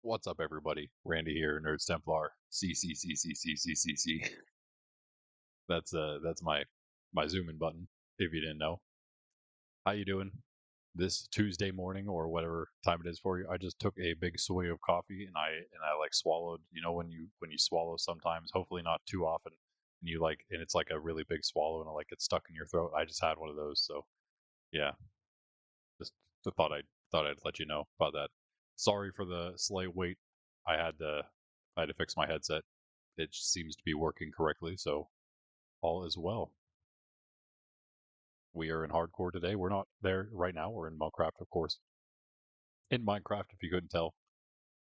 What's up, everybody? Randy here, Nerds Templar. C. That's my zoom in button. If you didn't know, how you doing? This Tuesday morning or whatever time it is for you. I just took a big swig of coffee and I like swallowed. You know when you swallow sometimes, hopefully not too often, and it's like a really big swallow and it like gets stuck in your throat. I just had one of those, so yeah. Just thought I'd let you know about that. Sorry for the slight wait. I had to fix my headset. It seems to be working correctly, so all is well. We are in hardcore today. We're not there right now. We're in Minecraft, of course. In Minecraft, if you couldn't tell,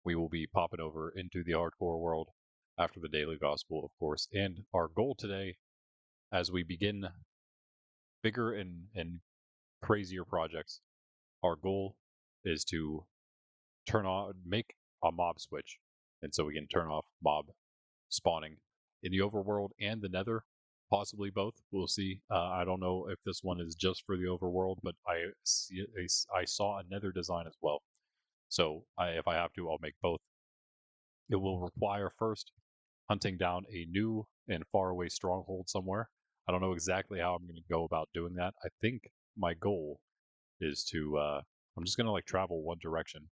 we will be popping over into the hardcore world after the daily gospel, of course. And our goal today, as we begin bigger and crazier projects, our goal is to make a mob switch, and so we can turn off mob spawning in the overworld and the nether, possibly both. We'll see. I don't know if this one is just for the overworld, but I saw a nether design as well. So if I have to, I'll make both. It will require first hunting down a new and faraway stronghold somewhere. I don't know exactly how I'm going to go about doing that. I think my goal is to I'm just going to like travel one direction,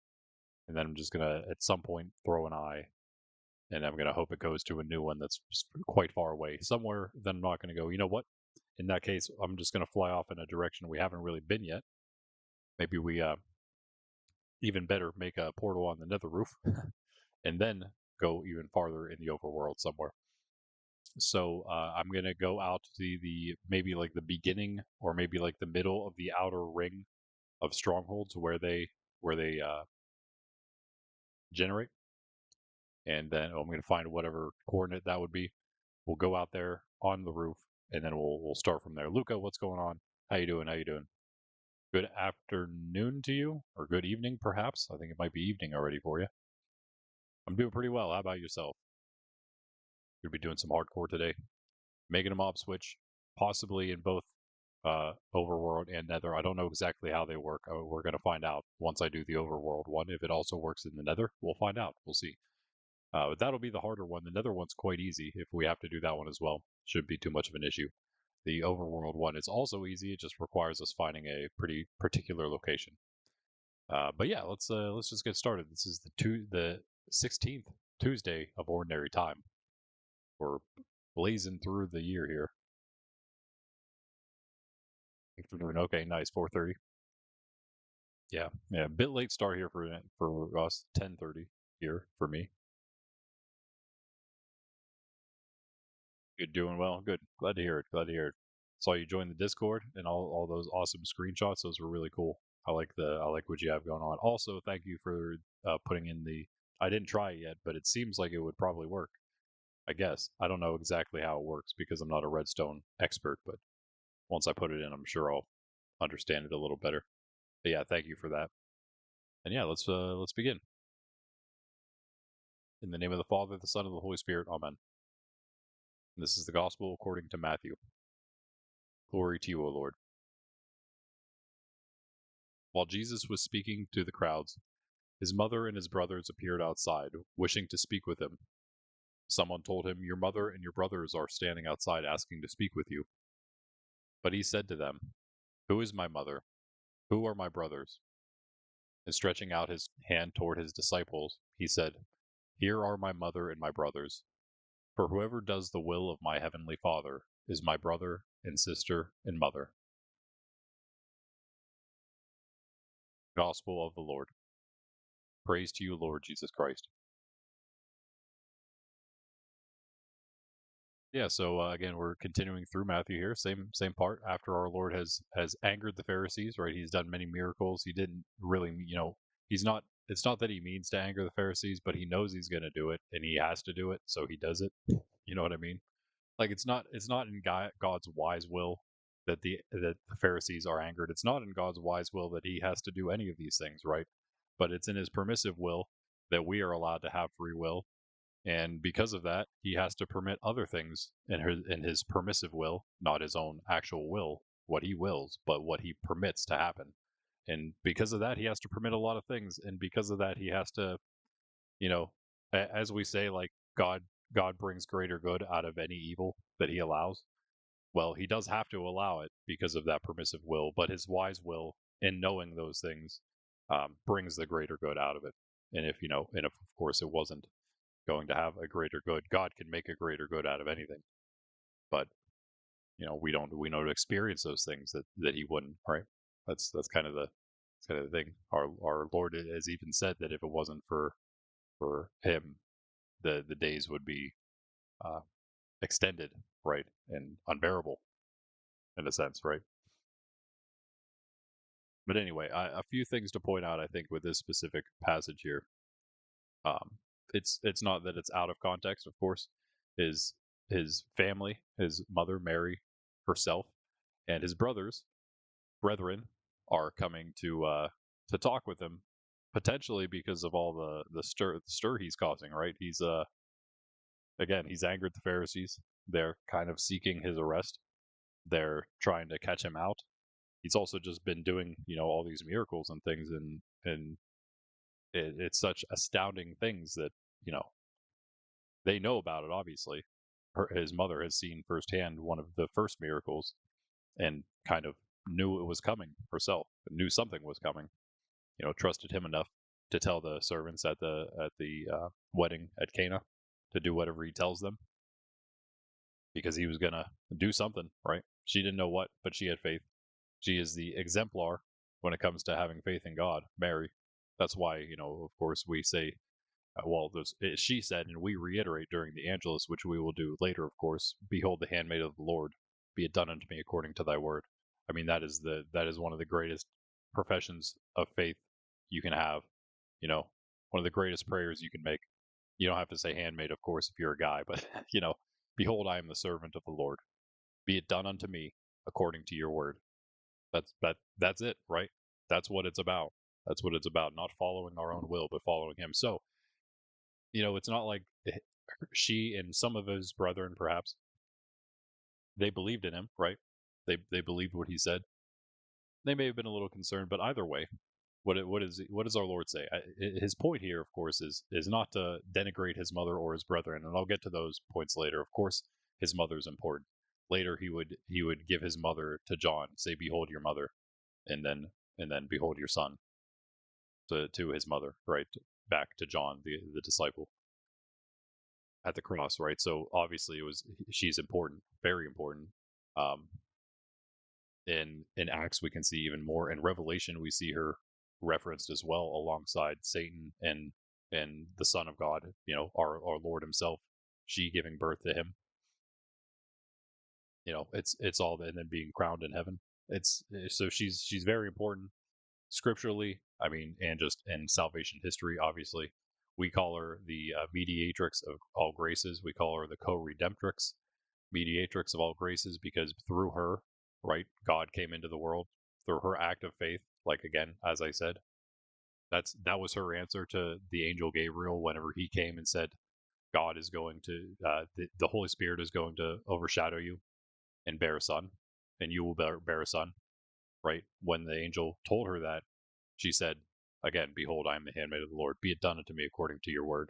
and then I'm just going to at some point throw an eye, and I'm going to hope it goes to a new one that's quite far away somewhere. Then I'm not going to go, you know what? In that case, I'm just going to fly off in a direction we haven't really been yet. Maybe we even better make a portal on the nether roof and then go even farther in the overworld somewhere. So I'm going to go out to the maybe like the beginning or maybe like the middle of the outer ring of strongholds where they generate, and then I'm going to find whatever coordinate that would be. We'll go out there on the roof, and then we'll start from there. Luca, what's going on? How you doing? How you doing? Good afternoon to you, or good evening, perhaps. I think it might be evening already for you. I'm doing pretty well. How about yourself? You'll be doing some hardcore today, making a mob switch, possibly in both overworld and nether. I don't know exactly how they work. We're going to find out once I do the overworld one. If it also works in the nether, we'll find out. We'll see. But that'll be the harder one. The nether one's quite easy if we have to do that one as well. Shouldn't be too much of an issue. The overworld one is also easy. It just requires us finding a pretty particular location. But yeah, let's just get started. This is the 16th Tuesday of Ordinary Time. We're blazing through the year here. Thanks for doing okay. Nice, 4:30. Yeah, a bit late start here for us. 10:30 here for me. Good, doing well. Good. Glad to hear it. Glad to hear it. Saw you join the Discord and all those awesome screenshots. Those were really cool. I like what you have going on. Also, thank you for putting in the. I didn't try it yet, but it seems like it would probably work. I guess I don't know exactly how it works because I'm not a redstone expert, but once I put it in, I'm sure I'll understand it a little better. But yeah, thank you for that. And yeah, let's begin. In the name of the Father, the Son, and the Holy Spirit. Amen. And this is the Gospel according to Matthew. Glory to you, O Lord. While Jesus was speaking to the crowds, his mother and his brothers appeared outside, wishing to speak with him. Someone told him, "Your mother and your brothers are standing outside asking to speak with you." But he said to them, "Who is my mother? Who are my brothers?" And stretching out his hand toward his disciples, he said, "Here are my mother and my brothers. For whoever does the will of my heavenly Father is my brother and sister and mother." Gospel of the Lord. Praise to you, Lord Jesus Christ. Yeah, so again, we're continuing through Matthew here. Same part. After our Lord has angered the Pharisees, right? He's done many miracles. He didn't really, he's not. It's not that he means to anger the Pharisees, but he knows he's going to do it, and he has to do it, so he does it. You know what I mean? Like it's not in God's wise will that the Pharisees are angered. It's not in God's wise will that he has to do any of these things, right? But it's in his permissive will that we are allowed to have free will, and because of that, he has to permit other things in his permissive will, not his own actual will, what he wills, but what he permits to happen. And because of that, he has to permit a lot of things, and because of that, he has to you know, as we say, like God brings greater good out of any evil that He allows. Well, He does have to allow it because of that permissive will, but His wise will, in knowing those things, brings the greater good out of it. And if and if of course it wasn't going to have a greater good, God can make a greater good out of anything. But we don't experience those things that He wouldn't, right? That's kind of the thing. Our Lord has even said that if it wasn't for Him, the days would be uh, extended, right, and unbearable in a sense, right? But anyway, a few things to point out, I think, with this specific passage here. Um, it's not that it's out of context, of course. His family, his mother Mary herself, and his brethren, are coming to talk with him, potentially because of all the stir he's causing. Right? He's again, he's angered the Pharisees. They're kind of seeking his arrest. They're trying to catch him out. He's also just been doing all these miracles and things, and it's such astounding things that you know they know about it. Obviously, his mother has seen firsthand one of the first miracles and kind of knew it was coming herself, knew something was coming. Trusted him enough to tell the servants at the wedding at Cana to do whatever he tells them because he was gonna do something, right? She didn't know what, but she had faith. She is the exemplar when it comes to having faith in God, Mary. That's why, of course, we say, she said, and we reiterate during the Angelus, which we will do later, of course, behold the handmaid of the Lord, be it done unto me according to thy word. I mean, that is one of the greatest professions of faith you can have, one of the greatest prayers you can make. You don't have to say handmaid, of course, if you're a guy, but, behold, I am the servant of the Lord. Be it done unto me according to your word. That's it, right? That's what it's about. That's what it's about, not following our own will, but following him. So, it's not like she and some of his brethren, perhaps, they believed in him, right? They believed what he said. They may have been a little concerned, but either way, what does our Lord say? His point here, of course, is not to denigrate his mother or his brethren, and I'll get to those points later. Of course, his mother is important. Later, he would give his mother to John, say, "Behold your mother," and then behold your son to his mother, right? Back to John, the disciple at the cross, right? So obviously, she's important, very important. Um, in Acts, we can see even more. In Revelation, we see her referenced as well, alongside Satan and the Son of God. Our Lord Himself. She giving birth to Him. It's all, and then being crowned in heaven. It's so she's very important scripturally. I mean, and just in salvation history, obviously. We call her the mediatrix of all graces. We call her the co-redemptrix, mediatrix of all graces, because through her, right, God came into the world through her act of faith. Like, again, as I said, that was her answer to the angel Gabriel whenever he came and said, God is going to, the Holy Spirit is going to overshadow you and bear a son, and you will bear a son, right? When the angel told her that, she said, again, behold, I am the handmaid of the Lord. Be it done unto me according to your word.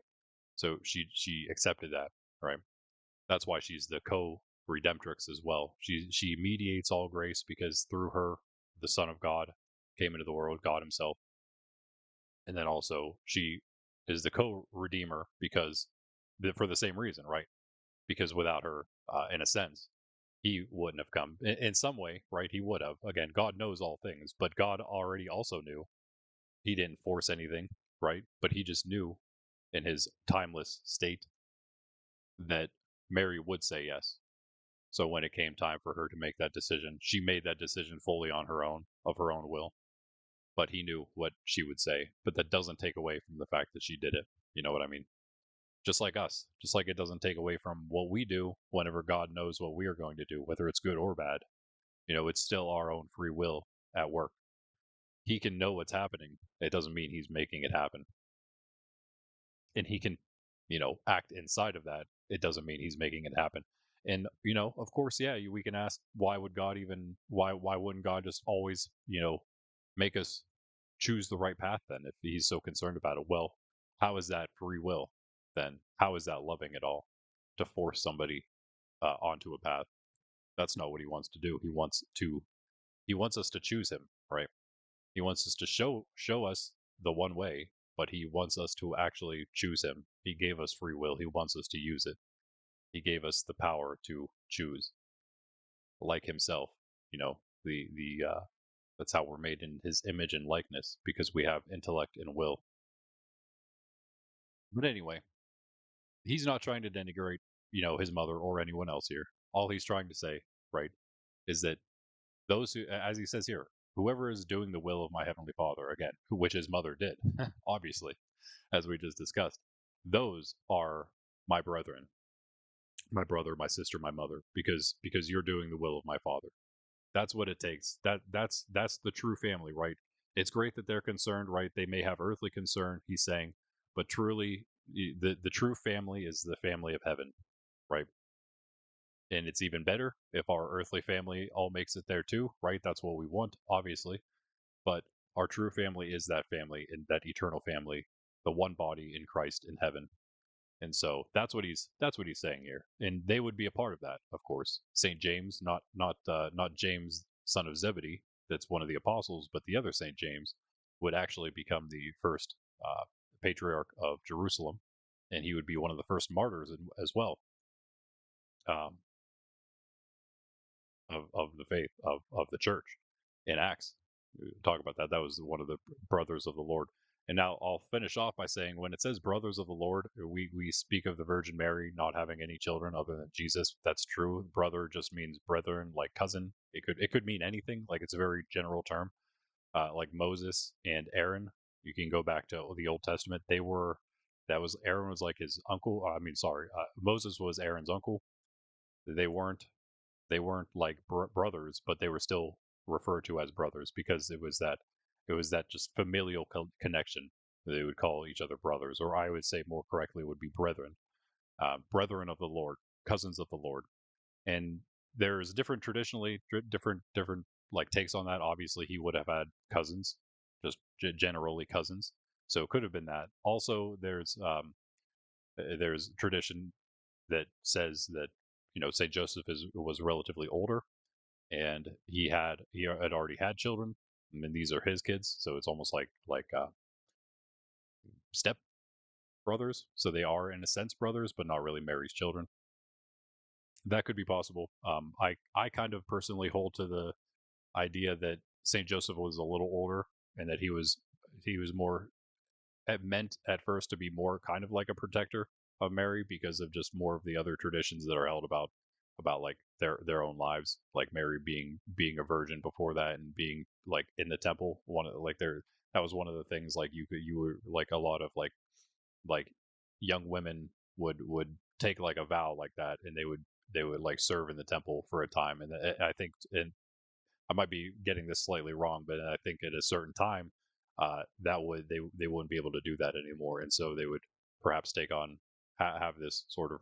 So she accepted that, right? That's why she's the co-redemptrix as well. She mediates all grace because through her, the Son of God came into the world, God Himself, and then also she is the co-redeemer because for the same reason, right? Because without her, in a sense, He wouldn't have come. In some way, right? He would have. Again, God knows all things, but God already also knew. He didn't force anything, right? But He just knew in His timeless state that Mary would say yes. So when it came time for her to make that decision, she made that decision fully on her own, of her own will. But He knew what she would say. But that doesn't take away from the fact that she did it. You know what I mean? Just like us. Just like it doesn't take away from what we do whenever God knows what we are going to do, whether it's good or bad. It's still our own free will at work. He can know what's happening. It doesn't mean He's making it happen. And He can, act inside of that. It doesn't mean He's making it happen. And of course, yeah, we can ask, why wouldn't God just always make us choose the right path then, if He's so concerned about it? Well, How is that free will? Then how is that loving at all? To force somebody onto a path. That's not what he wants to do. He wants us to choose him, right? He wants us to show us the one way, but he wants us to actually choose him. He gave us free will. He wants us to use it. He gave us the power to choose, like himself. You know, the that's how we're made in his image and likeness because we have intellect and will. But anyway, he's not trying to denigrate, his mother or anyone else here. All he's trying to say, right, is that those who, as he says here, whoever is doing the will of my heavenly Father, again, which his mother did, obviously, as we just discussed, those are my brethren, my brother, my sister, my mother, because you're doing the will of my Father. That's what it takes. That's the true family, right? It's great that they're concerned, right? They may have earthly concern, he's saying, but truly, the true family is the family of heaven, right? And it's even better if our earthly family all makes it there too, right? That's what we want, obviously. But our true family is that family, and that eternal family, the one body in Christ in heaven. And so that's what he's saying here, and they would be a part of that, of course. Saint James, not James, son of Zebedee, that's one of the apostles, but the other Saint James would actually become the first patriarch of Jerusalem, and he would be one of the first martyrs as well, um, of the faith of the church in Acts. Talk about that. That was one of the brothers of the Lord. And now I'll finish off by saying, when it says brothers of the Lord, we speak of the Virgin Mary not having any children other than Jesus. That's true. Brother just means brethren, like cousin. It could mean anything. Like, it's a very general term. Like Moses and Aaron. You can go back to the Old Testament. Aaron was like his uncle. I mean, sorry, Moses was Aaron's uncle. They weren't they weren't like brothers, but they were still referred to as brothers because it was that just familial connection. They would call each other brothers, or I would say more correctly would be brethren, brethren of the Lord, cousins of the Lord. And there's different like takes on that. Obviously, he would have had cousins, just generally cousins. So it could have been that. Also, there's tradition that says that Saint Joseph was relatively older, and he had already had children. I mean, these are his kids, so it's almost like step brothers. So they are in a sense brothers, but not really Mary's children. That could be possible. I kind of personally hold to the idea that Saint Joseph was a little older, and that he was more meant at first to be more kind of like a protector of Mary because of just more of the other traditions that are held about like their own lives, like Mary being a virgin before that, and being like in the temple. One of like there That was one of the things, like you were like a lot of like young women would take like a vow like that, and they would like serve in the temple for a time. And I think, and I might be getting this slightly wrong, but I think at a certain time, that would they wouldn't be able to do that anymore, and so they would perhaps take on have this sort of,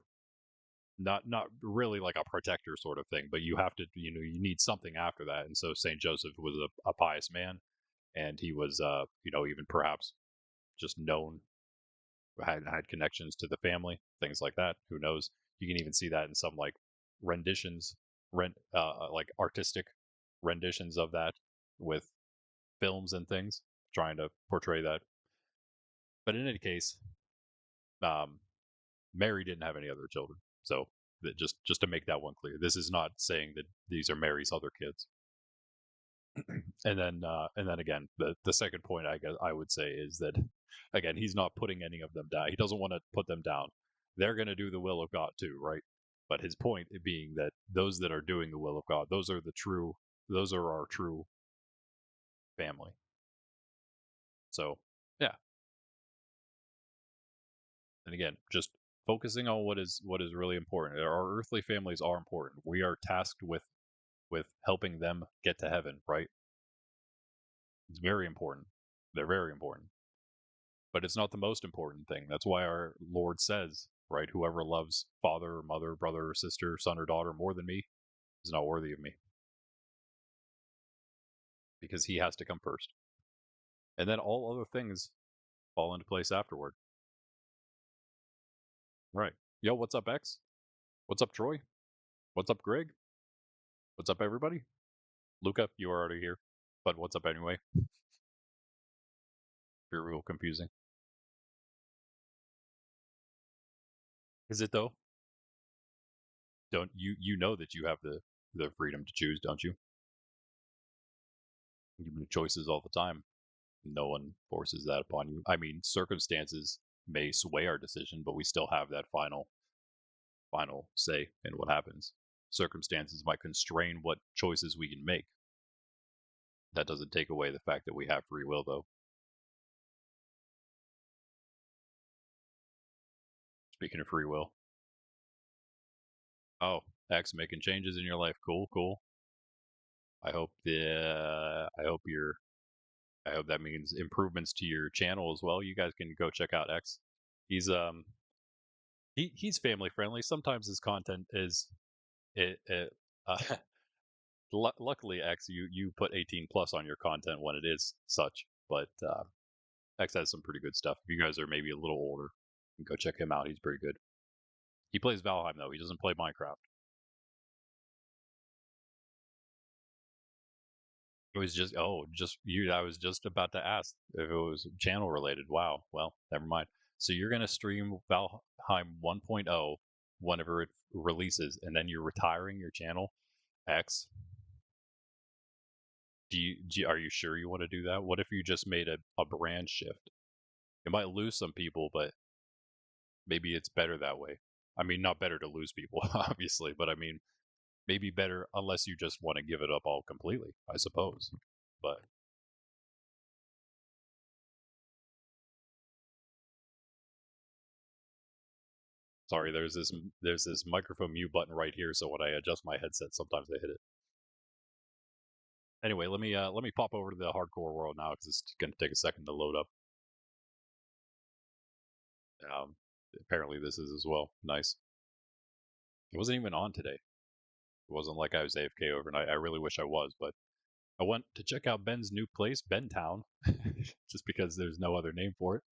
not really like a protector sort of thing, but you have to, you need something after that. And so Saint Joseph was a pious man, and he was even perhaps just known, had connections to the family, things like that. Who knows? You can even see that in some like renditions, like artistic renditions of that with films and things, trying to portray that. But in any case, um, Mary didn't have any other children. So just to make that one clear, this is not saying that these are Mary's other kids. And then again, the second point I guess I would say is that, again, he's not putting any of them down. He doesn't want to put them down. They're going to do the will of God too, right? But his point being that those that are doing the will of God, those are our true family. So yeah. And again, just focusing on what is really important. Our earthly families are important. We are tasked with helping them get to heaven, right? It's very important. They're very important. But it's not the most important thing. That's why our Lord says, right, whoever loves father or mother, brother or sister, son or daughter more than me is not worthy of me, because he has to come first. And then all other things fall into place afterward. Right. Yo, what's up, X? What's up, Troy? What's up, Greg? What's up, everybody? Luca, you are already here. But what's up anyway? You're real confusing. Is it though? Don't you know that you have the freedom to choose, don't you? You make choices all the time. No one forces that upon you. I mean, circumstances may sway our decision, but we still have that final say in what happens. Circumstances might constrain what choices we can make. That doesn't take away the fact that we have free will, though. Speaking of free will. Oh, X making changes in your life. Cool, cool. I hope I hope that means improvements to your channel as well. You guys can go check out X. He's he's family friendly. Sometimes his content is it uh, luckily X you put 18 plus on your content when it is such, but X has some pretty good stuff. If you guys are maybe a little older, you can go check him out. He's pretty good. He plays Valheim though. He doesn't play Minecraft. It was just you. I was just about to ask if it was channel related. Wow. Well, never mind. So you're gonna stream Valheim 1.0 whenever it releases, and then you're retiring your channel. X. Are you sure you want to do that? What if you just made a brand shift? It might lose some people, but maybe it's better that way. I mean, not better to lose people, obviously, but I mean, maybe better unless you just want to give it up all completely, I suppose. But sorry, there's this microphone mute button right here, so when I adjust my headset, sometimes I hit it. Anyway, let me pop over to the hardcore world now because it's going to take a second to load up. Um, Apparently this is as well. Nice. It wasn't even on today. It wasn't like I was AFK overnight. I really wish I was, but I went to check out Ben's new place, Bentown, just because there's no other name for it.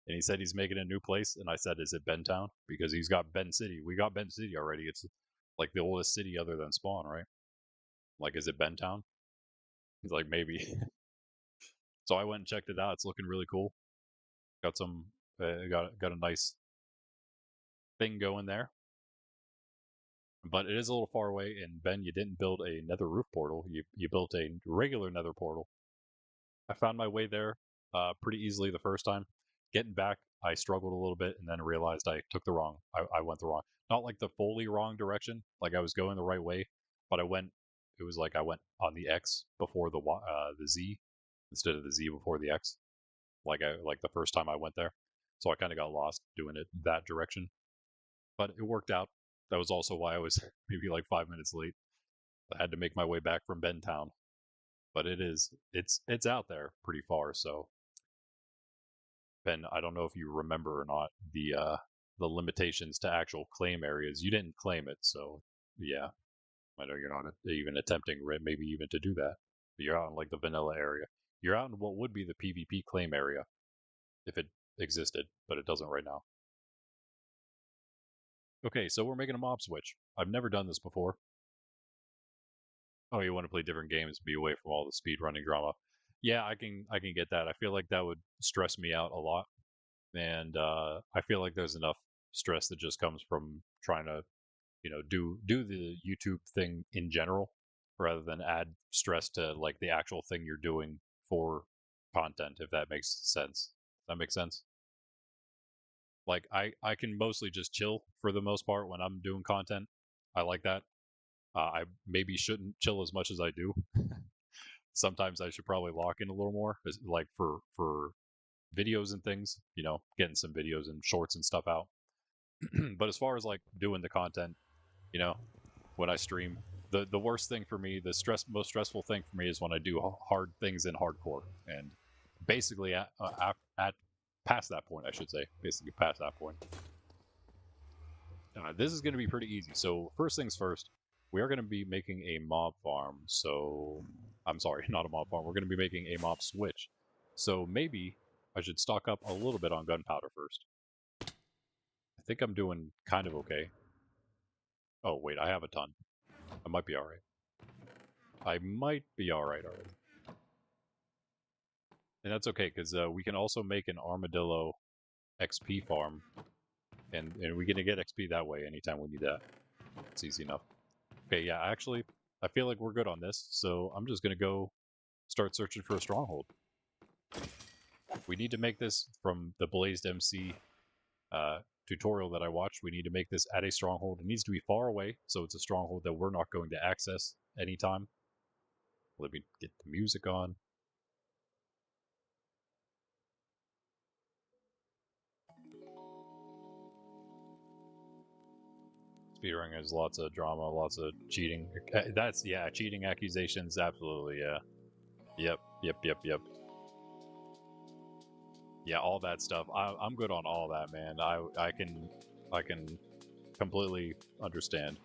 And he said he's making a new place, and I said, "Is it Bentown?" Because he's got Ben City. We got Ben City already. It's like the oldest city other than Spawn, right? Like, is it Bentown? He's like, maybe. So I went and checked it out. It's looking really cool. Got some, got a nice thing going there, but it is a little far away. And Ben, you didn't build a Nether roof portal. You built a regular Nether portal. I found my way there pretty easily the first time. Getting back, I struggled a little bit, and then realized I took the wrong. I went the wrong, not like the fully wrong direction. Like I was going the right way, but I went. It was like I went on the X before the Z instead of the Z before the X. Like the first time I went there, so I kind of got lost doing it that direction. But it worked out. That was also why I was maybe like 5 minutes late. I had to make my way back from Bentown, but it's out there pretty far. So Ben, I don't know if you remember or not the limitations to actual claim areas. You didn't claim it, so yeah, I know you're not even attempting maybe even to do that. You're out in like the vanilla area. You're out in what would be the PvP claim area if it existed, but it doesn't right now. Okay, so we're making a mob switch. I've never done this before. Oh, you want to play different games, be away from all the speed running drama. Yeah, I can get that. I feel like that would stress me out a lot, and I feel like there's enough stress that just comes from trying to do the YouTube thing in general rather than add stress to like the actual thing you're doing for content, if that makes sense. Does that make sense? Like I can mostly just chill for the most part when I'm doing content. I like that. I maybe shouldn't chill as much as I do. Sometimes I should probably lock in a little more, like for videos and things. Getting some videos and shorts and stuff out. But as far as like doing the content, you know, when I stream, the worst thing for me, the most stressful thing for me is when I do hard things in hardcore, and basically at past that point, I should say, basically past that point. This is going to be pretty easy. So first things first, we are going to be making a mob farm. So I'm sorry, not a mob farm. We're going to be making a mob switch. So maybe I should stock up a little bit on gunpowder first. think I'm doing kind of okay. Oh, wait, I have a ton. I might be alright. I might be alright already. And that's okay, because we can also make an armadillo XP farm. And we can get XP that way anytime we need that. It's easy enough. Okay, yeah, actually, I feel like we're good on this, so I'm just going to go start searching for a stronghold. We need to make this from the Blazed MC tutorial that I watched. We need to make this at a stronghold. It needs to be far away, so it's a stronghold that we're not going to access anytime. Let me get the music on. Speedrunning has lots of drama, lots of cheating. That's, yeah, cheating accusations, absolutely, yeah. Yep. Yeah, all that stuff. I'm good on all that, man. I can completely understand.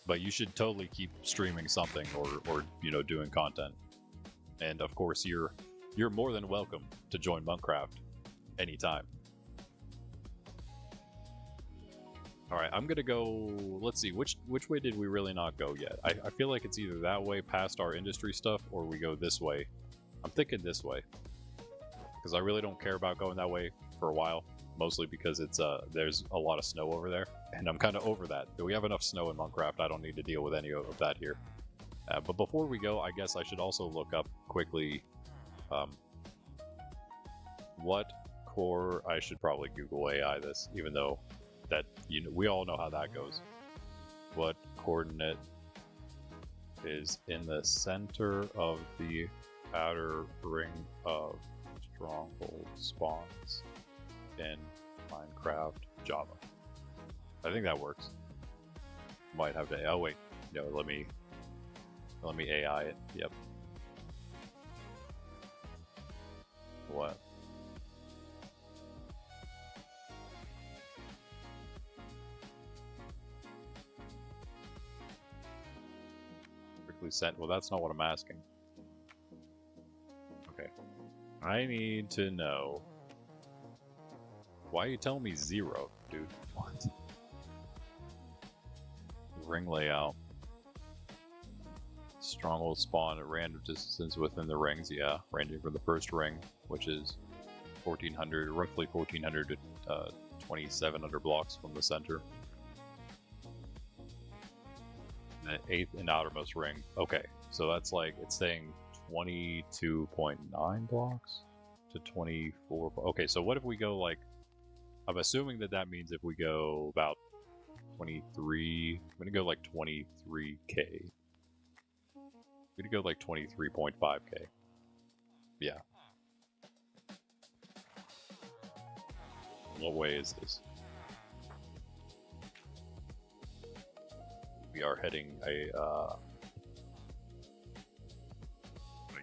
But you should totally keep streaming something or you know, doing content. And of course, you're more than welcome to join Monkcraft anytime. All right, I'm gonna go. Let's see, which way did we really not go yet? I feel like it's either that way past our industry stuff, or we go this way. I'm thinking this way, because I really don't care about going that way for a while, mostly because it's there's a lot of snow over there, and I'm kind of over that. We have enough snow in Minecraft. I don't need to deal with any of that here. But before we go, I guess I should also look up quickly what core. I should probably Google AI this, even though that, you know, we all know how that goes. What coordinate is in the center of the outer ring of stronghold spawns in Minecraft Java? I think that works. Might have to. Oh wait, no. Let me AI it. Yep. What? Sent. Well, that's not what I'm asking. Okay. I need to know. Why are you telling me 0, dude? What? Ring layout. Stronghold spawn at random distance within the rings. Yeah, ranging from the first ring, which is 1400, roughly 1400 to 2700 blocks from the center. The 8th and outermost ring. Okay, so that's like, it's saying 22.9 blocks to 24. Okay, so what if we go like, I'm assuming that means if we go about 23, I'm gonna go like 23k. I'm gonna go like 23.5k. Yeah. What way is this? We are heading I'm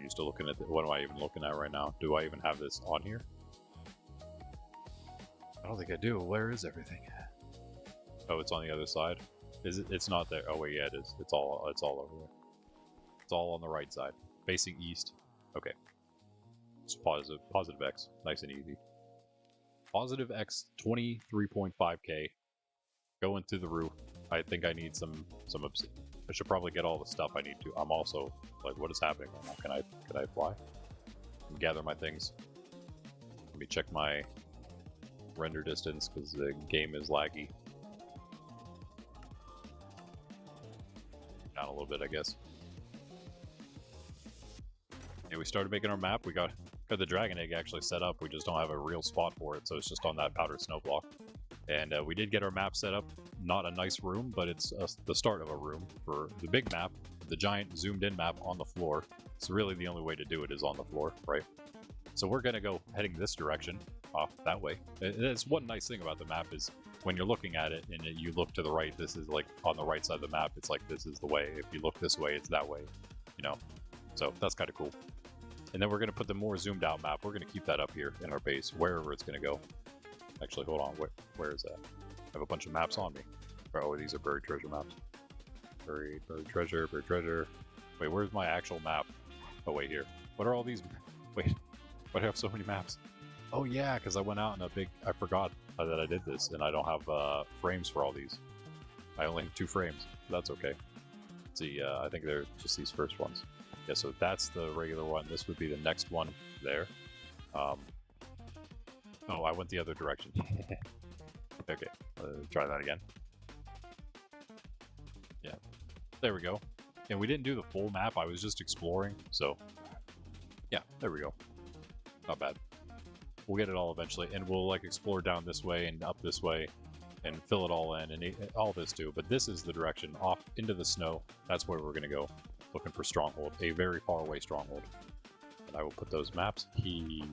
used to looking at what am I even looking at right now? Do I even have this on here? I don't think I do. Where is everything? Oh, it's on the other side. Is it? It's not there. Oh wait, yeah, it is. It's all over there. It's all on the right side, facing east. Okay. It's positive X, nice and easy. Positive X, 23.5k, going through the roof. I think I need some obsidian. I should probably get all the stuff I need to. I'm also like, what is happening right now? Can I fly? Gather my things. Let me check my render distance because the game is laggy. Down a little bit, I guess. Yeah, we started making our map. We got the dragon egg actually set up. We just don't have a real spot for it, so it's just on that powdered snow block. And we did get our map set up. Not a nice room, but it's the start of a room for the big map, the giant zoomed in map on the floor. So really the only way to do it is on the floor, right? So we're going to go heading this direction, off that way. That's one nice thing about the map is when you're looking at it and you look to the right, this is like on the right side of the map. It's like this is the way. If you look this way, it's that way, you know? So that's kind of cool. And then we're going to put the more zoomed out map. We're going to keep that up here in our base, wherever it's going to go. Actually, hold on. Where is that? I have a bunch of maps on me. Oh, these are buried treasure maps. Buried treasure, buried treasure. Wait, where's my actual map? Oh, wait, here. What are all these? Wait, why do I have so many maps? Oh, yeah, because I went out in a big... I forgot that I did this, and I don't have frames for all these. I only have 2 frames. That's okay. Let's see, I think they're just these first ones. Yeah, so that's the regular one. This would be the next one there. Oh, I went the other direction. Okay, try that again. Yeah, there we go. And we didn't do the full map, I was just exploring, so yeah, there we go. Not bad. We'll get it all eventually, and we'll like explore down this way and up this way and fill it all in, and all this too. But this is the direction, off into the snow. That's where we're going to go, looking for stronghold, a very far away stronghold. And I will put those maps here.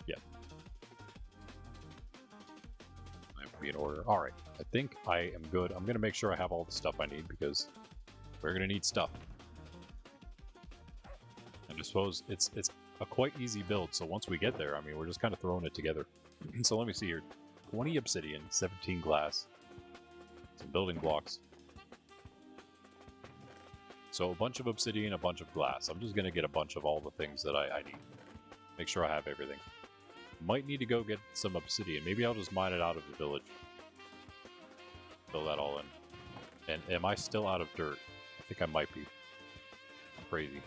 Yeah. I have to be in order. All right, I think I am good. I'm going to make sure I have all the stuff I need, because we're going to need stuff. And I suppose it's a quite easy build, so once we get there, I mean, we're just kind of throwing it together. So let me see here. 20 obsidian, 17 glass, some building blocks. So a bunch of obsidian, a bunch of glass. I'm just going to get a bunch of all the things that I need. Make sure I have everything. Might need to go get some obsidian. Maybe I'll just mine it out of the village. Fill that all in. And am I still out of dirt? I think I might be. I'm crazy.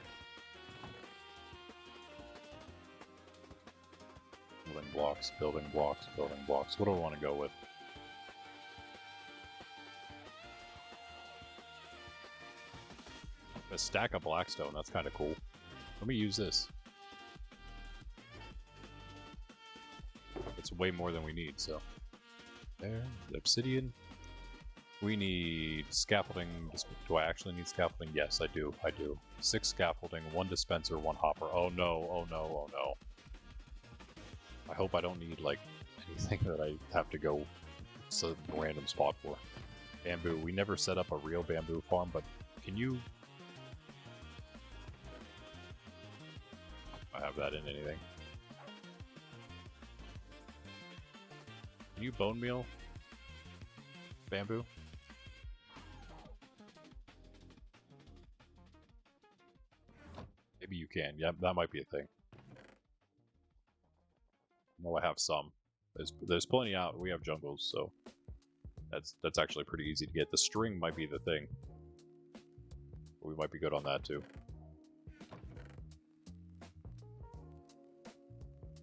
Building blocks, building blocks, building blocks. What do I want to go with? A stack of blackstone, that's kind of cool. Let me use this. It's way more than we need, so. There, the obsidian. We need scaffolding. Do I actually need scaffolding? Yes, I do. I do. 6 scaffolding, 1 dispenser, 1 hopper. Oh no, oh no, oh no. I hope I don't need, like, anything that I have to go some random spot for. Bamboo. We never set up a real bamboo farm, but can you... I have that in anything. Can you bone meal bamboo? Maybe you can. Yeah, that might be a thing. Well, I have some. There's plenty out. We have jungles, so that's actually pretty easy to get. The string might be the thing. We might be good on that too.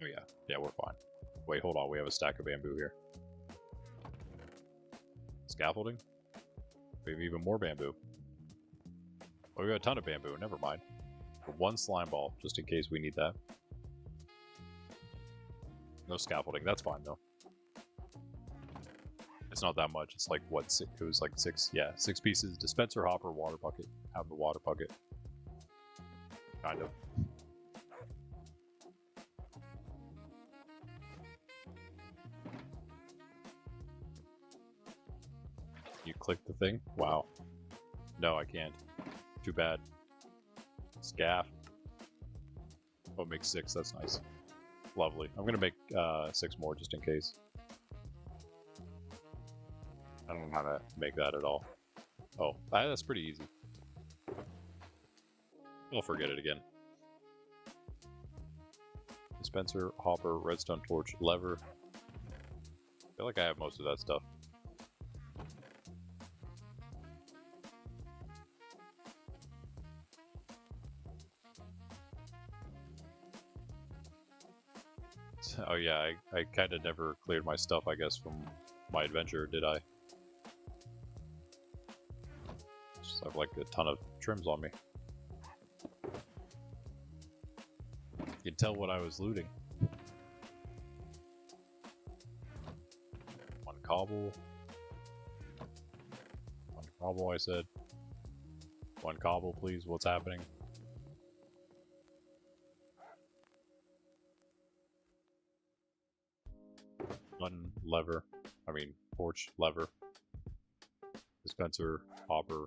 Oh yeah, yeah, we're fine. Wait, hold on. We have a stack of bamboo here. Scaffolding. We have even more bamboo. Oh, we got a ton of bamboo. Never mind. 1 slime ball, just in case we need that. No scaffolding, that's fine though. It's not that much, it's like what, it was like 6, yeah, 6 pieces. Dispenser, hopper, water bucket. Have the water bucket. Kind of. You click the thing? Wow. No, I can't. Too bad. Scaff. Oh, it makes 6, that's nice. Lovely. I'm gonna make 6 more just in case. I don't know how to make that at all. Oh, that's pretty easy. I'll forget it again. Dispenser, hopper, redstone torch, lever. I feel like I have most of that stuff. Oh yeah, I kind of never cleared my stuff, I guess, from my adventure, did I? Just have like a ton of trims on me. You can tell what I was looting. 1 cobble. 1 cobble, I said. 1 cobble, please. What's happening? One lever. I mean, torch, lever. Dispenser, hopper.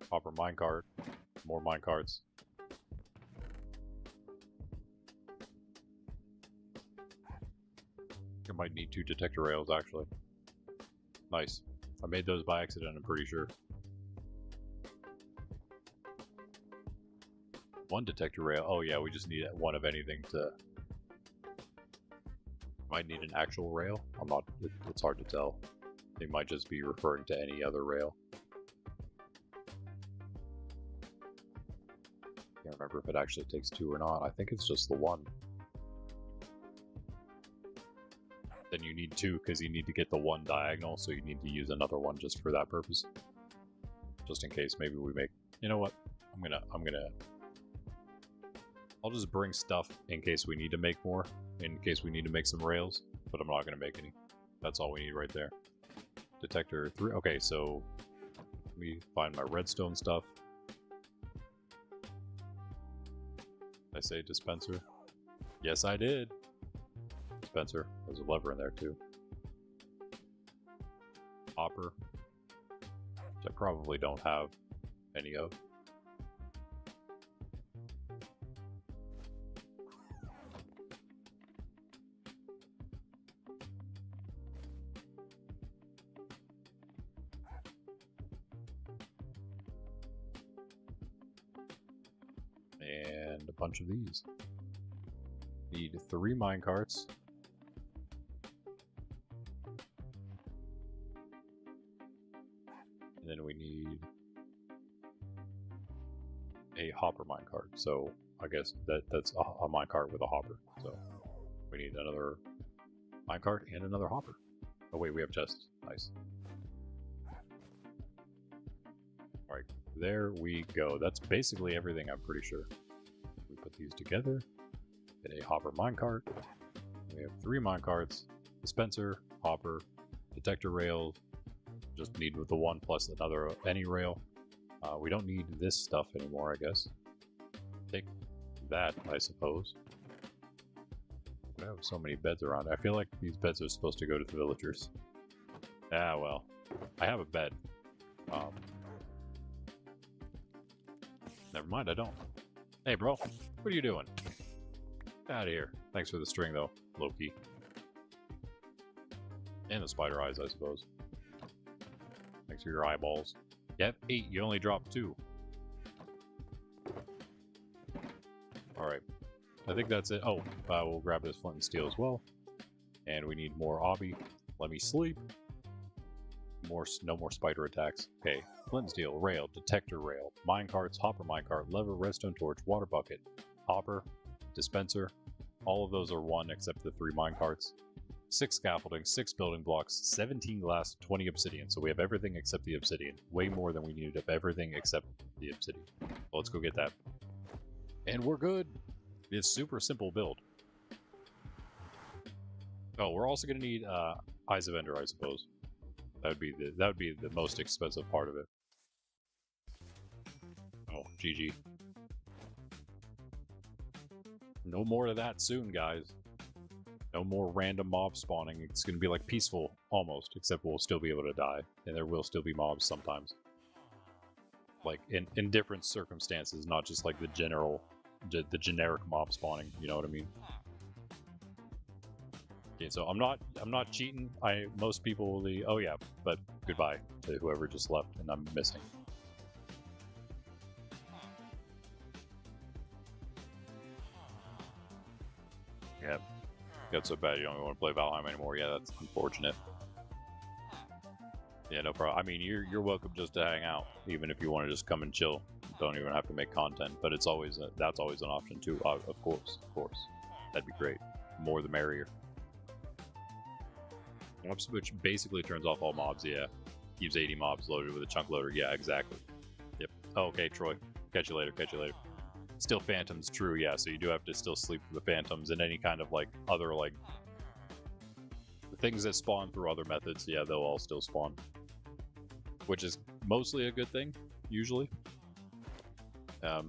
Hopper minecart. More minecarts. I might need 2 detector rails, actually. Nice. I made those by accident, I'm pretty sure. 1 detector rail. Oh yeah, we just need 1 of anything to Might need an actual rail. I'm not. It's hard to tell. They might just be referring to any other rail. Can't remember if it actually takes 2 or not. I think it's just the 1. Then you need 2 because you need to get the 1 diagonal, so you need to use another one just for that purpose. Just in case maybe we make. You know what? I'll just bring stuff in case we need to make more. In case we need to make some rails, but I'm not gonna make any. That's all we need right there. Detector 3. Okay, so let me find my redstone stuff. Did I say dispenser? Yes, I did. Dispenser. There's a lever in there too. Hopper, which I probably don't have any of. And a bunch of these. Need 3 minecarts. And then we need a hopper minecart. So I guess that's a minecart with a hopper. So we need another minecart and another hopper. Oh wait, we have chests. Nice. Alright, there we go. That's basically everything, I'm pretty sure. We put these together. Get a hopper minecart. We have 3 minecarts. Dispenser, hopper, detector rails. Just need with the 1 plus another any rail. We don't need this stuff anymore, I guess. Take that, I suppose. I have so many beds around. I feel like these beds are supposed to go to the villagers. Ah, well. I have a bed. Never mind, I don't. Hey, bro. What are you doing? Get out of here. Thanks for the string, though, Loki. And the spider eyes, I suppose. Thanks for your eyeballs. Yep, 8. You only dropped 2. Alright. I think that's it. Oh, we'll grab this flint and steel as well. And we need more obby. Let me sleep. No more spider attacks. Okay. Flint and steel, rail, detector rail, minecarts, hopper minecart, lever, redstone torch, water bucket, hopper, dispenser. All of those are 1 except the 3 minecarts. 6 scaffolding, 6 building blocks, 17 glass, 20 obsidian. So we have everything except the obsidian. Way more than we needed of everything except the obsidian. So let's go get that. And we're good. It's super simple build. Oh, we're also gonna need Eyes of Ender, I suppose. That would be the most expensive part of it. Oh, GG. No more of that soon, guys. No more random mob spawning. It's going to be like peaceful, almost, except we'll still be able to die. And there will still be mobs sometimes. Like, in different circumstances, not just like the generic mob spawning, you know what I mean? Okay, so I'm not cheating. Most people will be, oh yeah, but goodbye to whoever just left and I'm missing. Yeah. Got so bad you don't even want to play Valheim anymore. Yeah, that's unfortunate. Yeah, no problem. I mean, you're welcome just to hang out, even if you want to just come and chill. Don't even have to make content, but it's always that's always an option too. Of course, that'd be great. More the merrier. Which basically turns off all mobs. Yeah, keeps 80 mobs loaded with a chunk loader. Yeah, exactly. Yep. Oh, okay, Troy. Catch you later. Catch you later. Still phantoms, true, yeah, so you do have to still sleep with the phantoms and any kind of like other like things that spawn through other methods, yeah, they'll all still spawn. Which is mostly a good thing, usually. Yeah,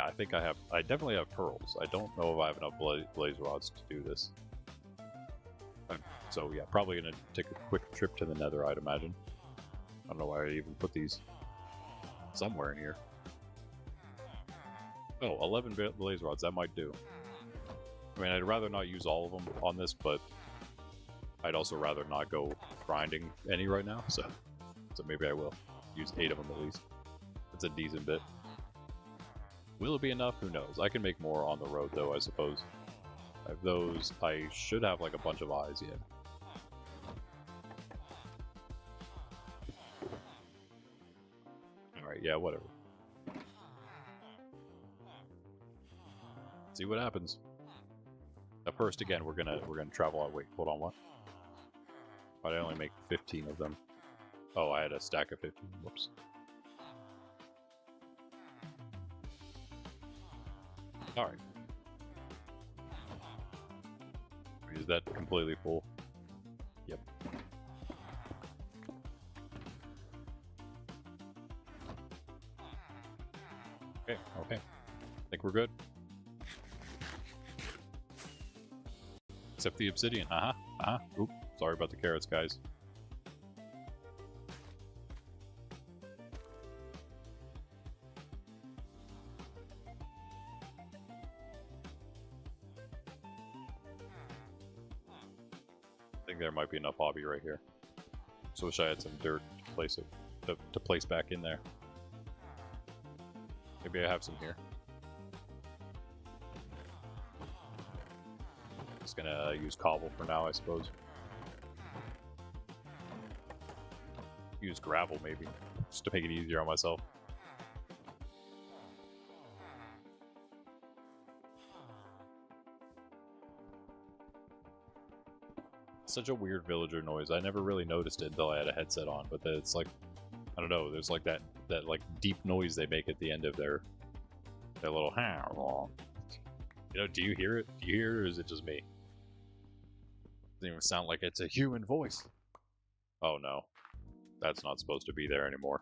I definitely have pearls. I don't know if I have enough blaze rods to do this. So yeah, probably gonna take a quick trip to the nether, I'd imagine. I don't know why I even put these somewhere in here. Oh, 11 blaze rods, that might do. I mean, I'd rather not use all of them on this, but I'd also rather not go grinding any right now, so maybe I will. Use 8 of them at least. That's a decent bit. Will it be enough? Who knows? I can make more on the road, though, I suppose. I have those. I should have like a bunch of eyes yet. Alright, yeah, whatever. See what happens. At first, again, we're gonna travel out. Wait, hold on, what? Why'd I only make 15 of them? Oh, I had a stack of 15. Whoops. Alright. Is that completely full? Yep. Okay, okay. I think we're good. Except the obsidian. Oop. Sorry about the carrots, guys. I think there might be enough hobby right here. So wish I had some dirt to place it to place back in there. Maybe I have some here. Just gonna use cobble for now, I suppose. Use gravel maybe, just to make it easier on myself. Such a weird villager noise. I never really noticed it until I had a headset on, but it's like, I don't know, there's like that like deep noise they make at the end of their little you know, do you hear it? Do you hear it, or is it just me? Doesn't even sound like it's a human voice. Oh no. That's not supposed to be there anymore.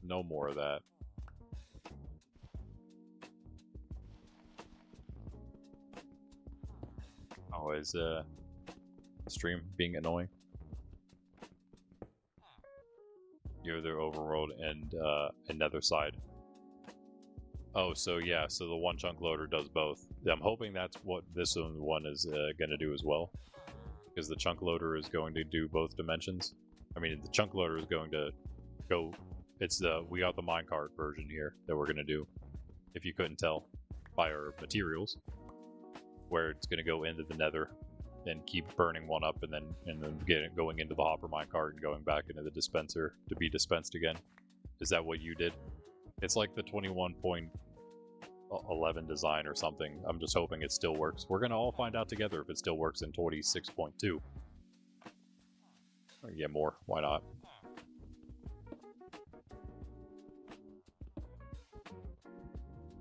No more of that. Always stream being annoying. You're the overworld and nether side. Oh, so yeah, so the one chunk loader does both. I'm hoping that's what this one is going to do as well, because the chunk loader is going to do both dimensions. I mean, the chunk loader is going to go. It's we got the minecart version here that we're going to do, if you couldn't tell by our materials, where it's going to go into the nether and keep burning one up, and then going into the hopper minecart and going back into the dispenser to be dispensed again. Is that what you did? It's like the 21.11 design or something. I'm just hoping it still works. We're going to all find out together if it still works in 26.2. Yeah, more. Why not?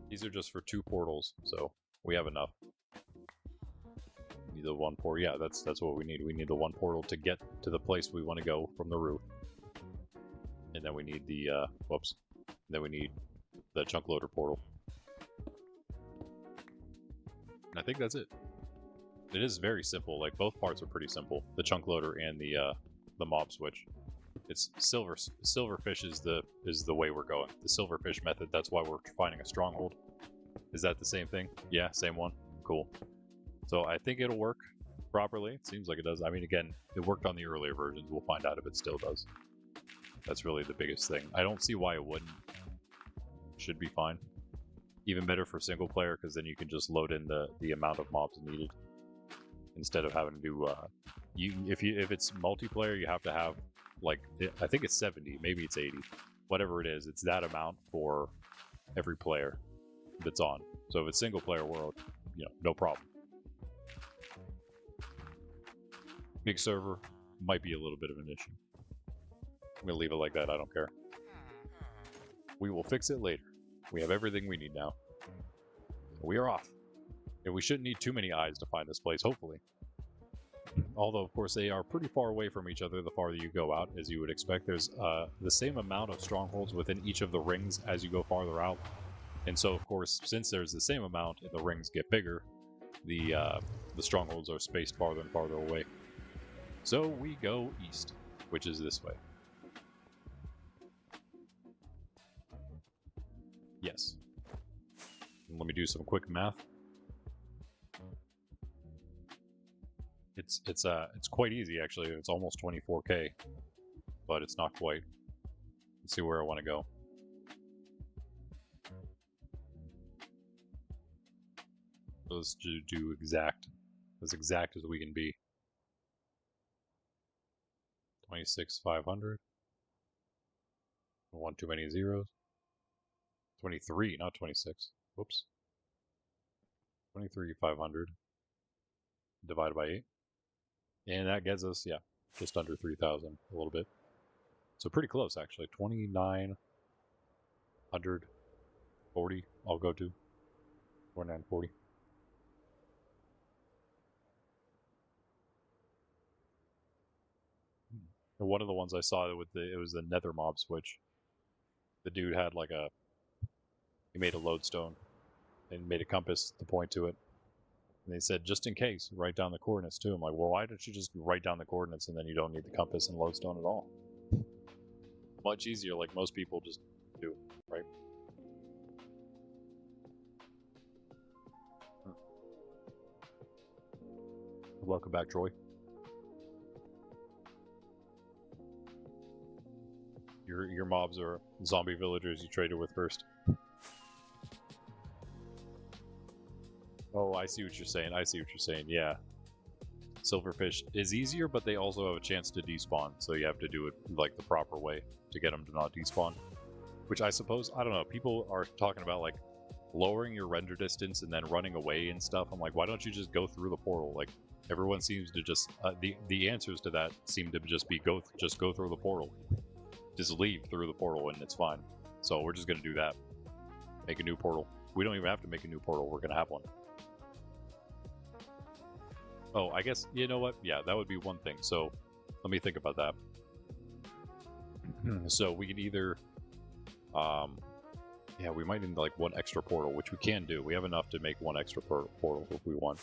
These are just for 2 portals, so we have enough. We need the 1 portal. Yeah, that's what we need. We need the 1 portal to get to the place we want to go from the roof. And then we need the, whoops. And then we need the chunk loader portal. And I think that's it. It is very simple. Like, both parts are pretty simple. The chunk loader and the mob switch. It's silverfish is the way we're going. The silverfish method. That's why we're finding a stronghold. Is that the same thing? Yeah, same one. Cool. So I think it'll work properly. It seems like it does. I mean, again, it worked on the earlier versions. We'll find out if it still does. That's really the biggest thing. I don't see why it wouldn't. Should be fine. Even better for single player, because then you can just load in the amount of mobs needed instead of having to do. If it's multiplayer, you have to have, like, I think it's 70, maybe it's 80, whatever it is. It's that amount for every player that's on. So if it's single player world, you know, no problem. Big server might be a little bit of an issue. I'm gonna leave it like that. I don't care. We will fix it later. We have everything we need now. We are off. And we shouldn't need too many eyes to find this place, hopefully. Although, of course, they are pretty far away from each other the farther you go out, as you would expect. There's the same amount of strongholds within each of the rings as you go farther out. And so, of course, since there's the same amount and the rings get bigger, the strongholds are spaced farther and farther away. So we go east, which is this way. Yes. Let me do some quick math. It's quite easy, actually. It's almost 24K, but it's not quite. Let's see where I want to go. let's do as exact as we can be. 26,500. One too many zeros. 23, not 26. Whoops. 23,500 divided by 8. And that gets us, yeah, just under 3,000, a little bit. So pretty close, actually. 2,940. I'll go to 2,940. And one of the ones I saw with it was the nether mob switch. The dude had like he made a lodestone and made a compass to point to it. And they said, just in case, write down the coordinates too. I'm like, well, why don't you just write down the coordinates and then you don't need the compass and lodestone at all? Much easier, like most people just do, right? Welcome back, Troy. Your mobs are zombie villagers you traded with first. Oh, I see what you're saying. Yeah. Silverfish is easier, but they also have a chance to despawn, so you have to do it like the proper way to get them to not despawn. Which I suppose, I don't know, people are talking about like lowering your render distance and then running away and stuff. I'm like, why don't you just go through the portal? Like, everyone seems to just, the answers to that seem to just be just go through the portal. Just leave through the portal and it's fine. So we're just going to do that. Make a new portal. We don't even have to make a new portal. We're going to have one. Oh, I guess, you know what? Yeah, that would be one thing. So let me think about that. So we can either, yeah, we might need like one extra portal, which we can do. We have enough to make one extra portal if we want.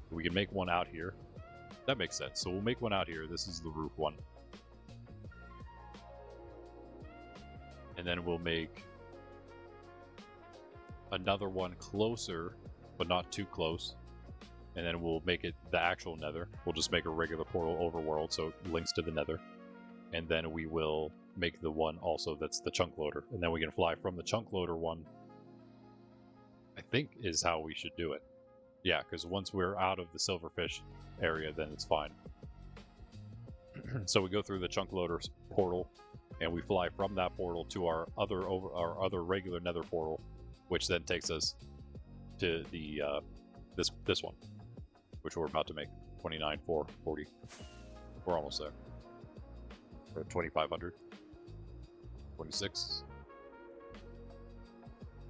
We can make one out here. That makes sense. So we'll make one out here. This is the roof one. And then we'll make another one closer, but not too close. And then we'll make it the actual nether. We'll just make a regular portal overworld so it links to the nether. And then we will make the one also that's the chunk loader. And then we can fly from the chunk loader one, I think is how we should do it. Yeah, because once we're out of the silverfish area, then it's fine. So we go through the chunk loader portal, and we fly from that portal to our other regular nether portal, which then takes us to the this one, which we're about to make. 29,440. We're almost there. We're at 2,500. 26.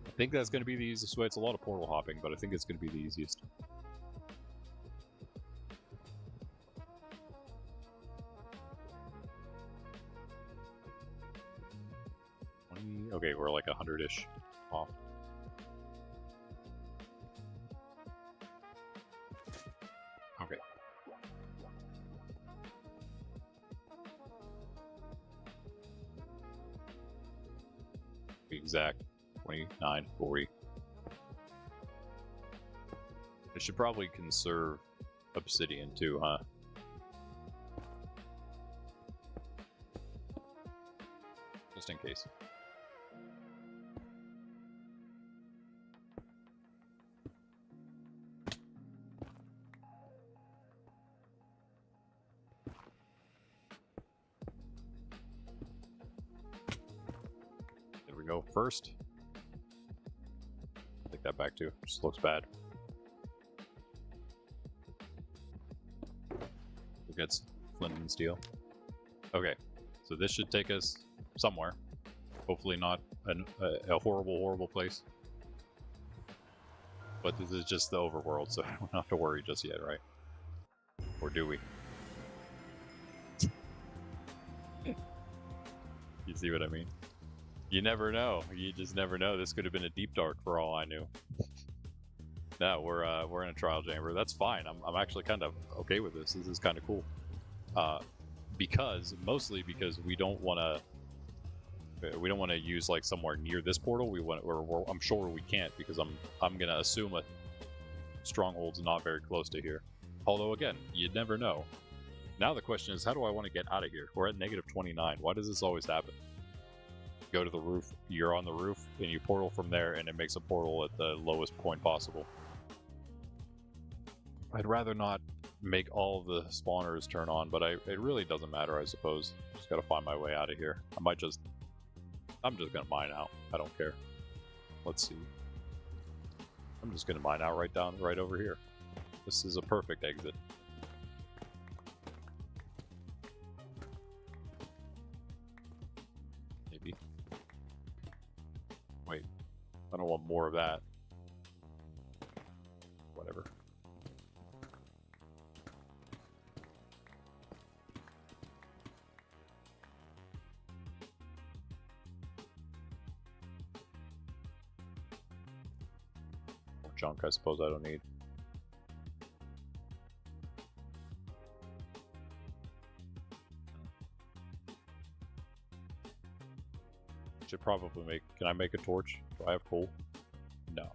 I think that's going to be the easiest way. It's a lot of portal hopping, but I think it's going to be the easiest. Okay, we're like 100-ish off. Okay. Be exact. 29,40. It should probably conserve obsidian too, huh? Just in case. There we go. First. Take that back too. Just looks bad. We'll get flint and steel. Okay, so this should take us somewhere. Hopefully not a horrible place. But this is just the overworld, so we don't have to worry just yet, right? Or do we? You see what I mean? You never know. You just never know. This could have been a deep dark for all I knew. No, we're in a trial chamber. That's fine. I'm actually kind of okay with this. This is kind of cool. Mostly because we don't want to use like somewhere near this portal. I'm sure we can't, because I'm gonna assume a stronghold's not very close to here. Although again, you never know. Now the question is, how do I want to get out of here? We're at negative 29. Why does this always happen? Go to the roof. You're on the roof, and you portal from there, and it makes a portal at the lowest point possible. I'd rather not make all the spawners turn on, but it really doesn't matter, I suppose. Just gotta find my way out of here. I'm just gonna mine out. I don't care. Let's see. I'm just gonna mine out right over here. This is a perfect exit. Maybe. Wait. I don't want more of that. Whatever. More junk, I suppose I don't need. Should probably make... Can I make a torch? Do I have coal? No.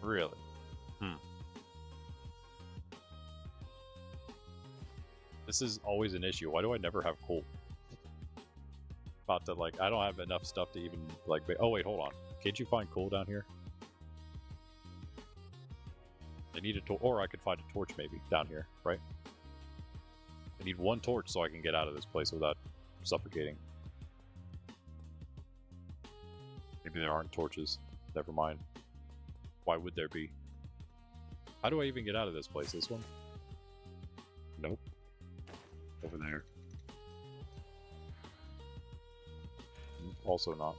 Really? This is always an issue. Why do I never have coal? About to, like, I don't have enough stuff to even, like... Oh, wait, hold on. Can't you find coal down here? I need a torch, or I could find a torch maybe down here, right? I need one torch so I can get out of this place without suffocating. Maybe there aren't torches. Never mind. Why would there be? How do I even get out of this place? This one? Nope. Over there. Also not.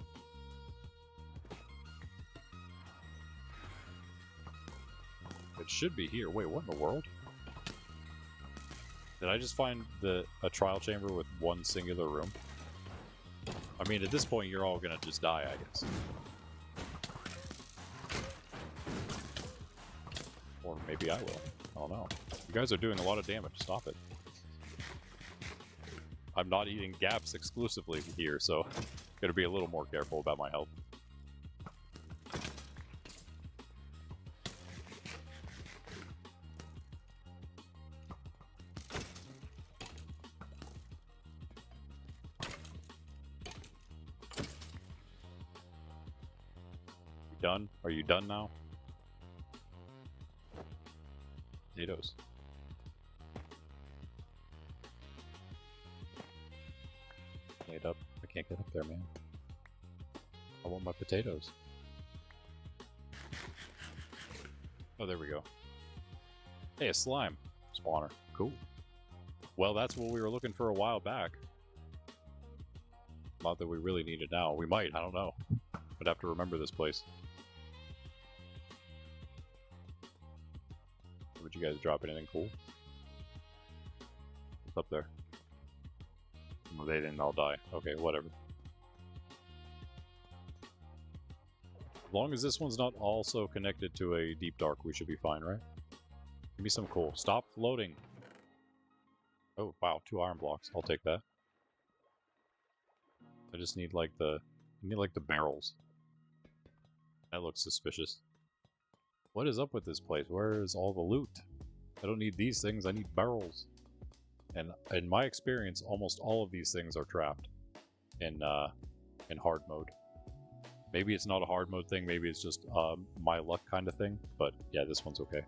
It should be here. Wait, what in the world? Did I just find a trial chamber with one singular room? I mean, at this point, you're all gonna just die, I guess. Or maybe I will. I don't know. You guys are doing a lot of damage. Stop it. I'm not eating gaps exclusively here, so gotta be a little more careful about my health. Done? Are you done now? Potatoes. Get up. I can't get up there, man. I want my potatoes. Oh, there we go. Hey, a slime spawner. Cool. Well, that's what we were looking for a while back. Not that we really need it now. We might, I don't know. But have to remember this place. Would you guys drop anything cool? What's up there? Well, they didn't all die. Okay, whatever. As long as this one's not also connected to a deep dark, we should be fine, right? Give me some coal. Stop floating! Oh, wow, 2 iron blocks. I'll take that. I just need, like, the barrels. That looks suspicious. What is up with this place? Where is all the loot? I don't need these things, I need barrels. And in my experience, almost all of these things are trapped in hard mode. Maybe it's not a hard mode thing, maybe it's just my luck kind of thing, but yeah, this one's okay.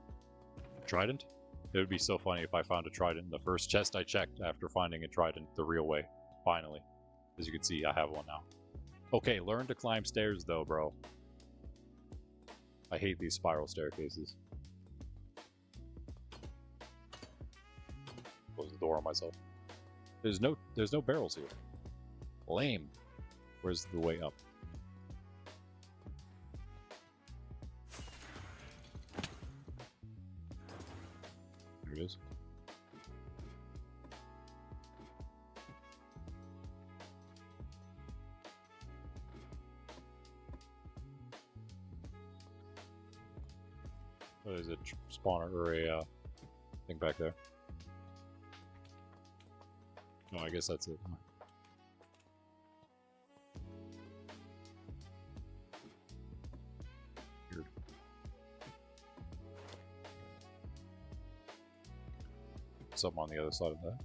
Trident? It would be so funny if I found a trident in the first chest I checked after finding a trident the real way. Finally. As you can see, I have one now. Okay, learn to climb stairs though, bro. I hate these spiral staircases. Close the door on myself. There's no barrels here. Lame. Where's the way up? There it is. Oh, there's a spawner or a thing back there. No, I guess that's it. Weird. Something on the other side of that.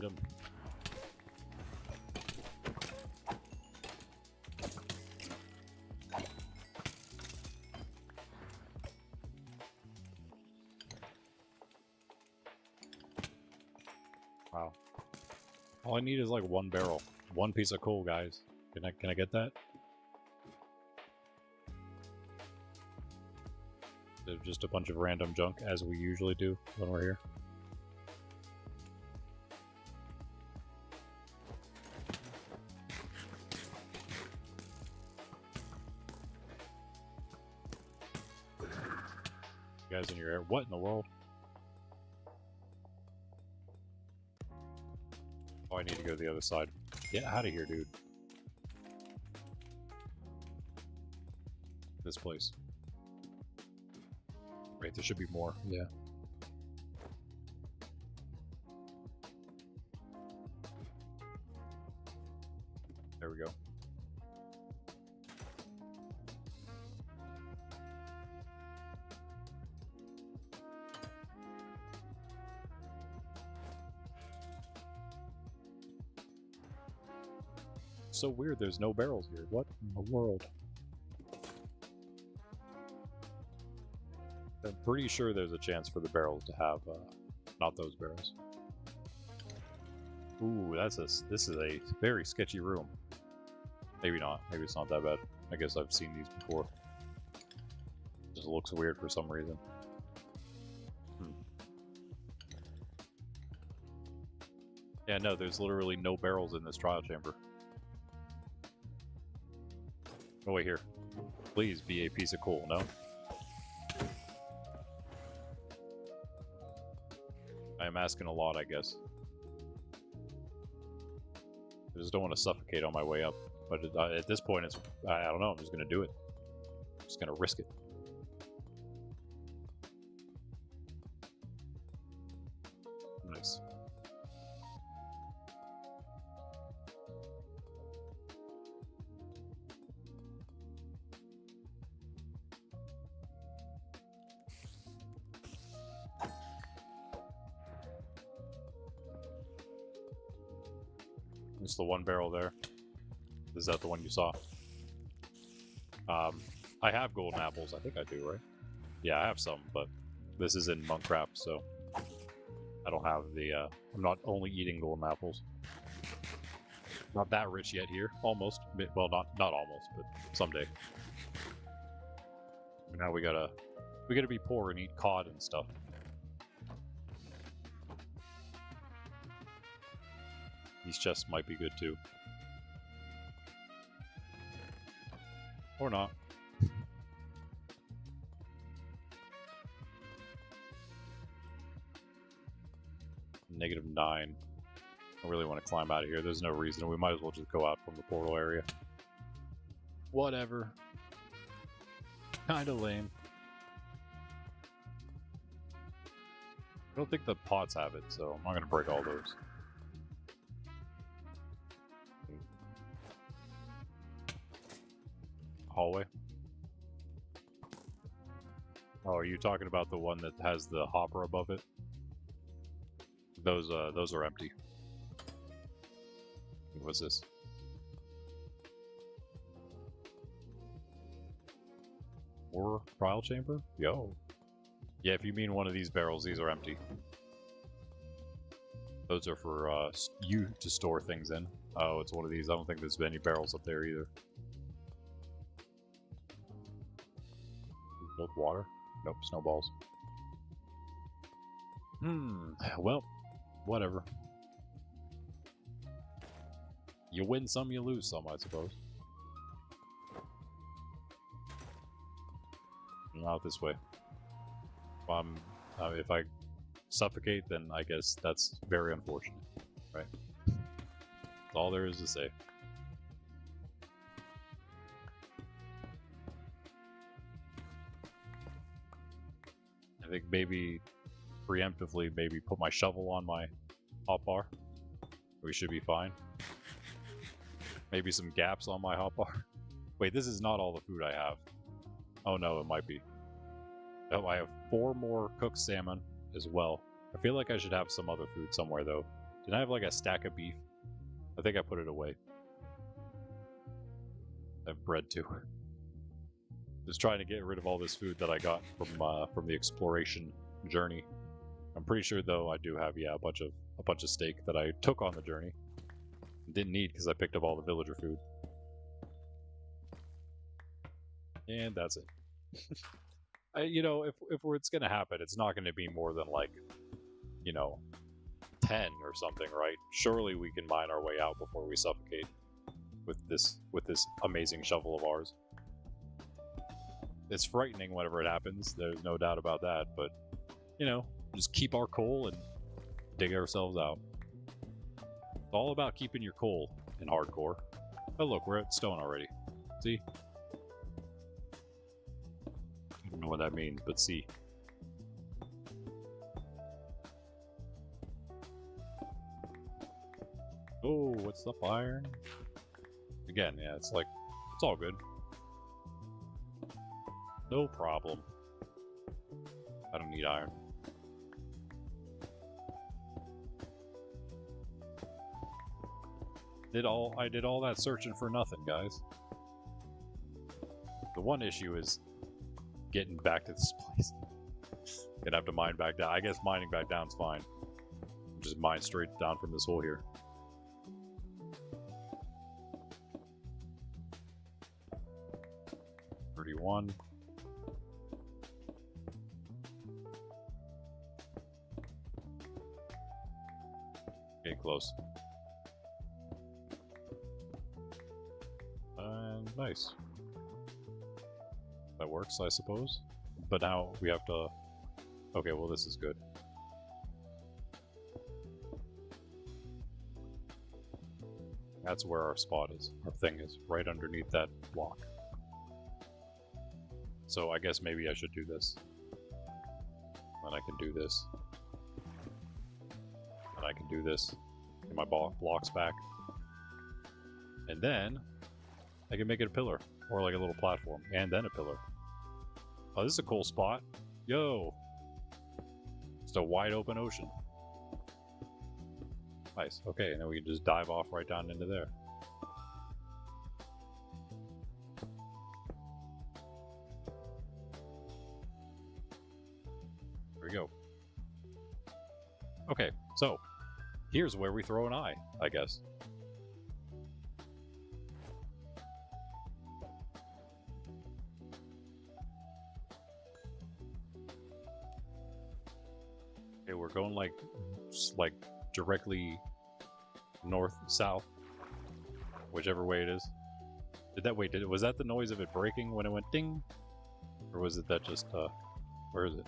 Get him. Wow. All I need is like one barrel. One piece of coal, guys. Can I get that? There's just a bunch of random junk, as we usually do when we're here. You guys in your air. What in the world? Oh, I need to go to the other side. Get out of here, dude. This place. Right, there should be more. Yeah. There we go. So weird, there's no barrels here. What in the world? I'm pretty sure there's a chance for the barrels to have, not those barrels. Ooh, this is a very sketchy room. Maybe not. Maybe it's not that bad. I guess I've seen these before. It just looks weird for some reason. Yeah, no, there's literally no barrels in this trial chamber. Oh, wait, here. Please be a piece of coal, no? I am asking a lot, I guess. I just don't want to suffocate on my way up. But at this point, it's... I don't know, I'm just going to do it. I'm just going to risk it. Nice. It's the one barrel there. Is that the one you saw? I have golden apples. I think I do, right? Yeah, I have some, but this is in Monkcraft, so I don't have the, I'm not only eating golden apples. Not that rich yet here. Almost. Well, not almost, but someday. Now we gotta be poor and eat cod and stuff. These chests might be good too. Or not. -9. I really want to climb out of here. There's no reason. We might as well just go out from the portal area. Whatever. Kinda lame. I don't think the pots have it, so I'm not gonna break all those. Hallway. Oh, are you talking about the one that has the hopper above it? Those are empty. What's this? More trial chamber? Yo. Yeah, if you mean one of these barrels, these are empty. Those are for you to store things in. Oh, it's one of these. I don't think there's any barrels up there either. Both water? Nope, snowballs. Well, whatever. You win some, you lose some, I suppose. Not this way. If I suffocate, then I guess that's very unfortunate, right? That's all there is to say. I think maybe preemptively, maybe put my shovel on my hotbar. We should be fine. Maybe some gaps on my hotbar. Wait, this is not all the food I have. Oh no, it might be. Oh, I have 4 more cooked salmon as well. I feel like I should have some other food somewhere though. Did I have like a stack of beef? I think I put it away. I have bread too. Just trying to get rid of all this food that I got from the exploration journey. I'm pretty sure though I do have a bunch of steak that I took on the journey. Didn't need because I picked up all the villager food. And that's it. You know, if it's gonna happen, it's not gonna be more than like, you know, 10 or something, right? Surely we can mine our way out before we suffocate with this amazing shovel of ours. It's frightening whenever it happens. There's no doubt about that. But you know, just keep our coal and dig ourselves out. It's all about keeping your coal in hardcore. Oh look, we're at stone already. See? I don't know what that means, but see. Oh, what's up, iron? Again, yeah, it's like, it's all good. No problem. I don't need iron. I did all that searching for nothing, guys. The one issue is getting back to this place. Gonna have to mine back down. I guess mining back down's fine. Just mine straight down from this hole here. $31. Okay, close. Nice. That works, I suppose. But now we have to... Okay, well this is good. That's where our spot is. Our thing is right underneath that block. So I guess maybe I should do this. And I can do this. And I can do this. Get my blocks back. And then I can make it a pillar. Or like a little platform. And then a pillar. Oh, this is a cool spot. Yo! Just a wide open ocean. Nice. Okay, and then we can just dive off right down into there. There we go. Okay, so here's where we throw an eye, I guess. Okay, we're going like directly north, south, whichever way it is. Was that the noise of it breaking when it went ding? Or was it that just, where is it?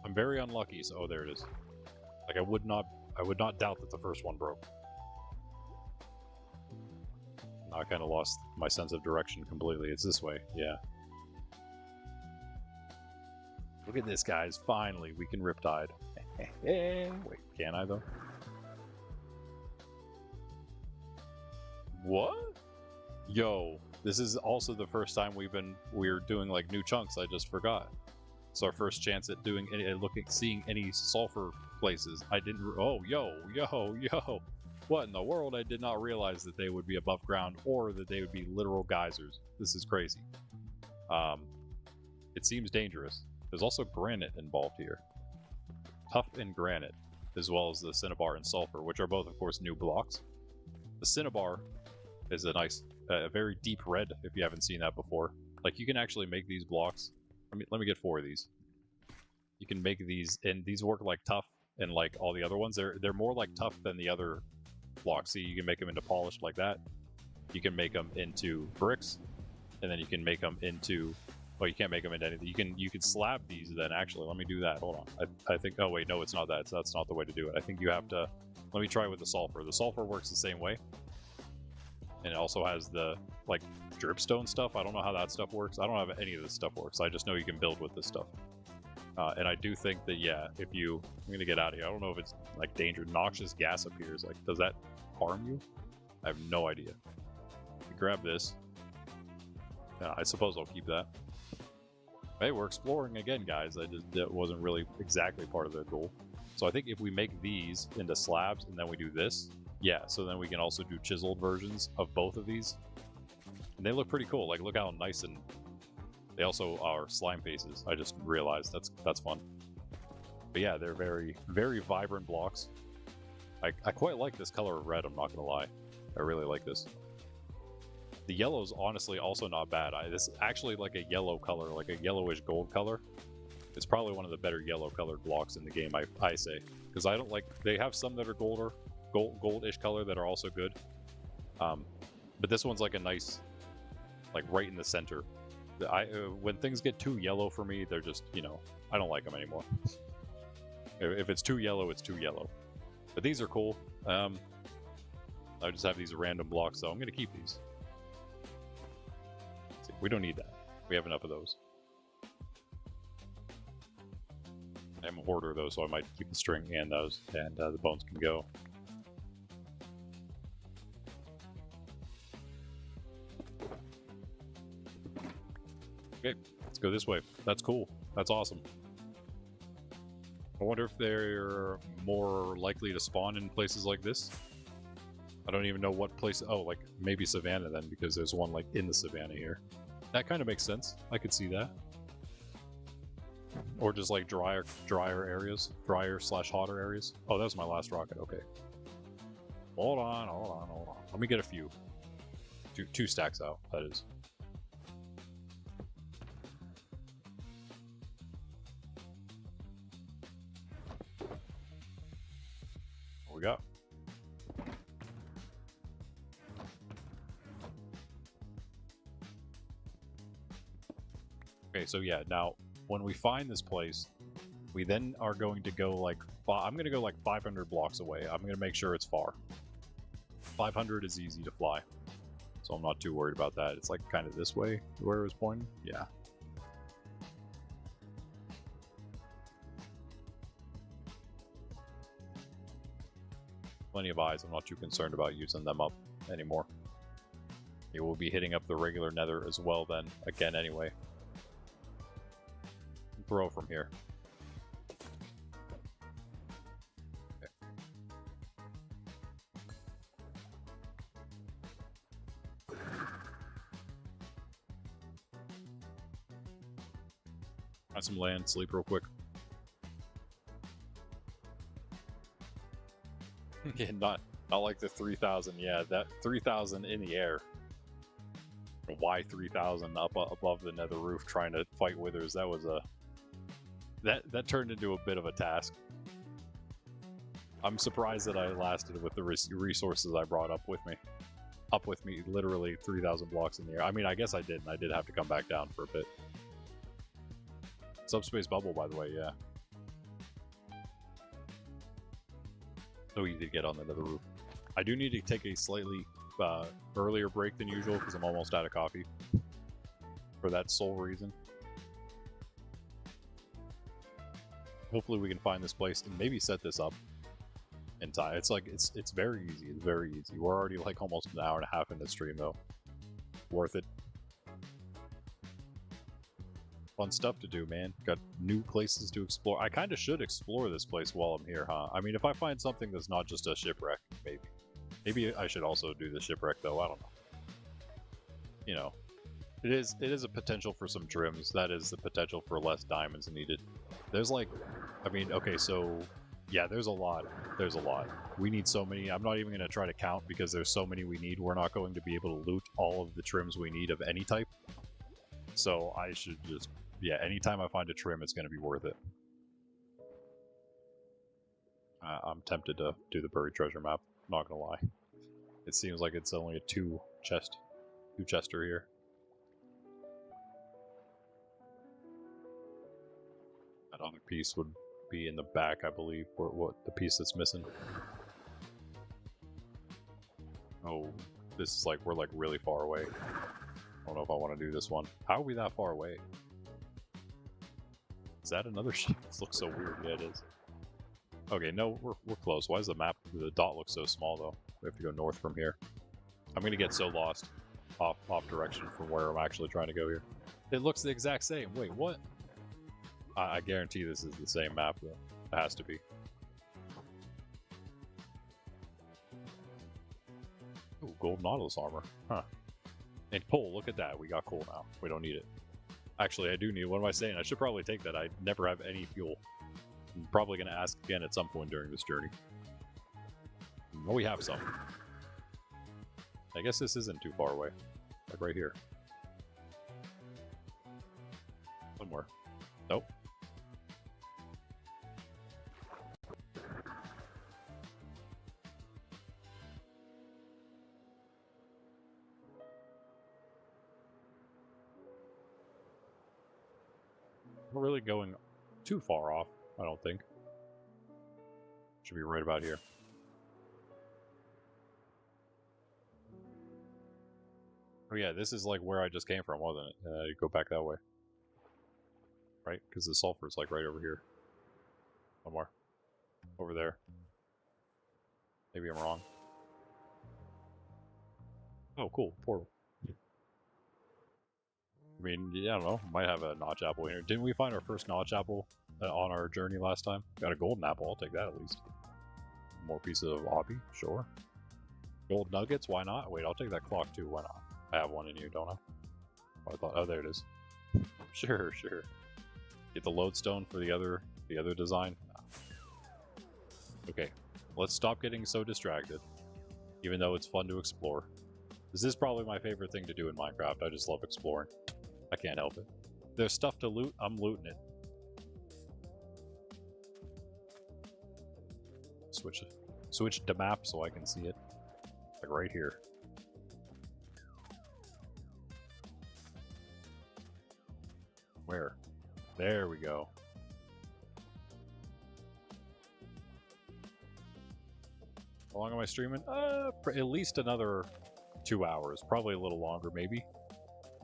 I'm very unlucky, so, oh, there it is. Like, I would not doubt that the first one broke. Now I kind of lost my sense of direction completely. It's this way, yeah. Look at this, guys. Finally, we can riptide. Wait, can I, though? What? Yo, this is also the first time we're doing like new chunks. I just forgot. It's our first chance at doing seeing any sulfur places. I didn't. Oh, yo. What in the world? I did not realize that they would be above ground or that they would be literal geysers. This is crazy. It seems dangerous. There's also granite involved here. Tuff and granite, as well as the cinnabar and sulfur, which are both, of course, new blocks. The cinnabar is a nice, very deep red, if you haven't seen that before. Like, you can actually make these blocks. Let me get 4 of these. You can make these, and these work like Tuff and like all the other ones. They're more like Tuff than the other blocks. See, you can make them into polished like that. You can make them into bricks, and then you can make them into... Well, you can't make them into anything. You can slab these then, actually. Let me do that. Hold on. I think... Oh, wait. No, it's not that. That's not the way to do it. I think you have to... Let me try with the sulfur. The sulfur works the same way. And it also has the, like, dripstone stuff. I don't know how that stuff works. I don't have any of this stuff works. I just know you can build with this stuff. And I do think that, yeah, if you... I'm going to get out of here. I don't know if it's, like, dangerous. Noxious gas appears. Like, does that harm you? I have no idea. Grab this. I suppose I'll keep that. Hey, we're exploring again, guys. That wasn't really exactly part of the goal. So I think if we make these into slabs and then we do this, yeah, so then we can also do chiseled versions of both of these. And they look pretty cool. Like, look how nice, and they also are slime faces. I just realized that's fun. But yeah, they're very, very vibrant blocks. I quite like this color of red, I'm not gonna lie. I really like this. The yellow's honestly also not bad. This is actually like a yellow color, like a yellowish gold color. It's probably one of the better yellow colored blocks in the game, I say. Because I don't like, they have some that are goldish color that are also good. But this one's like a nice, like right in the center. When things get too yellow for me, they're just, you know, I don't like them anymore. If it's too yellow, it's too yellow. But these are cool. I just have these random blocks, so I'm going to keep these. See, we don't need that. We have enough of those. I'm a hoarder, though, so I might keep the string and those, and the bones can go. Okay, let's go this way. That's cool. That's awesome. I wonder if they're more likely to spawn in places like this. I don't even know what place. Oh, like maybe Savannah then, because there's one like in the Savannah here. That kind of makes sense. I could see that. Or just like drier areas, drier/hotter areas. Oh, that was my last rocket. Okay. Hold on. Let me get a few. Two stacks out. That is. What we got? Okay, so yeah, now when we find this place, we then are going to go like, I'm going to go like 500 blocks away. I'm going to make sure it's far. 500 is easy to fly, so I'm not too worried about that. It's like kind of this way, where it was pointing. Yeah. Plenty of eyes. I'm not too concerned about using them up anymore. You will be hitting up the regular nether as well then, again anyway. Throw from here. Okay. Got some land, sleep real quick. Yeah, not like the 3,000. Yeah, that 3,000 in the air. Why 3,000 up above the nether roof trying to fight withers? That was a that turned into a bit of a task. I'm surprised that I lasted with the resources I brought up with me. Literally 3,000 blocks in the air. I mean, I guess I did, and I did have to come back down for a bit. Subspace bubble, by the way, yeah. So easy to get on the nether roof. I do need to take a slightly earlier break than usual because I'm almost out of coffee. For that sole reason. Hopefully we can find this place and maybe set this up in time. It's like, it's very easy. It's very easy. We're already like almost an hour and a half in the stream though. Worth it. Fun stuff to do, man. Got new places to explore. I kind of should explore this place while I'm here, huh? I mean, if I find something that's not just a shipwreck, maybe. Maybe I should also do the shipwreck though, I don't know. You know, it is a potential for some trims. That is the potential for less diamonds needed. There's like, I mean, okay, so yeah, there's a lot. There's a lot. We need so many. I'm not even going to try to count because there's so many we need. We're not going to be able to loot all of the trims we need of any type. So I should just, yeah, anytime I find a trim, it's going to be worth it. I'm tempted to do the buried treasure map, not going to lie. It seems like it's only a two-chester here. That other piece would be in the back, I believe, what the piece that's missing. Oh, this is like, we're like really far away. I don't know if I want to do this one. How are we that far away? Is that another ship? This looks so weird. Yeah, it is. Okay, no, we're close. Why does the dot look so small though? We have to go north from here. I'm gonna get so lost off direction from where I'm actually trying to go here. It looks the exact same. Wait, what? I guarantee this is the same map, though. It has to be. Ooh, gold Nautilus armor. Huh. And coal, look at that. We got coal now. We don't need it. Actually, I do need it. What am I saying? I should probably take that. I never have any fuel. I'm probably going to ask again at some point during this journey. Oh, we have some. I guess this isn't too far away. Like right here. Somewhere. Nope. We're really going too far off, I don't think. Should be right about here. Oh yeah, this is like where I just came from, wasn't it? Go back that way. Right? Because the sulfur's like right over here. Somewhere. Over there. Maybe I'm wrong. Oh, cool. Portal. I mean, yeah, I don't know. Might have a notch apple here. Didn't we find our first notch apple on our journey last time? Got a golden apple. I'll take that at least. More pieces of obby. Sure. Gold nuggets. Why not? Wait, I'll take that clock too. Why not? I have one in you, don't I? Oh, I thought. Oh, there it is. Sure, sure. Get the lodestone for the other design. Okay, let's stop getting so distracted. Even though it's fun to explore. This is probably my favorite thing to do in Minecraft. I just love exploring. I can't help it. There's stuff to loot, I'm looting it. Switch the map so I can see it. Like right here. Where? There we go. How long am I streaming? At least another 2 hours. Probably a little longer, maybe.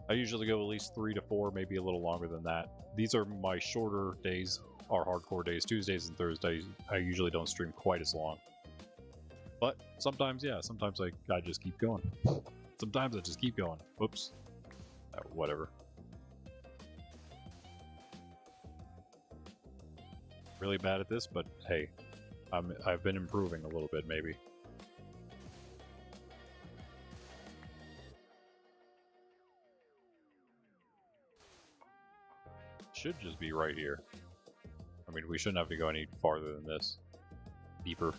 I usually go at least 3 to 4, maybe a little longer than that. These are my shorter days, our hardcore days. Tuesdays and Thursdays, I usually don't stream quite as long. But sometimes, yeah, sometimes I just keep going. Sometimes I just keep going. Whoops. Whatever. Really bad at this, but hey, I've been improving a little bit, maybe. Should just be right here. I mean, we shouldn't have to go any farther than this. Deeper.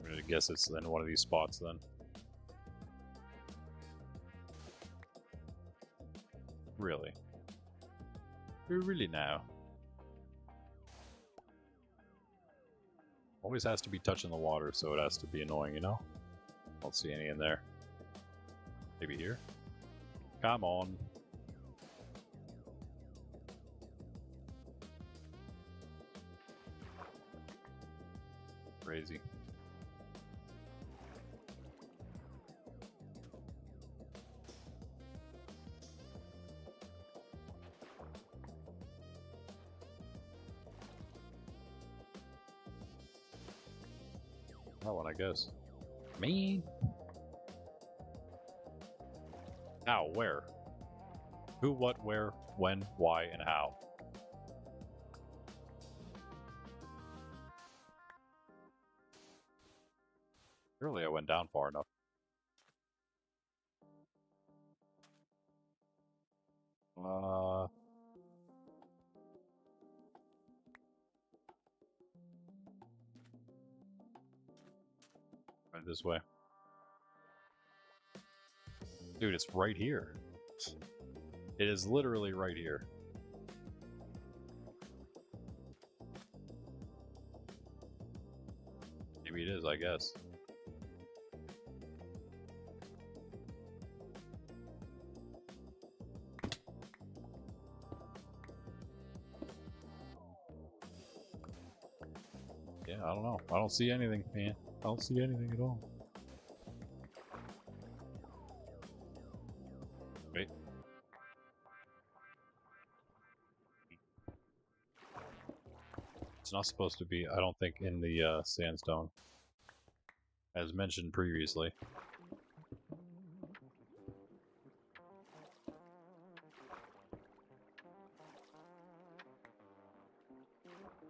I'm gonna guess it's in one of these spots then. Really? Really now? Always has to be touching the water, so it has to be annoying, you know? Don't see any in there. Maybe here? Come on. Crazy. That one, I guess. Me? How? Where? Who, what, where, when, why, and how? Surely I went down far enough. Right this way. Dude, it's right here. It is literally right here. Maybe it is, I guess. Yeah, I don't know. I don't see anything, man. I don't see anything at all. Wait. It's not supposed to be, I don't think, in the sandstone. As mentioned previously.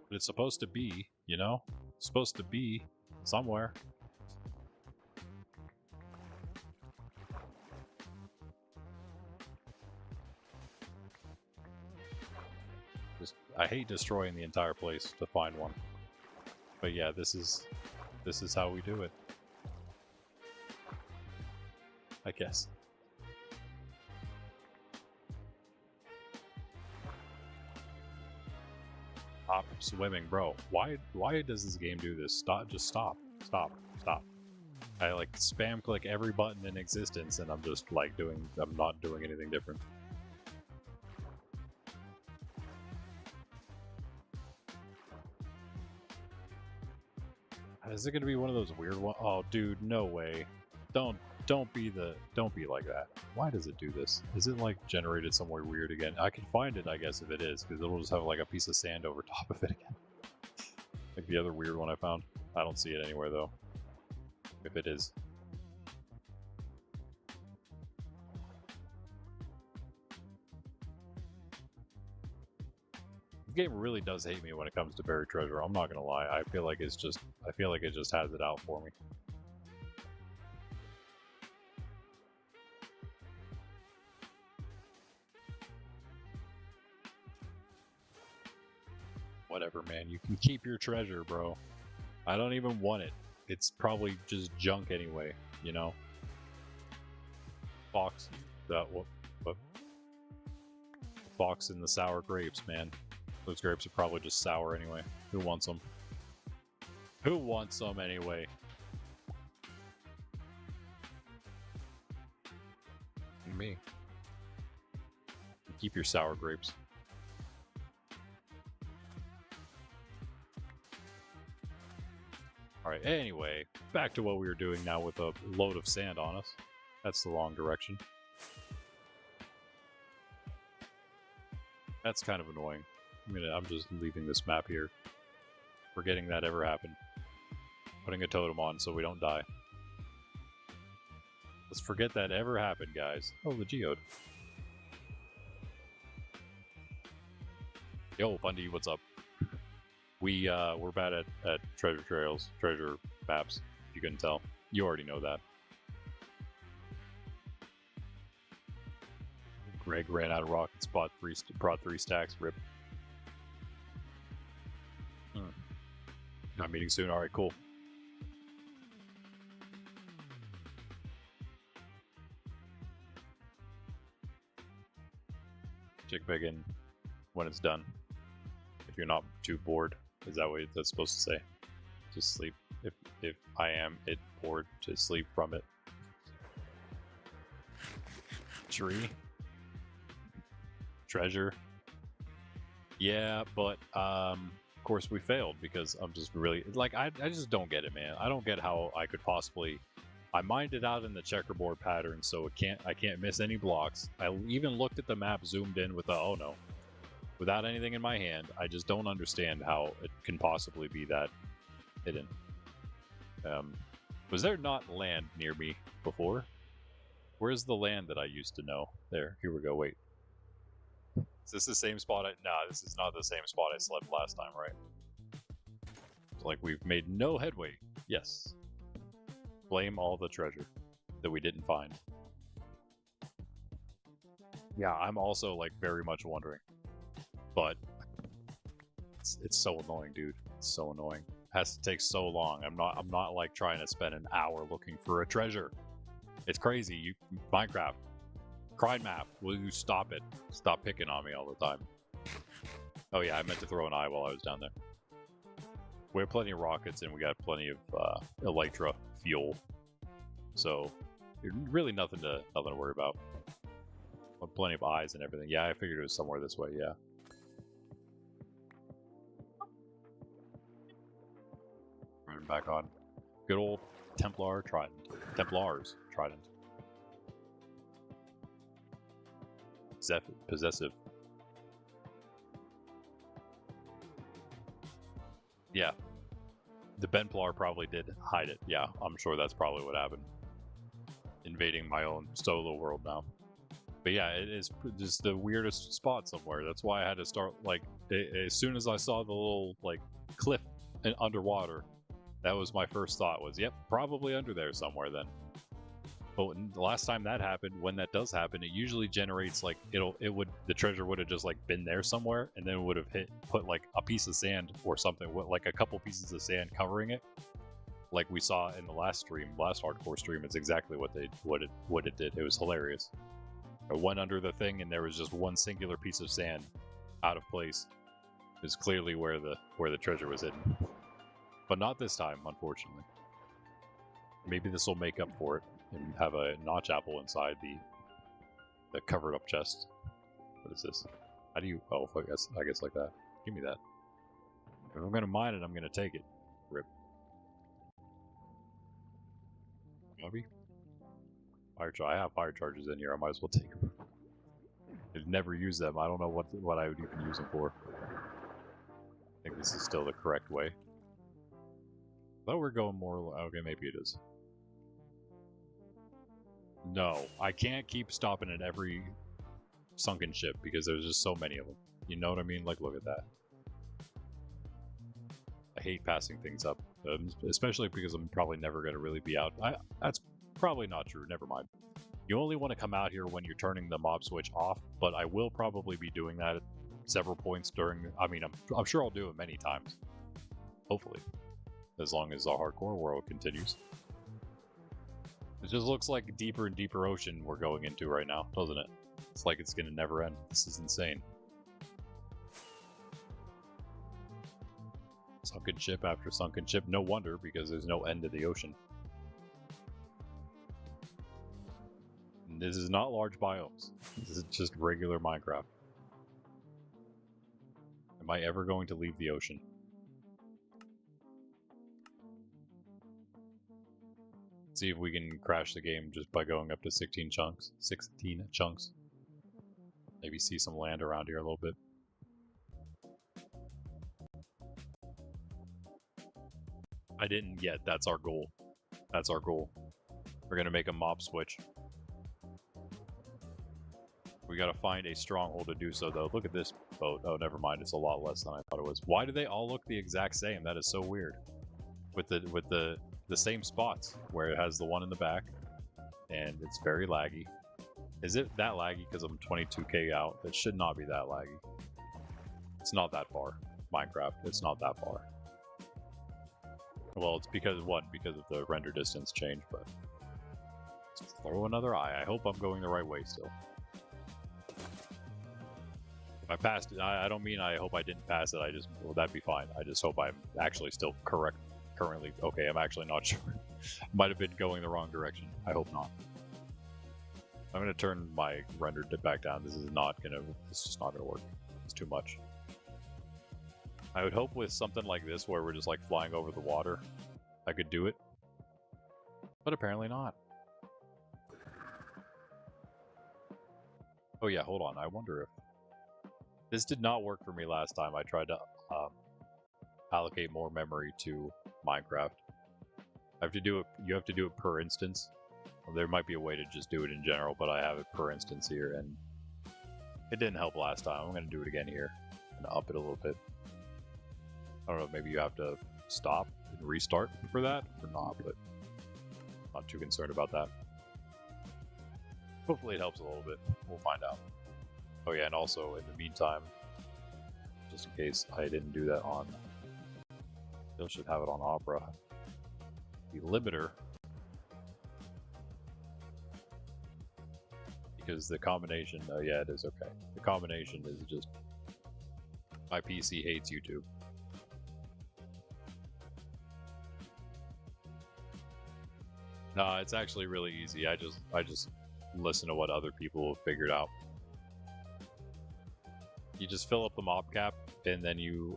But it's supposed to be, you know? It's supposed to be somewhere. I hate destroying the entire place to find one. But yeah, this is how we do it. I guess. Stop swimming, bro. Why does this game do this? Stop, just stop. Stop. I like spam click every button in existence and I'm just like I'm not doing anything different. Is it gonna be one of those weird ones? Oh, dude, no way! Don't be like that. Why does it do this? Is it like generated somewhere weird again? I can find it, I guess, if it is, because it'll just have like a piece of sand over top of it again. Like the other weird one I found. I don't see it anywhere though. If it is. Game really does hate me when it comes to buried treasure. I'm not gonna lie. I feel like it just has it out for me. Whatever, man. You can keep your treasure, bro. I don't even want it. It's probably just junk anyway, you know? Fox. What? Fox and the sour grapes, man. Those grapes are probably just sour anyway. Who wants them? Who wants them anyway? Me. Keep your sour grapes. Alright, anyway, back to what we were doing now with a load of sand on us. That's the wrong direction. That's kind of annoying. I'm just leaving this map here. Forgetting that ever happened. Putting a totem on so we don't die. Let's forget that ever happened, guys. Oh, the geode. Yo, Bundy, what's up? We're bad at treasure trails, treasure maps, if you couldn't tell. You already know that. Greg ran out of rockets, brought 3 stacks, rip. Not meeting soon. All right, cool. Check back in when it's done. If you're not too bored, is that what that's supposed to say? Just sleep. If I am bored, to sleep from it. Tree. Treasure. Yeah, but of course we failed because I'm just really like I just don't get it, man. I don't get how I could possibly. I mined it out in the checkerboard pattern, so I can't miss any blocks. I even looked at the map, zoomed in with the oh no, without anything in my hand. I just don't understand how it can possibly be that hidden. Was there not land near me before? Where's the land that I used to know? There, here we go. Wait. Is this the same spot? Nah, this is not the same spot I slept last time, right? It's like we've made no headway. Yes. Blame all the treasure that we didn't find. Yeah, I'm also like very much wondering. But it's so annoying, dude. It's so annoying. It has to take so long. I'm not like trying to spend an hour looking for a treasure. It's crazy. Minecraft. Cried map, will you stop it? Stop picking on me all the time. Oh yeah, I meant to throw an eye while I was down there. We have plenty of rockets and we got plenty of elytra fuel. So really nothing to worry about. Plenty of eyes and everything. Yeah, I figured it was somewhere this way, yeah. Running back on. Good old Templar Trident. Templars Trident. Possessive. Yeah. The Benplar probably did hide it. Yeah, I'm sure that's probably what happened. Invading my own solo world now. But yeah, it is just the weirdest spot somewhere. That's why I had to start, like, As soon as I saw the little like cliff underwater, that was my first thought. Was yep, probably under there somewhere then. But the last time that happened, when that does happen, it usually generates like the treasure would have just like been there somewhere, and then it would have put like a piece of sand or something, like a couple pieces of sand covering it, like we saw in the last hardcore stream. It's exactly what it did. It was hilarious. I went under the thing, and there was just one singular piece of sand out of place. It was clearly where the treasure was hidden, but not this time, unfortunately. Maybe this will make up for it and have a notch apple inside the covered up chest. What is this? How do you? Oh, I guess like that. Give me that. If I'm gonna mine it, I'm gonna take it. Rip. Maybe. I have fire charges in here. I might as well take them. I've never used them. I don't know what I would even use them for. I think this is still the correct way. Though we're going more. Okay, maybe it is. No, I can't keep stopping at every sunken ship because there's just so many of them. You know what I mean? Like, look at that. I hate passing things up, especially because I'm probably never going to really be out. That's probably not true. Never mind. You only want to come out here when you're turning the mob switch off, but I will probably be doing that at several points during. I mean, I'm sure I'll do it many times. Hopefully, as long as the hardcore world continues. It just looks like a deeper and deeper ocean we're going into right now, doesn't it? It's like it's going to never end. This is insane. Sunken ship after sunken ship. No wonder, because there's no end to the ocean. And this is not large biomes. This is just regular Minecraft. Am I ever going to leave the ocean? See if we can crash the game just by going up to 16 chunks. 16 chunks. Maybe see some land around here a little bit. I didn't yet. That's our goal. That's our goal. We're gonna make a mob switch. We gotta find a stronghold to do so, though. Look at this boat. Oh, never mind. It's a lot less than I thought it was. Why do they all look the exact same? That is so weird. With the same spots, where it has the one in the back, and it's very laggy. Is it that laggy because I'm 22k out? It should not be that laggy. It's not that far. Minecraft, it's not that far. Well, it's because of the render distance change, but let's throw another eye. I hope I'm going the right way still. If I passed it, I don't mean I hope I didn't pass it. Well, that'd be fine. I just hope I'm actually still correct. Currently, okay, I'm actually not sure. Might have been going the wrong direction. I hope not. I'm gonna turn my render back down. This is just not gonna work. It's too much. I would hope with something like this, where we're just like flying over the water, I could do it. But apparently not. Oh yeah, hold on. I wonder if this did not work for me last time. I tried to allocate more memory to Minecraft. You have to do it per instance. Well, there might be a way to just do it in general, but I have it per instance here, and it didn't help last time. I'm going to do it again here and up it a little bit. I don't know, maybe you have to stop and restart for that or not, but I'm not too concerned about that. Hopefully it helps a little bit. We'll find out. Oh yeah, and also in the meantime, just in case I didn't do that on, still should have it on Opera. The limiter, because the combination, oh yeah, it is okay. The combination is just, my PC hates YouTube. No, it's actually really easy. I just listen to what other people have figured out. You just fill up the mob cap, and then you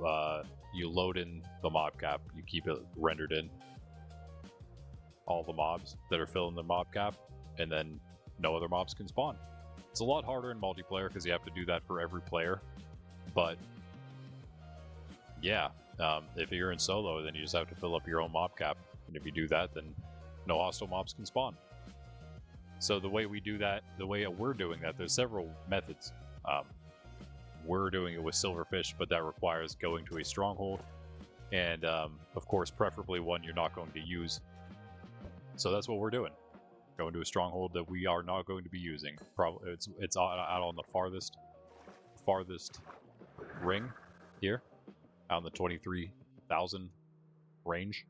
load in the mob cap. You keep it rendered in all the mobs that are filling the mob cap, and then no other mobs can spawn. It's a lot harder in multiplayer because you have to do that for every player. But yeah, if you're in solo, then you just have to fill up your own mob cap, and if you do that, then no hostile mobs can spawn. So the way we do that, the way we're doing that, there's several methods. we're doing it with silverfish, but that requires going to a stronghold, and of course, preferably one you're not going to use. So that's what we're doing. Going to a stronghold that we are not going to be using. Probably it's out on the farthest ring here, out on the 23,000 range.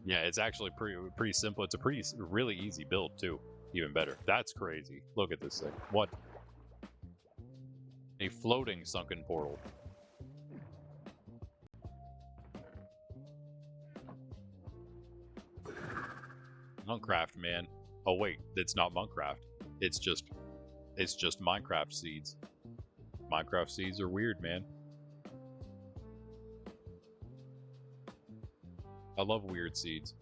Yeah, it's actually pretty simple. It's a really easy build too. Even better. That's crazy. Look at this thing. What? A floating sunken portal. Monkcraft, man. Oh wait, it's not Monkcraft. It's just Minecraft seeds. Minecraft seeds are weird, man. I love weird seeds.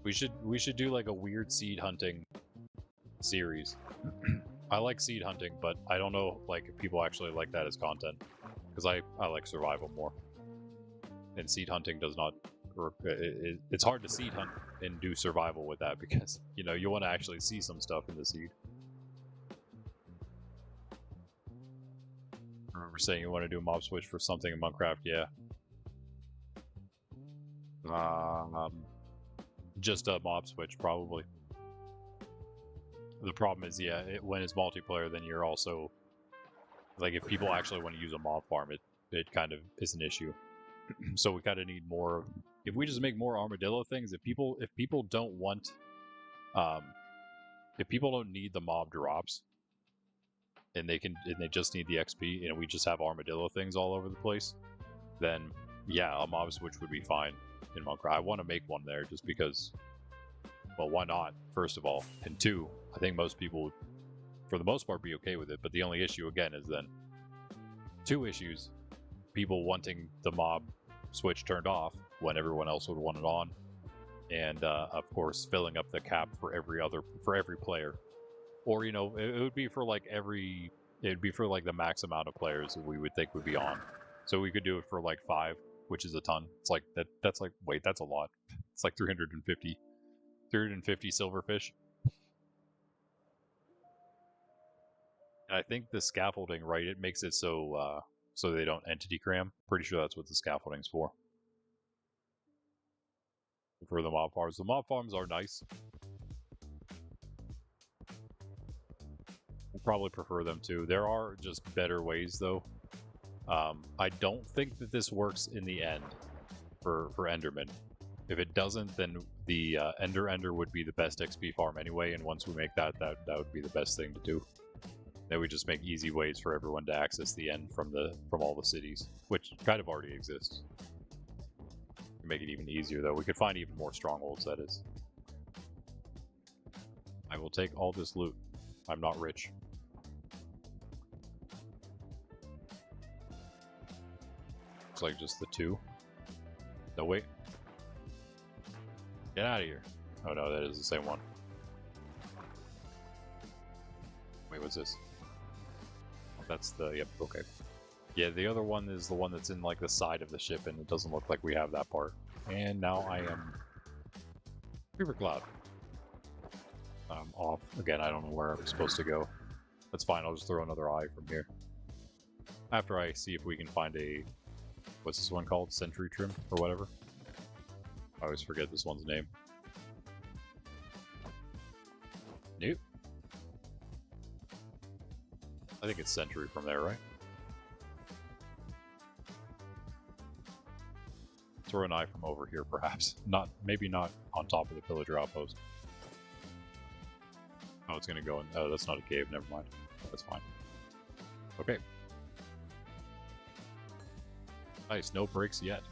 We should do like a weird seed hunting series. I like seed hunting, but I don't know like if people actually like that as content, because I like survival more. And seed hunting does not. It's hard to seed hunt and do survival with that, because you know you want to actually see some stuff in the seed. I remember saying you want to do a mob switch for something in Minecraft, yeah. Just a mob switch, probably. The problem is, yeah, when it's multiplayer, then you're also like, if people actually want to use a mob farm, it kind of is an issue. So we kind of need more. If we just make more armadillo things, if people don't want, if people don't need the mob drops, and they just need the XP, and we just have armadillo things all over the place, then yeah, a mob switch would be fine in Minecraft. I want to make one there just because, well, why not, first of all? And two, I think most people would, for the most part, be okay with it. But the only issue, again, is then two issues: people wanting the mob switch turned off when everyone else would want it on, and of course, filling up the cap for every player. Or, you know, it would be for like the max amount of players that we would think would be on. So we could do it for like 5, which is a ton. It's like that's like, wait, that's a lot. It's like 350 silverfish. And I think the scaffolding, right, it makes it so so they don't entity cram. Pretty sure that's what the scaffolding's for the mob farms. The mob farms are nice. We'll probably prefer them too. There are just better ways though. I don't think that this works in the end for Enderman. If it doesn't, then the Ender would be the best XP farm anyway, and once we make that would be the best thing to do. Then we just make easy ways for everyone to access the end from all the cities, which kind of already exists. We make it even easier though. We could find even more strongholds, that is. I will take all this loot. I'm not rich. Looks like just the 2. No, wait. Get out of here. Oh no, that is the same one. Wait, what's this? That's the, yep, okay. Yeah, the other one is the one that's in like the side of the ship, and it doesn't look like we have that part. And now I am Creeper Cloud. I'm off. Again, I don't know where I'm supposed to go. That's fine, I'll just throw another eye from here. After I see if we can find a, what's this one called? Sentry Trim, or whatever? I always forget this one's name. Nope. I think it's Sentry from there, right? Throw an eye from over here, perhaps. Maybe not on top of the pillager outpost. Oh, it's gonna go in. Oh, that's not a cave. Never mind. That's fine. Okay. Nice. No breaks yet.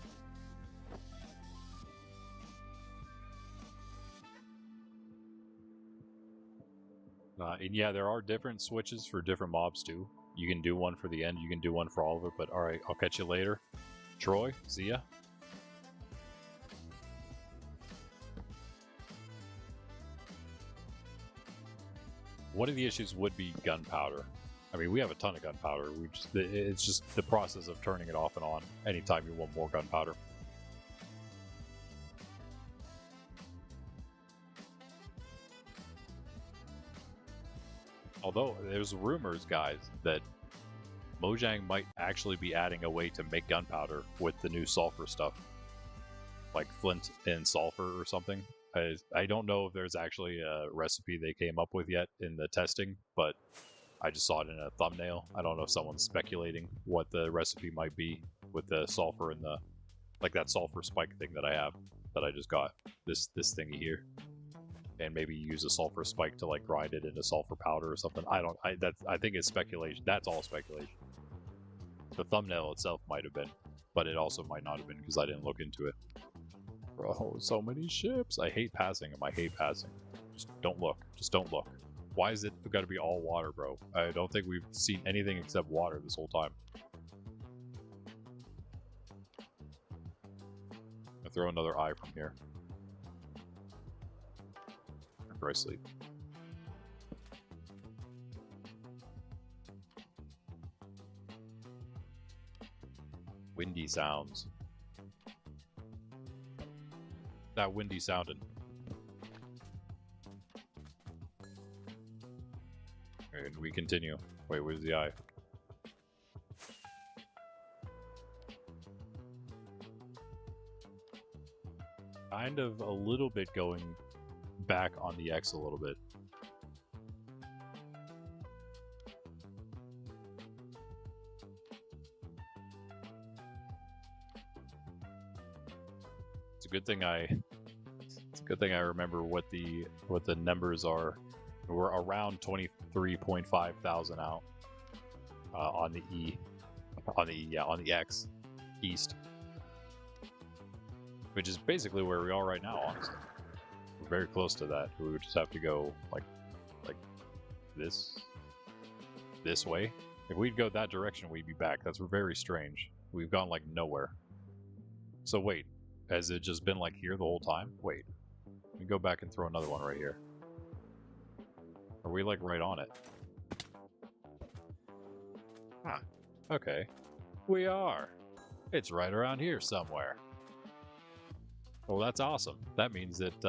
And yeah, there are different switches for different mobs too. You can do one for the end. You can do one for all of it. But all right, I'll catch you later. Troy, see ya. One of the issues would be gunpowder. I mean, we have a ton of gunpowder. It's just the process of turning it off and on anytime you want more gunpowder. Although there's rumors, guys, that Mojang might actually be adding a way to make gunpowder with the new sulfur stuff, like flint and sulfur or something. I don't know if there's actually a recipe they came up with yet in the testing, but I just saw it in a thumbnail. I don't know if someone's speculating what the recipe might be with the sulfur and the, like that sulfur spike thing that I have, that I just got, this thingy here. And maybe use a sulfur spike to like grind it into sulfur powder or something. I think it's speculation. That's all speculation. The thumbnail itself might have been, but it also might not have been because I didn't look into it. Bro, so many ships. I hate passing them. I hate passing. Just don't look. Just don't look. Why is it got to be all water, bro? I don't think we've seen anything except water this whole time. I'll throw another eye from here. After I sleep. Windy sounds. That windy sounded. And we continue. Wait, where's the eye? Kind of a little bit going back on the X a little bit. It's a good thing I remember what the numbers are. We're around 23.5 thousand out on the E, on the X east, which is basically where we are right now. Honestly, we're very close to that. We would just have to go like this way. If we'd go that direction, we'd be back. That's very strange. We've gone like nowhere. So wait, has it just been like here the whole time? Wait, let me go back and throw another one right here. Are we like right on it? Huh. Okay. We are. It's right around here somewhere. Well, that's awesome. That means that,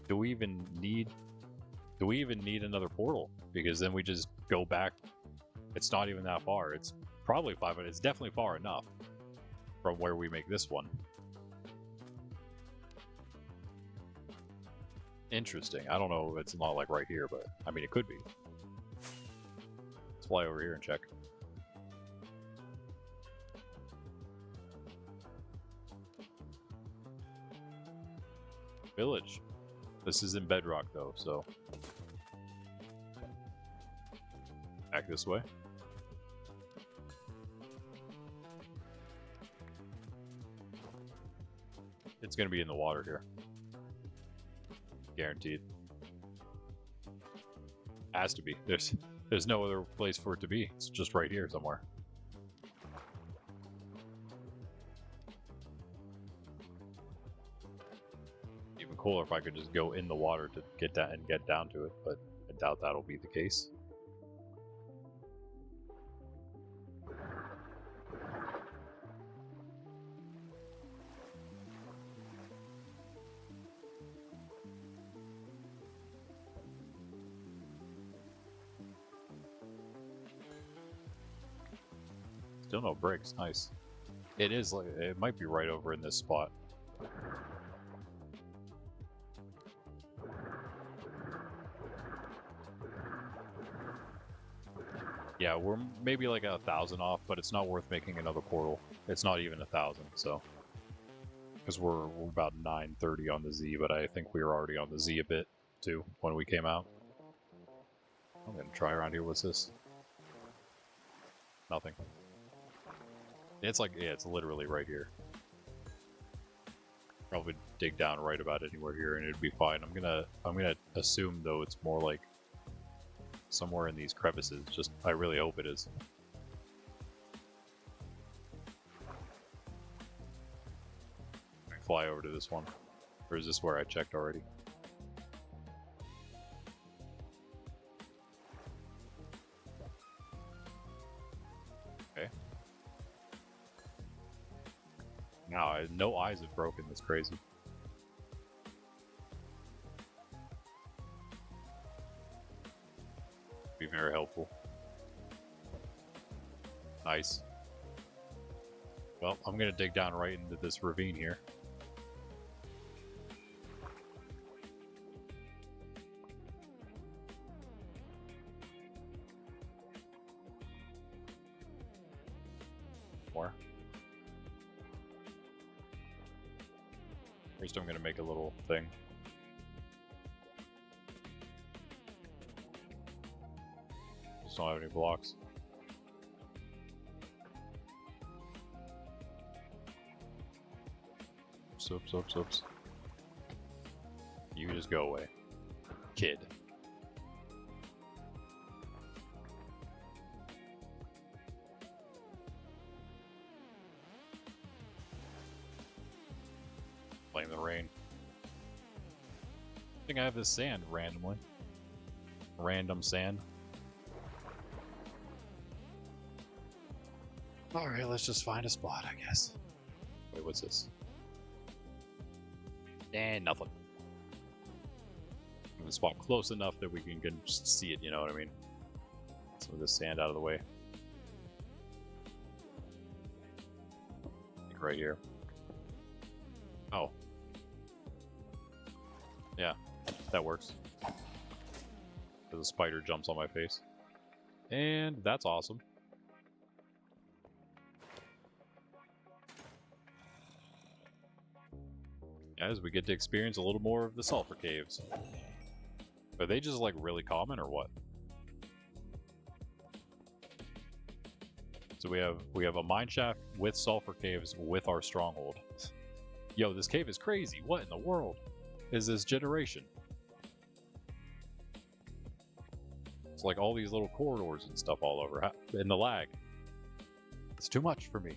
do we even need another portal? Because then we just go back. It's not even that far. It's probably 500. It's definitely far enough from where we make this one. Interesting. I don't know if it's not like right here, but I mean, it could be. Let's fly over here and check. Village. This is in bedrock though, so. Back this way. It's gonna be in the water here. Guaranteed. Has to be. There's no other place for it to be. It's just right here somewhere. Even cooler if I could just go in the water to get down and get down to it, but I doubt that'll be the case. Still no bricks. Nice. It is like it might be right over in this spot. Yeah, we're maybe like 1,000 off, but it's not worth making another portal. It's not even 1,000, so because we're about 930 on the Z, but I think we were already on the Z a bit too when we came out. I'm gonna try around here. What's this? Nothing. It's like, yeah, it's literally right here. Probably dig down right about anywhere here and it'd be fine. I'm gonna assume though it's more like somewhere in these crevices. Just, I really hope it is. I fly over to this one. Or is this where I checked already? Okay. No eyes have broken. That's crazy. cool. Nice. Well, I'm gonna dig down right into this ravine here. More. First, I'm gonna make a little thing. Just don't have any blocks. Oops. You just go away, kid. Blame the rain. I think I have this sand randomly. Random sand. Alright, let's just find a spot, I guess. Wait, what's this? And nothing. The spot close enough that we can just see it, you know what I mean? Some of this sand out of the way. Like right here. Oh. Yeah, that works. The spider jumps on my face. And that's awesome. As we get to experience a little more of the sulfur caves. Are they just like really common or what? So we have a mine shaft with sulfur caves with our stronghold. Yo, this cave is crazy. What in the world is this generation? It's like all these little corridors and stuff all over. And the lag. It's too much for me.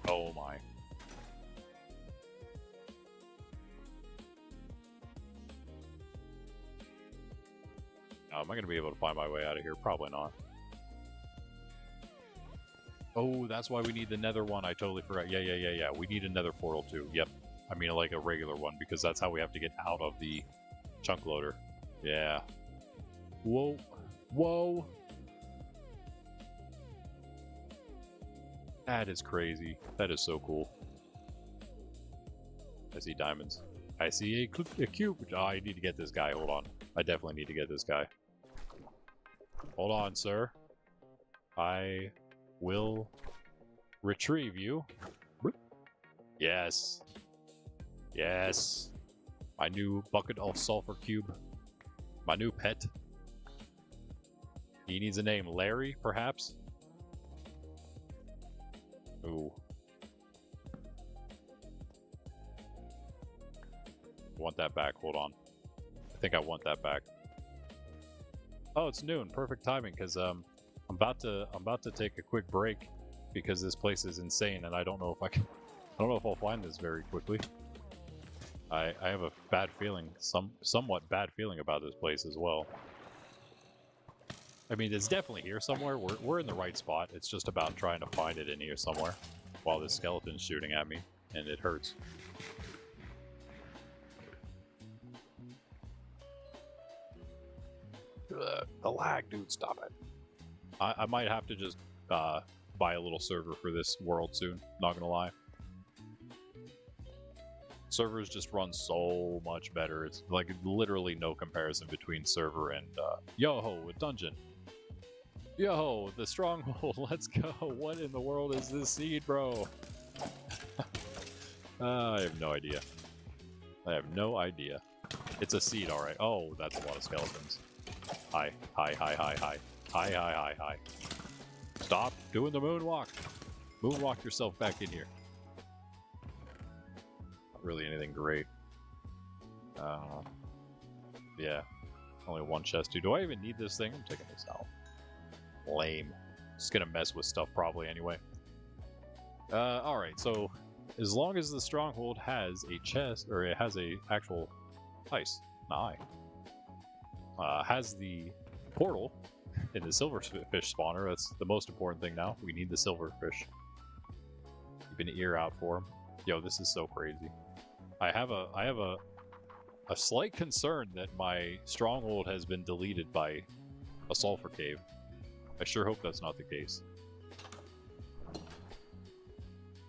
Oh my. Am I going to be able to find my way out of here? Probably not. Oh, that's why we need the nether one. I totally forgot. Yeah. We need a nether portal too. Yep. I mean, like a regular one, because that's how we have to get out of the chunk loader. Yeah. Whoa. Whoa. That is crazy. That is so cool. I see diamonds. I see a cube. Oh, I need to get this guy. Hold on. I definitely need to get this guy. Hold on, sir. I will retrieve you. Yes. Yes. My new bucket of sulfur cube. My new pet. He needs a name. Larry, perhaps? Ooh. I want that back. Hold on. I think I want that back. Oh, it's noon. Perfect timing, because I'm about to take a quick break because this place is insane, and I don't know if I'll find this very quickly. I have a bad feeling, somewhat bad feeling about this place as well. I mean, it's definitely here somewhere. We're in the right spot. It's just about trying to find it in here somewhere while this skeleton's shooting at me, and it hurts. The lag, dude, stop it. I might have to just buy a little server for this world soon, not gonna lie. Servers just run so much better. It's like literally no comparison between server and yo-ho, a dungeon. Yo, the stronghold, let's go. What in the world is this seed, bro? I have no idea. I have no idea. It's a seed, alright. Oh, that's a lot of skeletons. Hi. Stop doing the moonwalk. Moonwalk yourself back in here. Not really anything great. Yeah. Only one chest, dude. Do I even need this thing? I'm taking this out. Lame. Just gonna mess with stuff probably anyway. Alright, so as long as the stronghold has a chest, or it has a actual ice, has the portal in the silverfish spawner. That's the most important thing now. We need the silverfish. Keep an ear out for him. Yo, this is so crazy. I have a slight concern that my stronghold has been deleted by a sulfur cave. I sure hope that's not the case.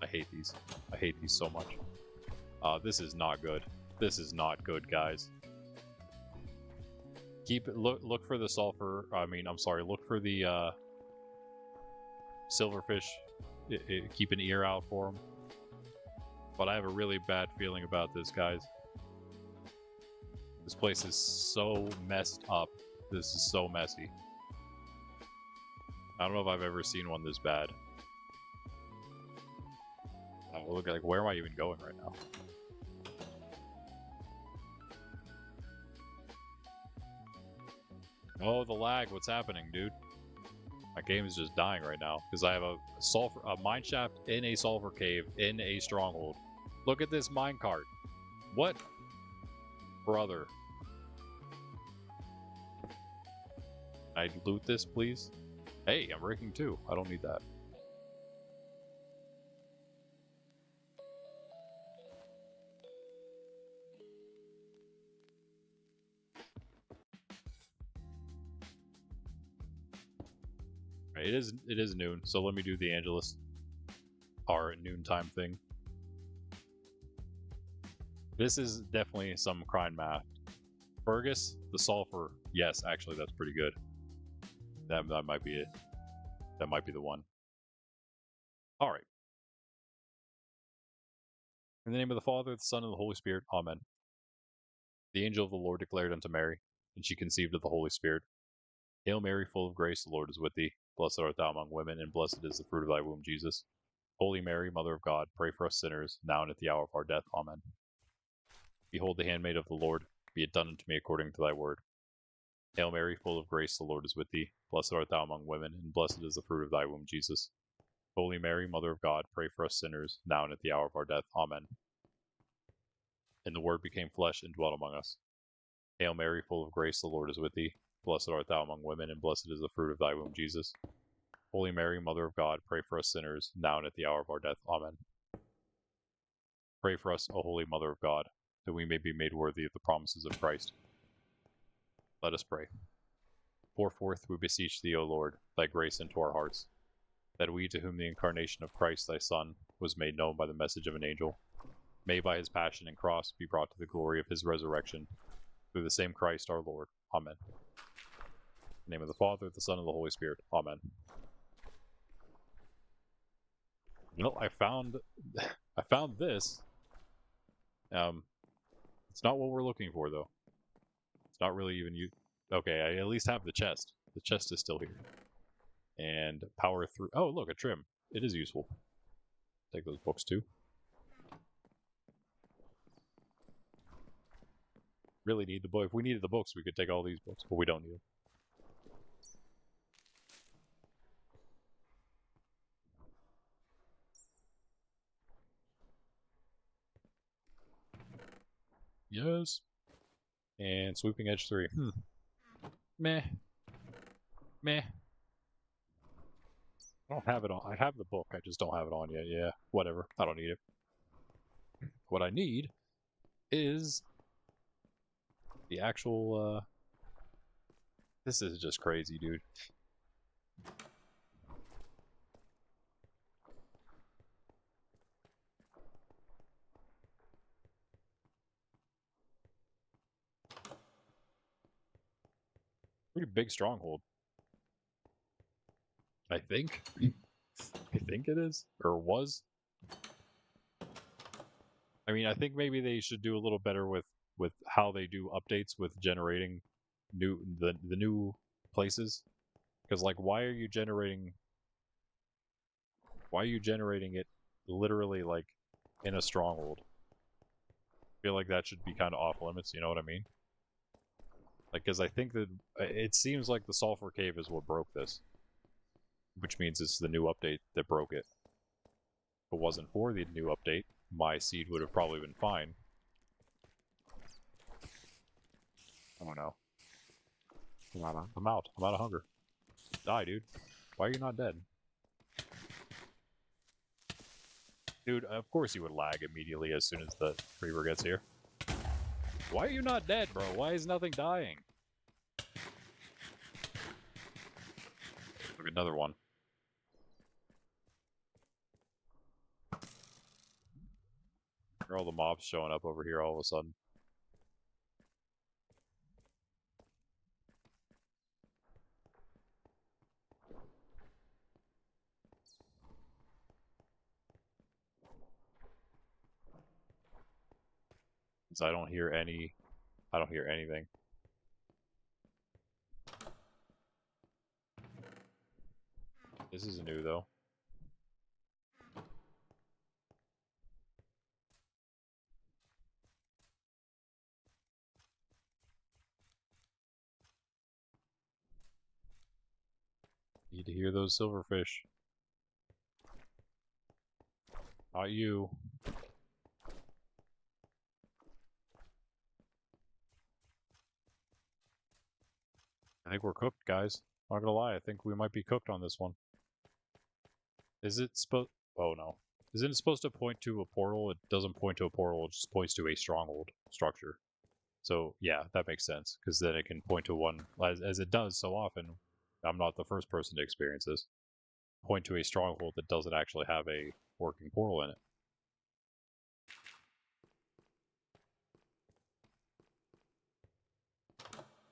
I hate these. I hate these so much. This is not good. This is not good, guys. Look for the sulfur. I'm sorry. Look for the silverfish. Keep an ear out for them. But I have a really bad feeling about this, guys. This place is so messed up. This is so messy. I don't know if I've ever seen one this bad. Oh, look, like, where am I even going right now? Oh, the lag. What's happening, dude? My game is just dying right now because I have a mine shaft in a sulfur cave in a stronghold. Look at this minecart. What? Brother. Can I loot this, please? Hey, I'm breaking 2. I don't need that. It is noon, so let me do the Angelus, our noontime thing. This is definitely some crime math. Fergus, the sulfur. Yes, actually, that's pretty good. That might be it. That might be the one. All right. In the name of the Father, the Son, and the Holy Spirit. Amen. The angel of the Lord declared unto Mary, and she conceived of the Holy Spirit. Hail Mary, full of grace, the Lord is with thee. Blessed art thou among women, and blessed is the fruit of thy womb, Jesus. Holy Mary, Mother of God, pray for us sinners, now and at the hour of our death. Amen. Behold the handmaid of the Lord, be it done unto me according to thy word. Hail Mary, full of grace, the Lord is with thee. Blessed art thou among women, and blessed is the fruit of thy womb, Jesus. Holy Mary, Mother of God, pray for us sinners, now and at the hour of our death. Amen. And the Word became flesh and dwelt among us. Hail Mary, full of grace, the Lord is with thee. Blessed art thou among women, and blessed is the fruit of thy womb, Jesus. Holy Mary, Mother of God, pray for us sinners, now and at the hour of our death. Amen. Pray for us, O Holy Mother of God, that we may be made worthy of the promises of Christ. Let us pray. Pour forth, we beseech thee, O Lord, thy grace into our hearts, that we, to whom the incarnation of Christ thy Son was made known by the message of an angel, may by his passion and cross be brought to the glory of his resurrection, through the same Christ our Lord. Amen. In the name of the Father, the Son, and the Holy Spirit. Amen. You know, I found this. It's not what we're looking for, though. It's not really even you. Okay, I at least have the chest. The chest is still here. And power through. Oh, look, a trim. It is useful. Take those books too. Really need the book. If we needed the books, we could take all these books, but we don't need them. Yes. And sweeping edge 3. Meh. Meh. I don't have it on. I have the book. I just don't have it on yet. Yeah, whatever. I don't need it. What I need is the actual, this is just crazy, dude. Pretty big stronghold. I think. I think it is. Or was. I mean, I think maybe they should do a little better with how they do updates with generating the new places. Because, like, why are you generating it literally, like, in a stronghold? I feel like that should be kind of off limits, you know what I mean? Like, because I think that it seems like the sulfur cave is what broke this. Which means it's the new update that broke it. If it wasn't for the new update, my seed would have probably been fine. I don't know. I'm out. I'm out of hunger. Die, dude. Why are you not dead? Dude, of course you would lag immediately as soon as the Reaver gets here. Why are you not dead, bro? Why is nothing dying? Look, another one. Are all the mobs showing up over here all of a sudden? Since I don't hear anything. This is new though. Need to hear those silverfish. Not you. I think we're cooked, guys. Not gonna lie, I think we might be cooked on this one. Is it supposed... Oh, no. Isn't it supposed to point to a portal? It doesn't point to a portal, it just points to a stronghold structure. So, yeah, that makes sense, because then it can point to one, as it does so often. I'm not the first person to experience this. Point to a stronghold that doesn't actually have a working portal in it.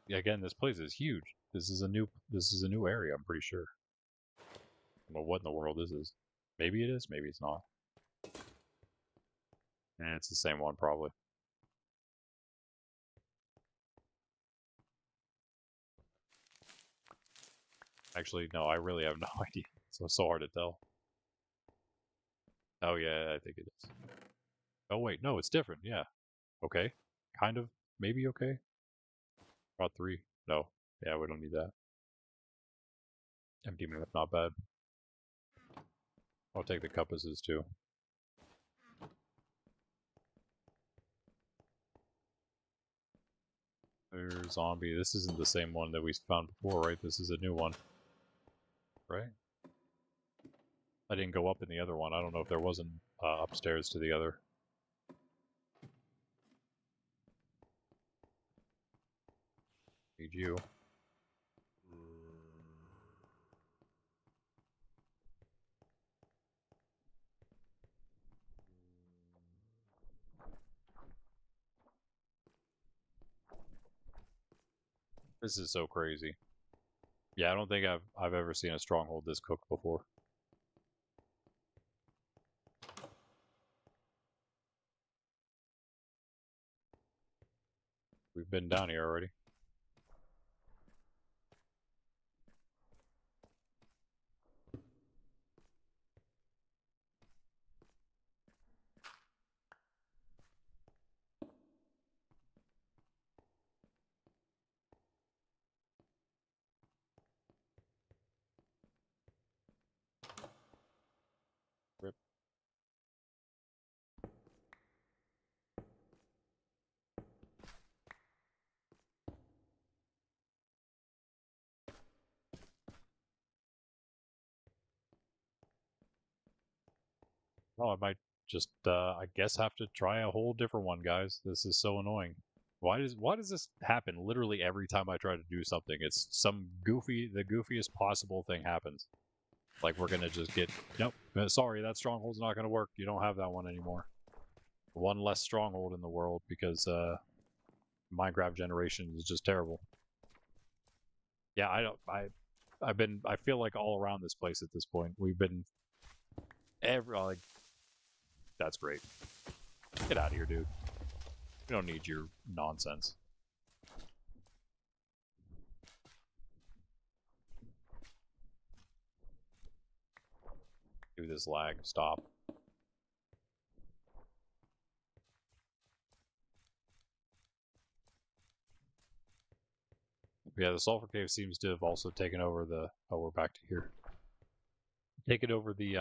Yeah, again, this place is huge. This is a new area, I'm pretty sure. I don't know what in the world this is. Maybe it is, maybe it's not. And it's the same one, probably. Actually, no, I really have no idea. It's so hard to tell. Oh, yeah, I think it is. Oh, wait, no, it's different, yeah. Okay. Kind of, maybe okay. About 3. No. Yeah, we don't need that. Empty map, not bad. I'll take the compasses, too. There's zombie. This isn't the same one that we found before, right? This is a new one. Right? I didn't go up in the other one. I don't know if there wasn't upstairs to the other. Need you. This is so crazy. Yeah, I don't think I've ever seen a stronghold this cooked before. We've been down here already. Rip. Oh, I might just, I guess have to try a whole different one, guys. This is so annoying. Why does this happen literally every time I try to do something? It's the goofiest possible thing happens. Like we're gonna just get, nope, sorry, that stronghold's not gonna work. You don't have that one anymore. One less stronghold in the world because, Minecraft generation is just terrible. Yeah, I feel like all around this place at this point. We've been, like, that's great. Get out of here, dude. We don't need your nonsense. Do this lag. Stop. Yeah, the sulfur cave seems to have also taken over the... Oh, we're back to here. Taken over the,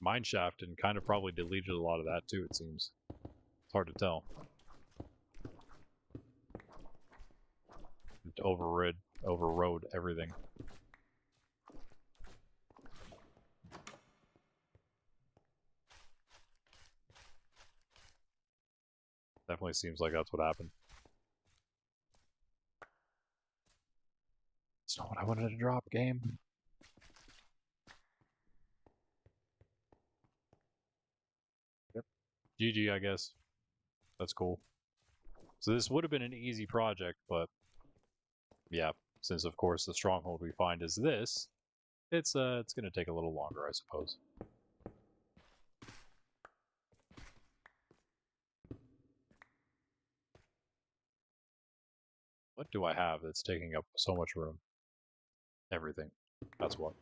mine shaft and kind of probably deleted a lot of that too, it seems. It's hard to tell. It overrode everything. Definitely seems like that's what happened. It's not what I wanted to drop, game. Yep. GG, I guess. That's cool. So this would have been an easy project, but yeah, since of course the stronghold we find is this, it's going to take a little longer, I suppose. What do I have that's taking up so much room? Everything. That's what.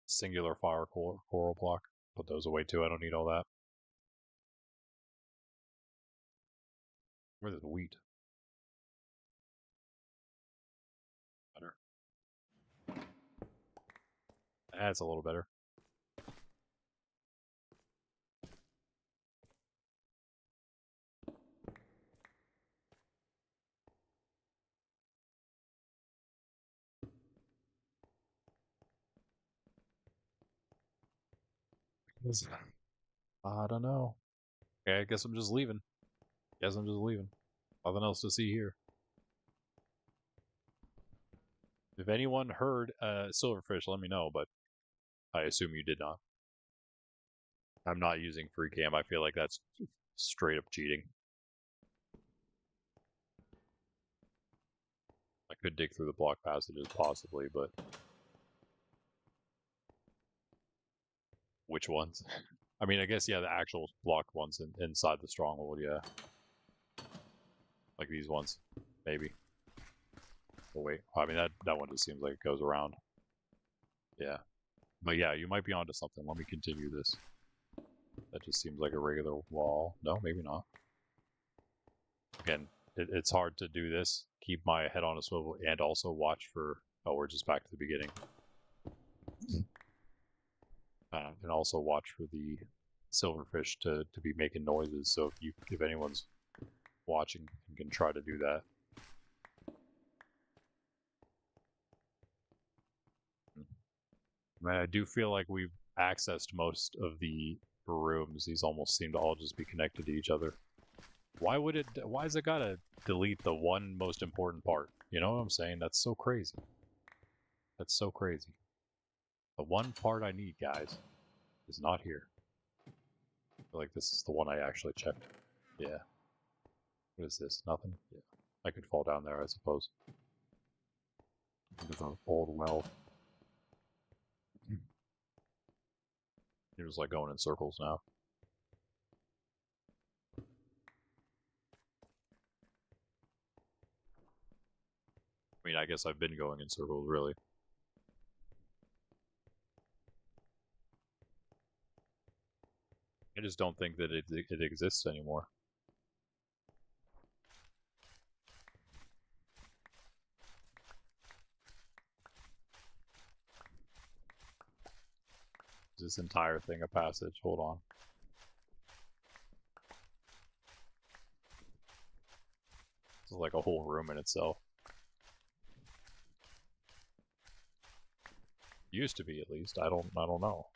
Singular fire coral block. Put those away too. I don't need all that. Where's the wheat? Better. That's a little better. I don't know. Okay, I guess I'm just leaving. Nothing else to see here. If anyone heard silverfish, let me know, but I assume you did not. I'm not using free cam. I feel like that's straight up cheating. I could dig through the block passages possibly, but which ones? I mean, I guess, yeah, the actual blocked ones inside the stronghold, yeah. Like these ones, maybe. Oh, wait. I mean, that one just seems like it goes around. Yeah. But yeah, you might be onto something. Let me continue this. That just seems like a regular wall. No, maybe not. Again, it's hard to do this. Keep my head on a swivel and also watch for... Oh, we're just back to the beginning. And also watch for the silverfish to be making noises. So if anyone's watching, you can try to do that. I mean, I do feel like we've accessed most of the rooms. These almost seem to all just be connected to each other. Why is it gotta delete the one most important part? You know what I'm saying? That's so crazy. That's so crazy. The one part I need, guys, is not here. I feel like this is the one I actually checked. Yeah. What is this? Nothing? Yeah. I could fall down there, I suppose. Into the old well. You're just like going in circles now. I mean, I guess I've been going in circles, really. I just don't think that it exists anymore. Is this entire thing a passage? Hold on. This is like a whole room in itself. Used to be, at least. I don't know.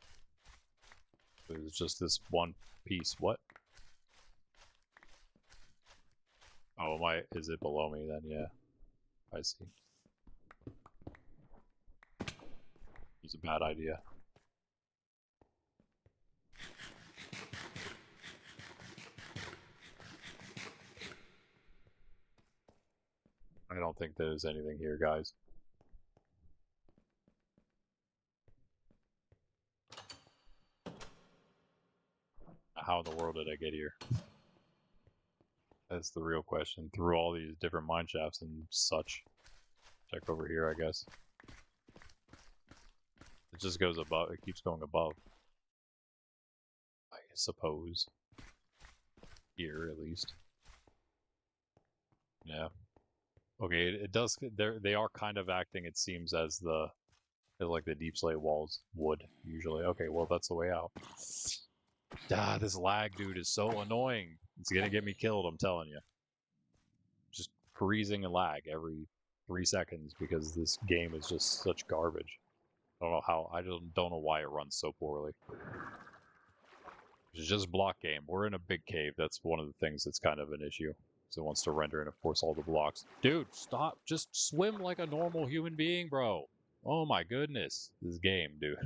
It was just this one piece. What? Oh, is it below me then? Yeah. I see. It's a bad idea. I don't think there's anything here, guys. How in the world did I get here? That's the real question. Through all these different mine shafts and such. Check over here, I guess. It just goes above. It keeps going above. I suppose. Here, at least. Yeah. Okay, it does. They are kind of acting, it seems, as like the deep slate walls would usually. Okay, well, that's the way out. Ah, this lag, dude, is so annoying. It's gonna get me killed, I'm telling you. Just freezing and lag every 3 seconds because this game is just such garbage. I don't know how. I just don't know why it runs so poorly. It's just block game. We're in a big cave. That's one of the things that's kind of an issue. So it wants to render and of course all the blocks. Dude, stop. Just swim like a normal human being, bro. Oh my goodness. This game, dude.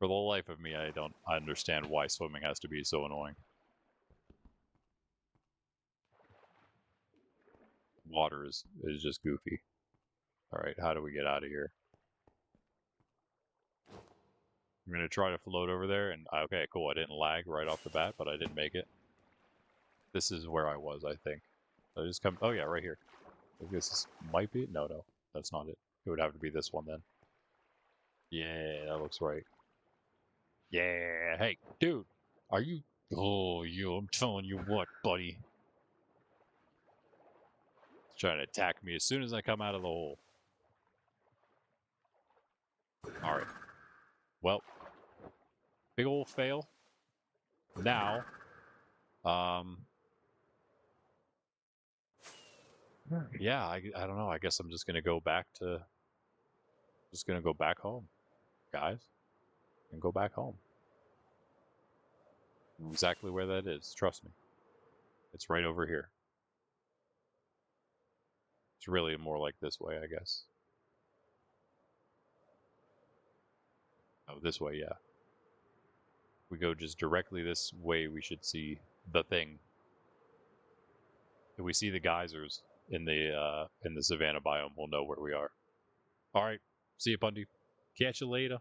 For the life of me, I don't understand why swimming has to be so annoying. Water is just goofy. Alright, how do we get out of here? I'm going to try to float over there, and okay, cool. I didn't lag right off the bat, but I didn't make it. This is where I was, I think. I just come. Oh yeah, right here. I guess this might be it. No, that's not it. It would have to be this one then. Yeah, that looks right. Yeah, hey, dude, are you? Oh, I'm telling you what, buddy. He's trying to attack me as soon as I come out of the hole. All right. Well, big old fail. Now, yeah, I don't know. I guess I'm just gonna go back home, guys, and go back home. Exactly where that is. Trust me. It's right over here. It's really more like this way, I guess. Oh, this way, yeah. We go just directly this way, we should see the thing. If we see the geysers in the savanna biome, we'll know where we are. All right. See you, Bundy. Catch you later.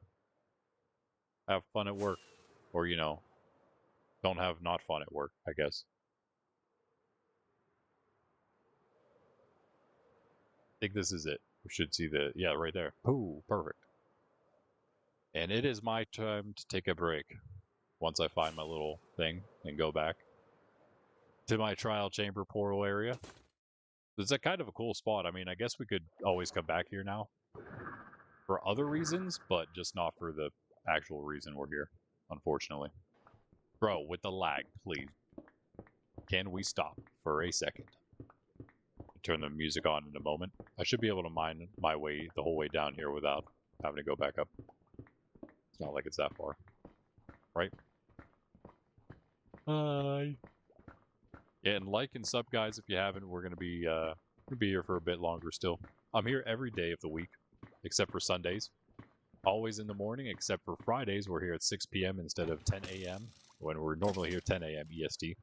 Have fun at work. Or, don't have not fun at work, I guess. I think this is it. We should see yeah, right there. Ooh, perfect. And it is my time to take a break. Once I find my little thing and go back to my trial chamber portal area. It's a kind of a cool spot. I mean, I guess we could always come back here now for other reasons, but just not for the actual reason we're here, unfortunately. Bro, with the lag, please. Can we stop for a second? Turn the music on in a moment. I should be able to mine my way the whole way down here without having to go back up. It's not like it's that far. Right? Hi. Yeah, and like and sub, guys, if you haven't. We're gonna be here for a bit longer still. I'm here every day of the week, except for Sundays. Always in the morning, except for Fridays. We're here at 6 p.m. instead of 10 a.m. when we're normally here 10 a.m. EST.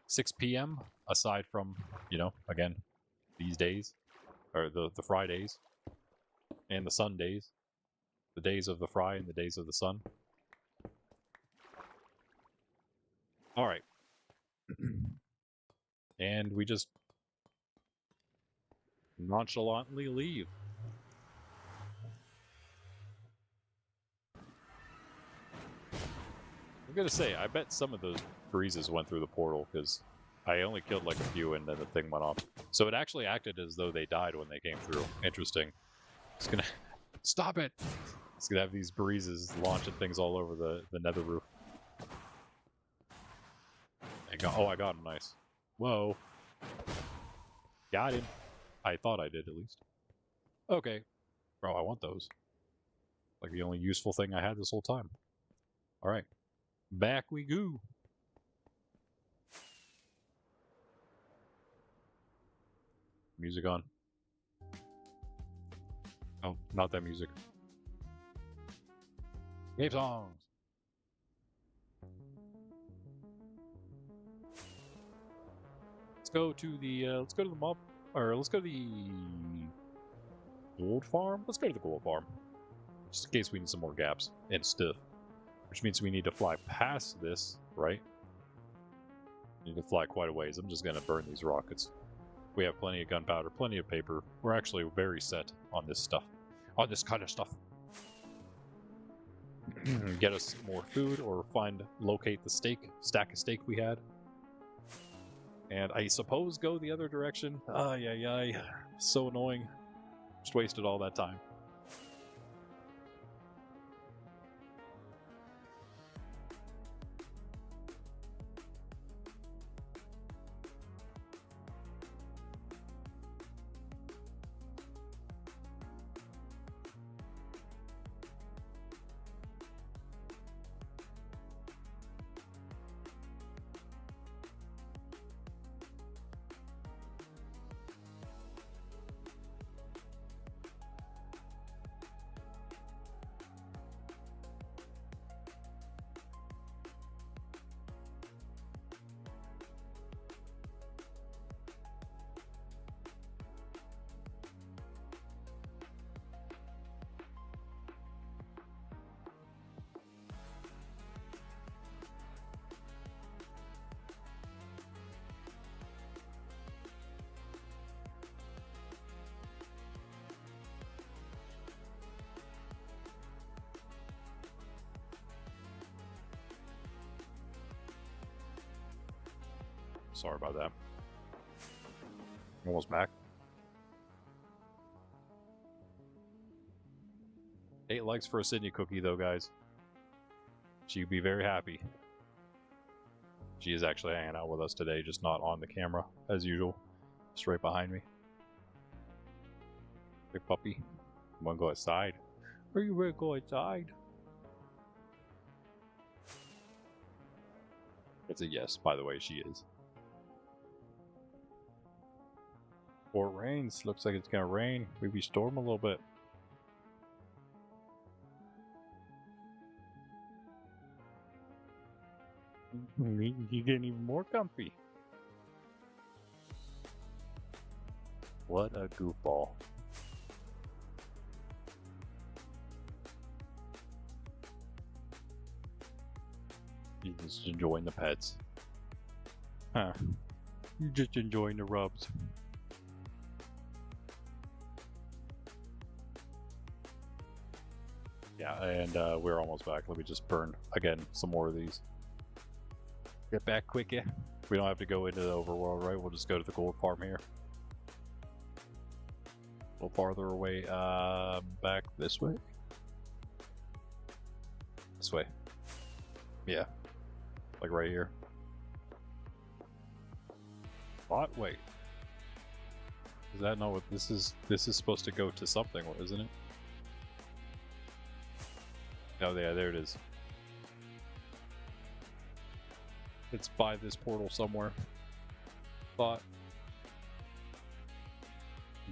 6 p.m. aside from, again, these days, or the Fridays, and the Sundays, the days of the fry and the days of the sun. All right. And we just nonchalantly leave. I'm gonna say, I bet some of those breezes went through the portal, because I only killed like a few and then the thing went off. So it actually acted as though they died when they came through. Interesting. It's gonna... Stop it! It's gonna have these breezes launching things all over the nether roof. Oh, I got him, nice. Whoa. Got him. I thought I did, at least. Okay. Bro, I want those. Like the only useful thing I had this whole time. Alright. Back we go. Music on. Oh, not that music. Game songs. Let's go to the mob, or let's go to the gold farm. Let's go to the gold farm, just in case we need some more gaps and stuff. Which means we need to fly past this, right? Need to fly quite a ways. I'm just gonna burn these rockets. We have plenty of gunpowder, plenty of paper. We're actually very set on this stuff, on this kind of stuff. Get us more food, or locate the stack of steak we had. And I suppose go the other direction. Ay. So annoying. Just wasted all that time. Sorry about that. Almost back. 8 likes for a Sydney cookie, though, guys. She'd be very happy. She is actually hanging out with us today, just not on the camera, as usual. Just right behind me. Hey, puppy. You wanna go outside? Are you ready to go outside? It's a yes, by the way, she is. Or it rains. Looks like it's gonna rain. Maybe storm a little bit. You're getting even more comfy. What a goofball. You're just enjoying the pets. Huh. You're just enjoying the rubs. Yeah, and we're almost back. Let me just burn, again, some more of these. Get back quick, yeah? We don't have to go into the overworld, right? We'll just go to the gold farm here. A little farther away, back this way? This way. Yeah. Like right here. What? Wait. Is that not what this is? This is supposed to go to something, isn't it? Oh yeah, there it is. It's by this portal somewhere. Thought.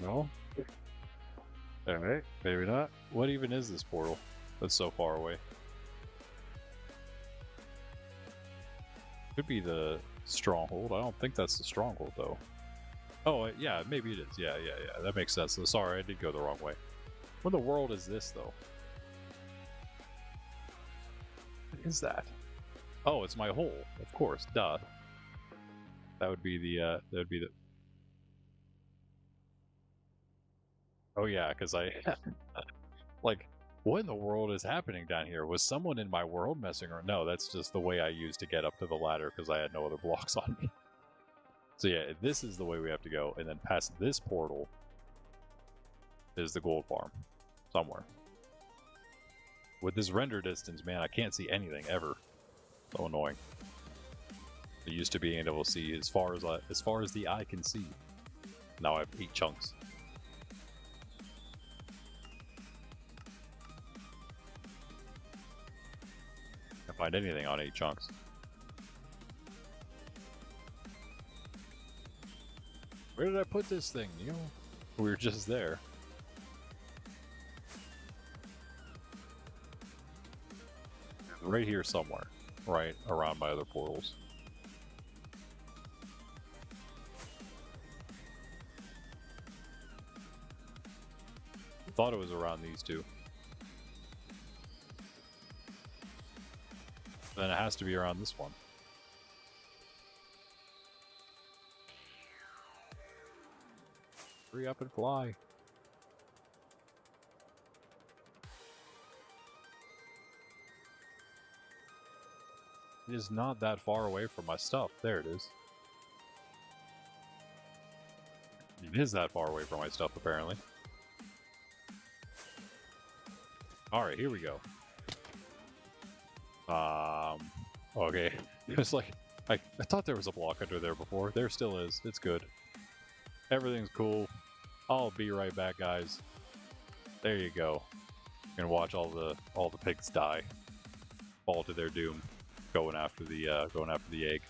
No? Alright, maybe not. What even is this portal that's so far away? Could be the stronghold. I don't think that's the stronghold though. Oh, yeah, maybe it is. Yeah, that makes sense. So, sorry, I did go the wrong way. What in the world is this though? What is that? Oh, it's my hole. Of course, duh. That would be the, Oh yeah, because I... like, what in the world is happening down here? Was someone in my world messing around? No, that's just the way I used to get up to the ladder because I had no other blocks on me. So yeah, this is the way we have to go, and then past this portal is the gold farm. Somewhere. With this render distance, man, I can't see anything ever. So annoying. I used to being able to see as far as the eye can see. Now I have 8 chunks. Can't find anything on 8 chunks. Where did I put this thing? You know, we were just there. Right here somewhere. Right around my other portals. I thought it was around these two. Then it has to be around this one. Hurry up and fly. It is not that far away from my stuff. There it is. It is that far away from my stuff, apparently. Alright, here we go. Okay. It was like, I thought there was a block under there before. There still is. It's good. Everything's cool. I'll be right back, guys. There you go. You can watch all the pigs die. Fall to their doom. Going after the egg.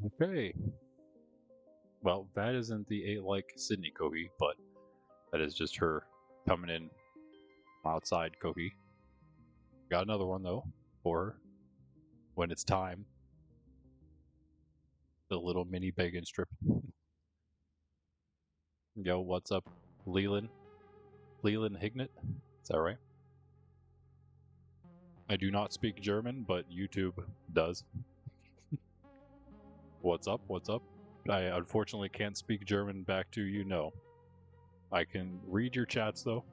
Okay. Well, that isn't the like Sydney Kohi, but that is just her coming in outside Kohi. Got another one though for her when it's time. The little mini bacon strip. Yo, what's up, Leland? Leland Hignett? Is that right? I do not speak German, but YouTube does. What's up? What's up? I unfortunately can't speak German back to you, no. I can read your chats, though.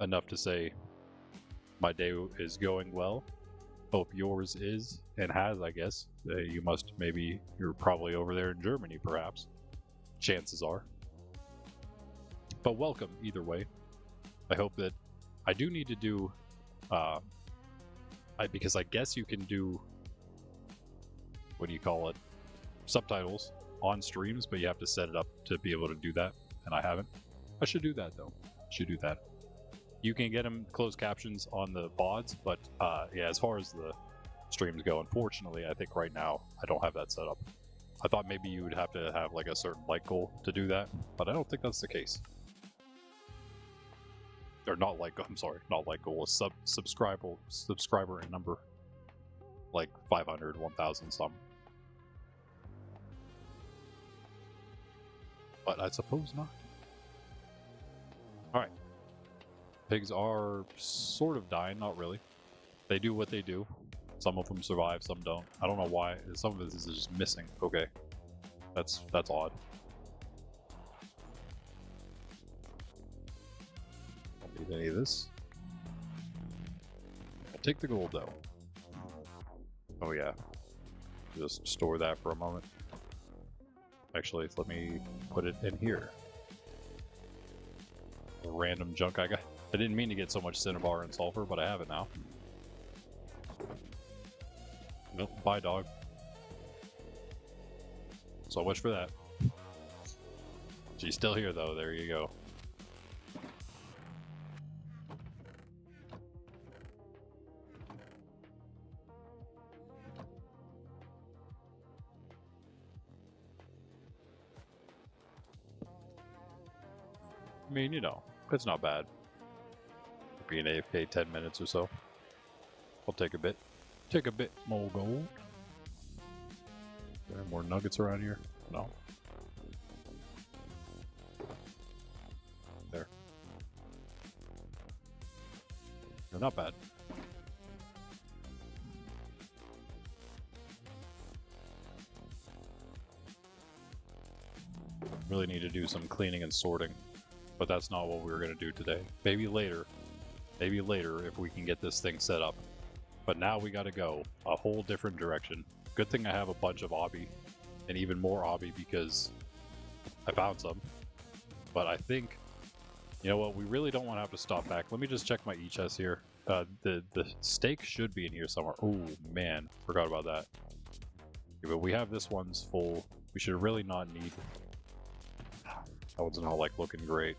Enough to say, my day is going well. Hope yours is, and has, I guess. You're probably over there in Germany, perhaps. Chances are. But welcome, either way. I hope that... I do need to do... because I guess you can do... What do you call it? Subtitles on streams, but you have to set it up to be able to do that, and I haven't. I should do that, though. You can get them closed captions on the VODs, but yeah, as far as the streams go, unfortunately, I think right now I don't have that set up. I thought maybe you would have to have like a certain like goal to do that, but I don't think that's the case. Or not like goal, a subscriber number, like 500, 1,000 some. But I suppose not. All right. Pigs are sort of dying, not really. They do what they do. Some of them survive, some don't. I don't know why. Some of this is just missing. Okay. That's odd. Don't need any of this. I'll take the gold, though. Oh, yeah. Just store that for a moment. Actually, let me put it in here. Random junk I got. I didn't mean to get so much cinnabar and sulfur, but I have it now. Nope, bye, dog. So much for that. She's still here, though. There you go. I mean, you know, it's not bad. Being AFK 10 minutes or so. I'll take a bit. Take a bit more gold. Are there more nuggets around here? No. There. They're not bad. Really need to do some cleaning and sorting. But that's not what we were going to do today. Maybe later. Maybe later if we can get this thing set up. But now we got to go a whole different direction. Good thing I have a bunch of obby. And even more obby because I found some. But I think, you know what, we really don't want to have to stop back. Let me just check my e-chest here. The steak should be in here somewhere. Oh man, forgot about that. Okay, but we have this one's full. We should really not need... That one's not like looking great.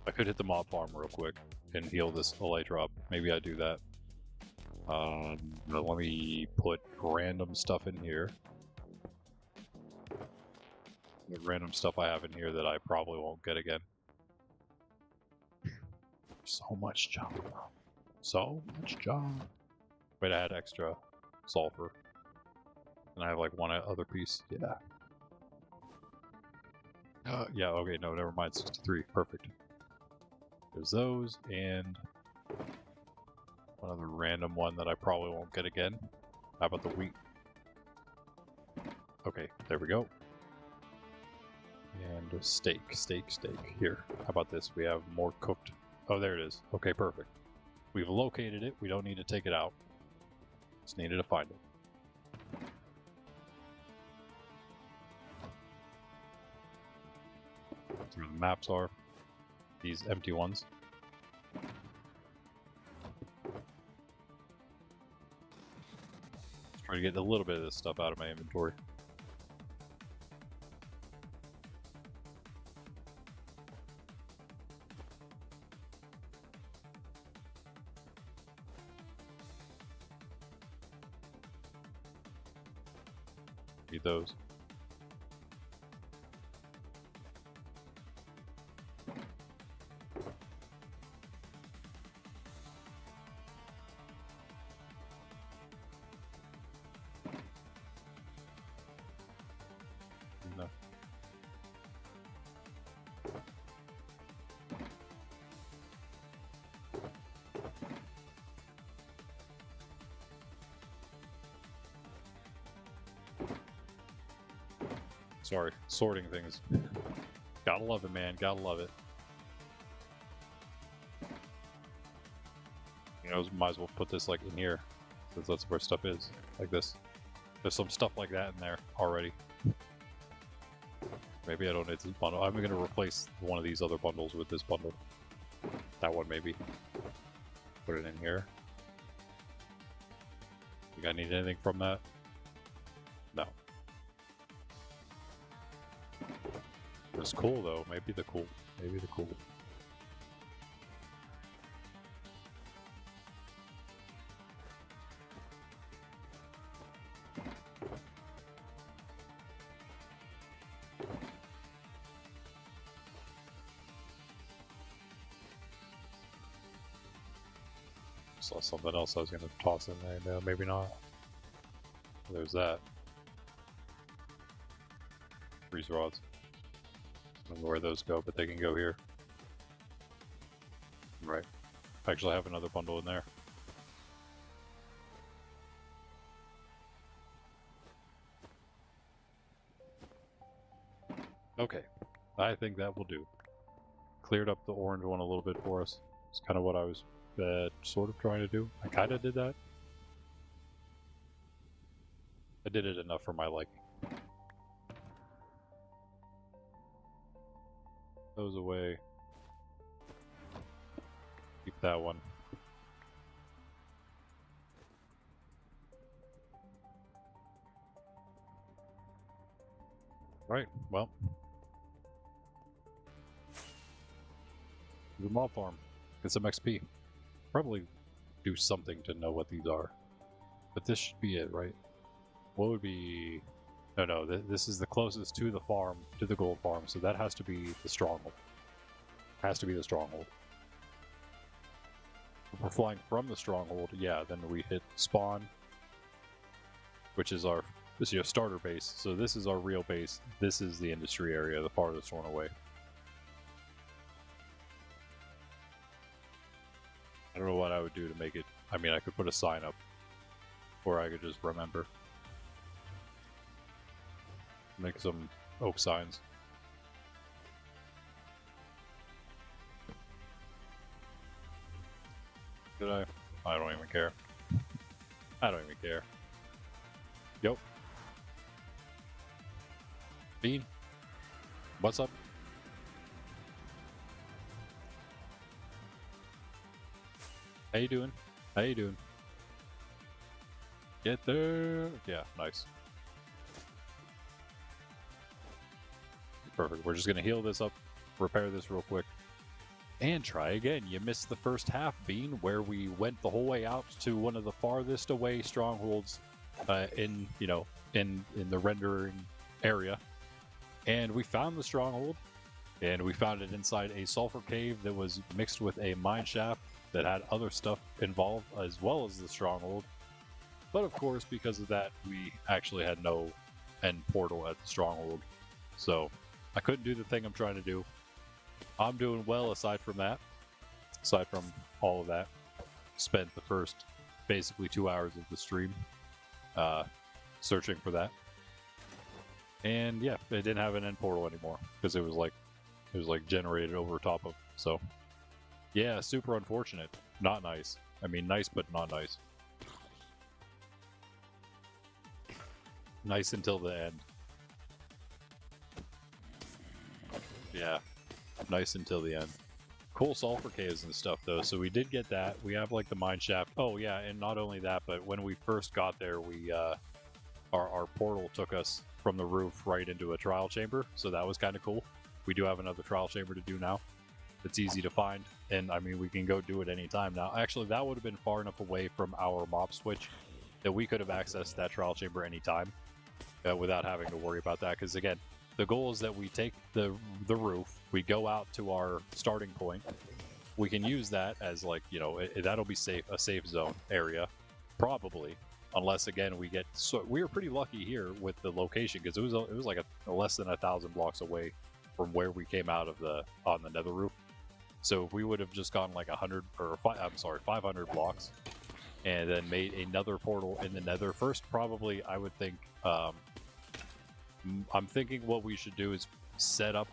I could hit the mob farm real quick and heal this elytra up. Maybe I do that. Let me put random stuff in here. The random stuff I have in here that I probably won't get again. So much junk. So much junk. Wait, I had extra sulfur. And I have like one other piece. Yeah. Yeah, okay, no, never mind. 63. Perfect. There's those, and one other random one that I probably won't get again. How about the wheat? Okay, there we go. And a steak. Here, how about this? We have more cooked. Oh, there it is. Okay, perfect. We've located it. We don't need to take it out. Just needed to find it. That's where the maps are. These empty ones. Just trying to get a little bit of this stuff out of my inventory. Need those. No. Sorry, sorting things. Gotta love it, man. Gotta love it. You know, might as well put this like in here, because that's where stuff is. Like this. There's some stuff like that in there already. Maybe I don't need this bundle. I'm gonna replace one of these other bundles with this bundle. That one maybe. Put it in here. You guys need anything from that? No. It's cool though. Maybe the cool. Maybe the cool. Saw something else I was gonna toss in there. No, maybe not. There's that. Freeze rods. I don't know where those go, but they can go here. Right. Actually, I have another bundle in there. Okay. I think that will do. Cleared up the orange one a little bit for us. It's kind of what I was sort of trying to do. I kind of did that. I did it enough for my liking. Those away. Keep that one. Right, well. The mob farm. Get some XP. Probably do something to know what these are. But this should be it, right? What would be... No, this is the closest to the farm, to the gold farm, so that has to be the stronghold. Has to be the stronghold. If we're flying from the stronghold, yeah, then we hit spawn, which is our starter base. So this is our real base. This is the industry area, the farthest one away. I don't know what I would do to make it. I mean, I could put a sign up, or I could just remember. Make some oak signs. Did I? I don't even care. I don't even care. Yo. Bean. What's up? How you doing? How you doing? Get there. Yeah, nice. Perfect. We're just going to heal this up, repair this real quick, and try again. You missed the first half, Bean, where we went the whole way out to one of the farthest away strongholds in the rendering area. And we found the stronghold, and we found it inside a sulfur cave that was mixed with a mine shaft that had other stuff involved as well as the stronghold. But of course, because of that, we actually had no end portal at the stronghold. So I couldn't do the thing I'm trying to do. I'm doing well aside from that. Aside from all of that. Spent the first basically 2 hours of the stream searching for that. And yeah, it didn't have an end portal anymore because it was like generated over top of. So yeah, super unfortunate. Not nice. I mean, nice but not nice. Nice until the end. Yeah, nice until the end. Cool sulfur caves and stuff though, so we did get that. We have like the mine shaft. Oh yeah, and not only that, but when we first got there, we our portal took us from the roof right into a trial chamber, so that was kind of cool. We do have another trial chamber to do now. It's easy to find, and I mean we can go do it anytime now. Actually, that would have been far enough away from our mob switch that we could have accessed that trial chamber anytime. without having to worry about that. Because again, the goal is that we take the roof, we go out to our starting point. We can use that as like, you know, that'll be a safe zone area, probably, unless again we get. So we were pretty lucky here with the location because it was like a less than 1,000 blocks away from where we came out of on the nether roof. So if we would have just gone like 500 blocks, and then made another portal in the nether first, probably I would think. I'm thinking what we should do is set up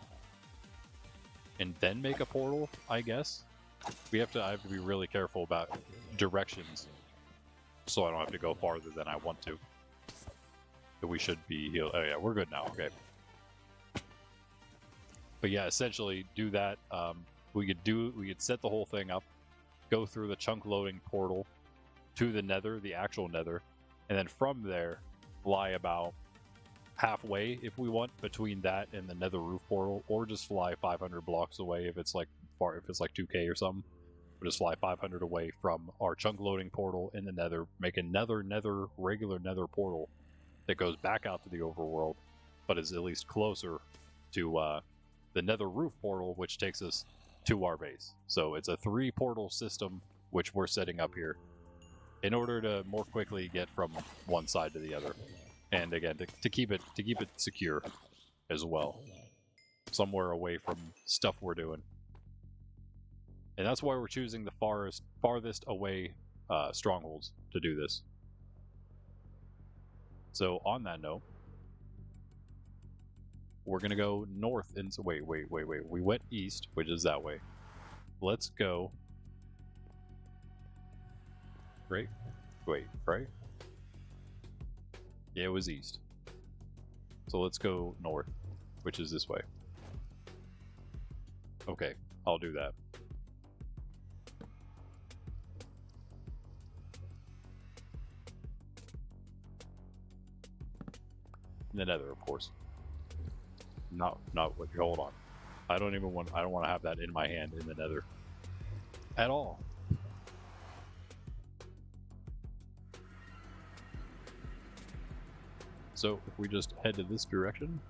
and then make a portal, I guess. I have to be really careful about directions so I don't have to go farther than I want to. But we should be healed. Oh yeah, we're good now. Okay. But yeah, essentially do that. We could set the whole thing up, go through the chunk loading portal to the nether, the actual nether, and then from there fly about halfway if we want between that and the nether roof portal, or just fly 500 blocks away if it's like 2k or something. We'll just fly 500 away from our chunk loading portal in the nether, make another regular nether portal that goes back out to the overworld, but is at least closer to the nether roof portal, which takes us to our base. So it's a 3 portal system which we're setting up here in order to more quickly get from one side to the other. And again, to keep it secure as well, somewhere away from stuff we're doing. And that's why we're choosing the farthest away strongholds to do this. So on that note, we're gonna go north and wait. We went east, which is that way. Let's go. Right? Wait, right? Yeah, it was east. So let's go north, which is this way. Okay, I'll do that. The nether, of course. Not what. Hold on. I don't want to have that in my hand in the nether at all. So if we just head to this direction,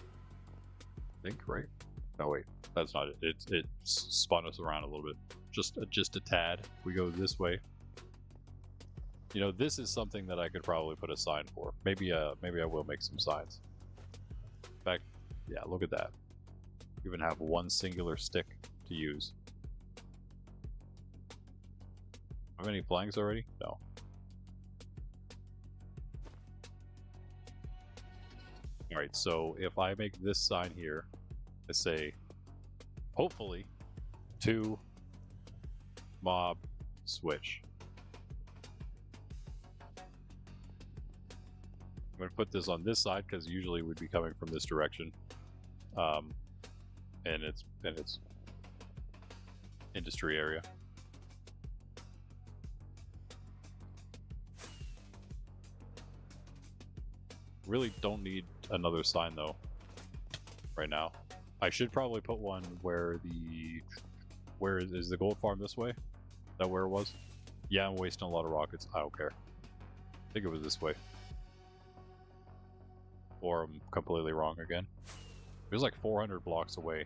I think, right? No, wait, that's not it. It spun us around a little bit, just a tad. We go this way. You know, this is something that I could probably put a sign for. Maybe I will make some signs. In fact, yeah, look at that. You even have one singular stick to use. How many planks already? No. Alright, so if I make this sign here, I say, hopefully, to mob switch. I'm going to put this on this side because usually we'd be coming from this direction. And it's industry area. Really don't need another sign though right now. I should probably put one where is the gold farm this way? Is that where it was? Yeah, I'm wasting a lot of rockets. I don't care. I think it was this way. Or I'm completely wrong again. It was like 400 blocks away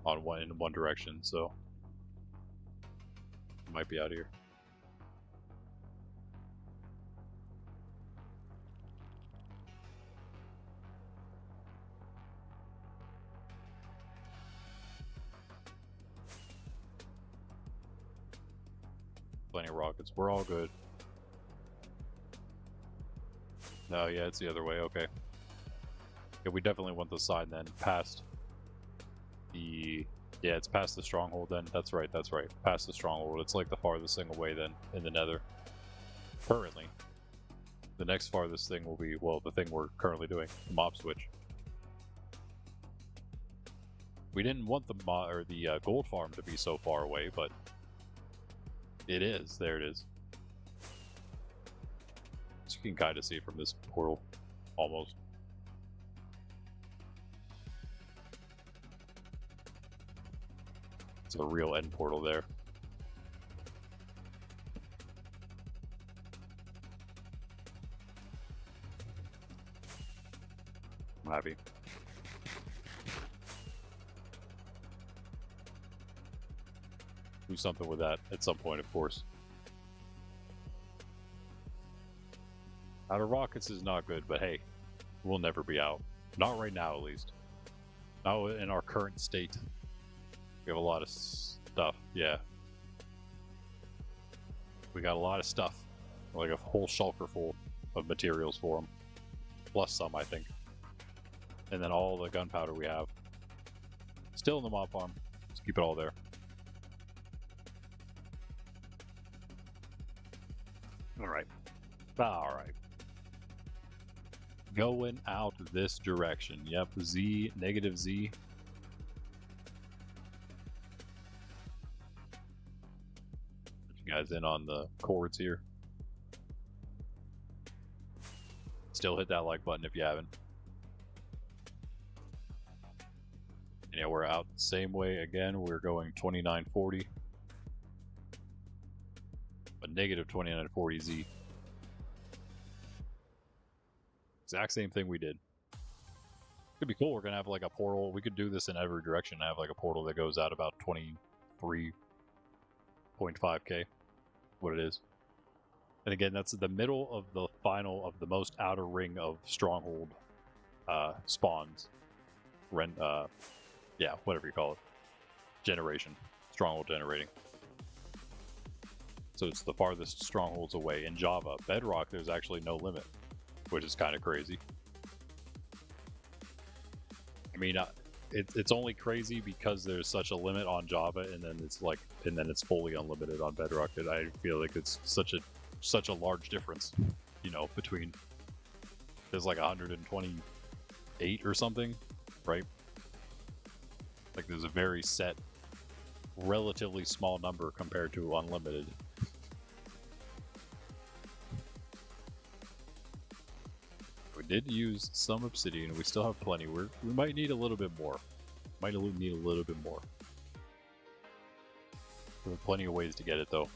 in one direction, so it might be out here. Plenty of rockets. We're all good. No, yeah, it's the other way. Okay. Yeah, we definitely want the sign then past the... Yeah, it's past the stronghold then. That's right, that's right. Past the stronghold. It's like the farthest thing away then in the nether. Currently. The next farthest thing will be, well, the thing we're currently doing. The mob switch. We didn't want the gold farm to be so far away, but it is. There it is. So you can kind of see it from this portal. Almost. It's a real end portal there. I'm happy. Do something with that at some point, of course. Out of rockets is not good, but hey, we'll never be out. Not right now, at least. Not in our current state. We have a lot of stuff, yeah. We got a lot of stuff. Like a whole shulker full of materials for them. Plus some, I think. And then all the gunpowder we have. Still in the mob farm. Let's keep it all there. Alright. Alright. Going out this direction. Yep, Z, negative Z. Put you guys in on the chords here. Still hit that like button if you haven't. And yeah, we're out the same way again. We're going 2940. A negative 2940 Z. Exact same thing we did. Could be cool. We're gonna have like a portal. We could do this in every direction. Have like a portal that goes out about 23.5k. What it is. And again, that's the middle of the final of the most outer ring of stronghold spawns. Yeah, whatever you call it. Generation. Stronghold generating. So it's the farthest strongholds away. In Java, Bedrock, there's actually no limit, which is kind of crazy. I mean, it's only crazy because there's such a limit on Java, and then it's fully unlimited on Bedrock. That I feel like it's such a large difference, you know, between there's like 128 or something, right? Like there's a very set, relatively small number compared to unlimited. We did use some obsidian. We still have plenty. We might need a little bit more. Might need a little bit more. There are plenty of ways to get it though.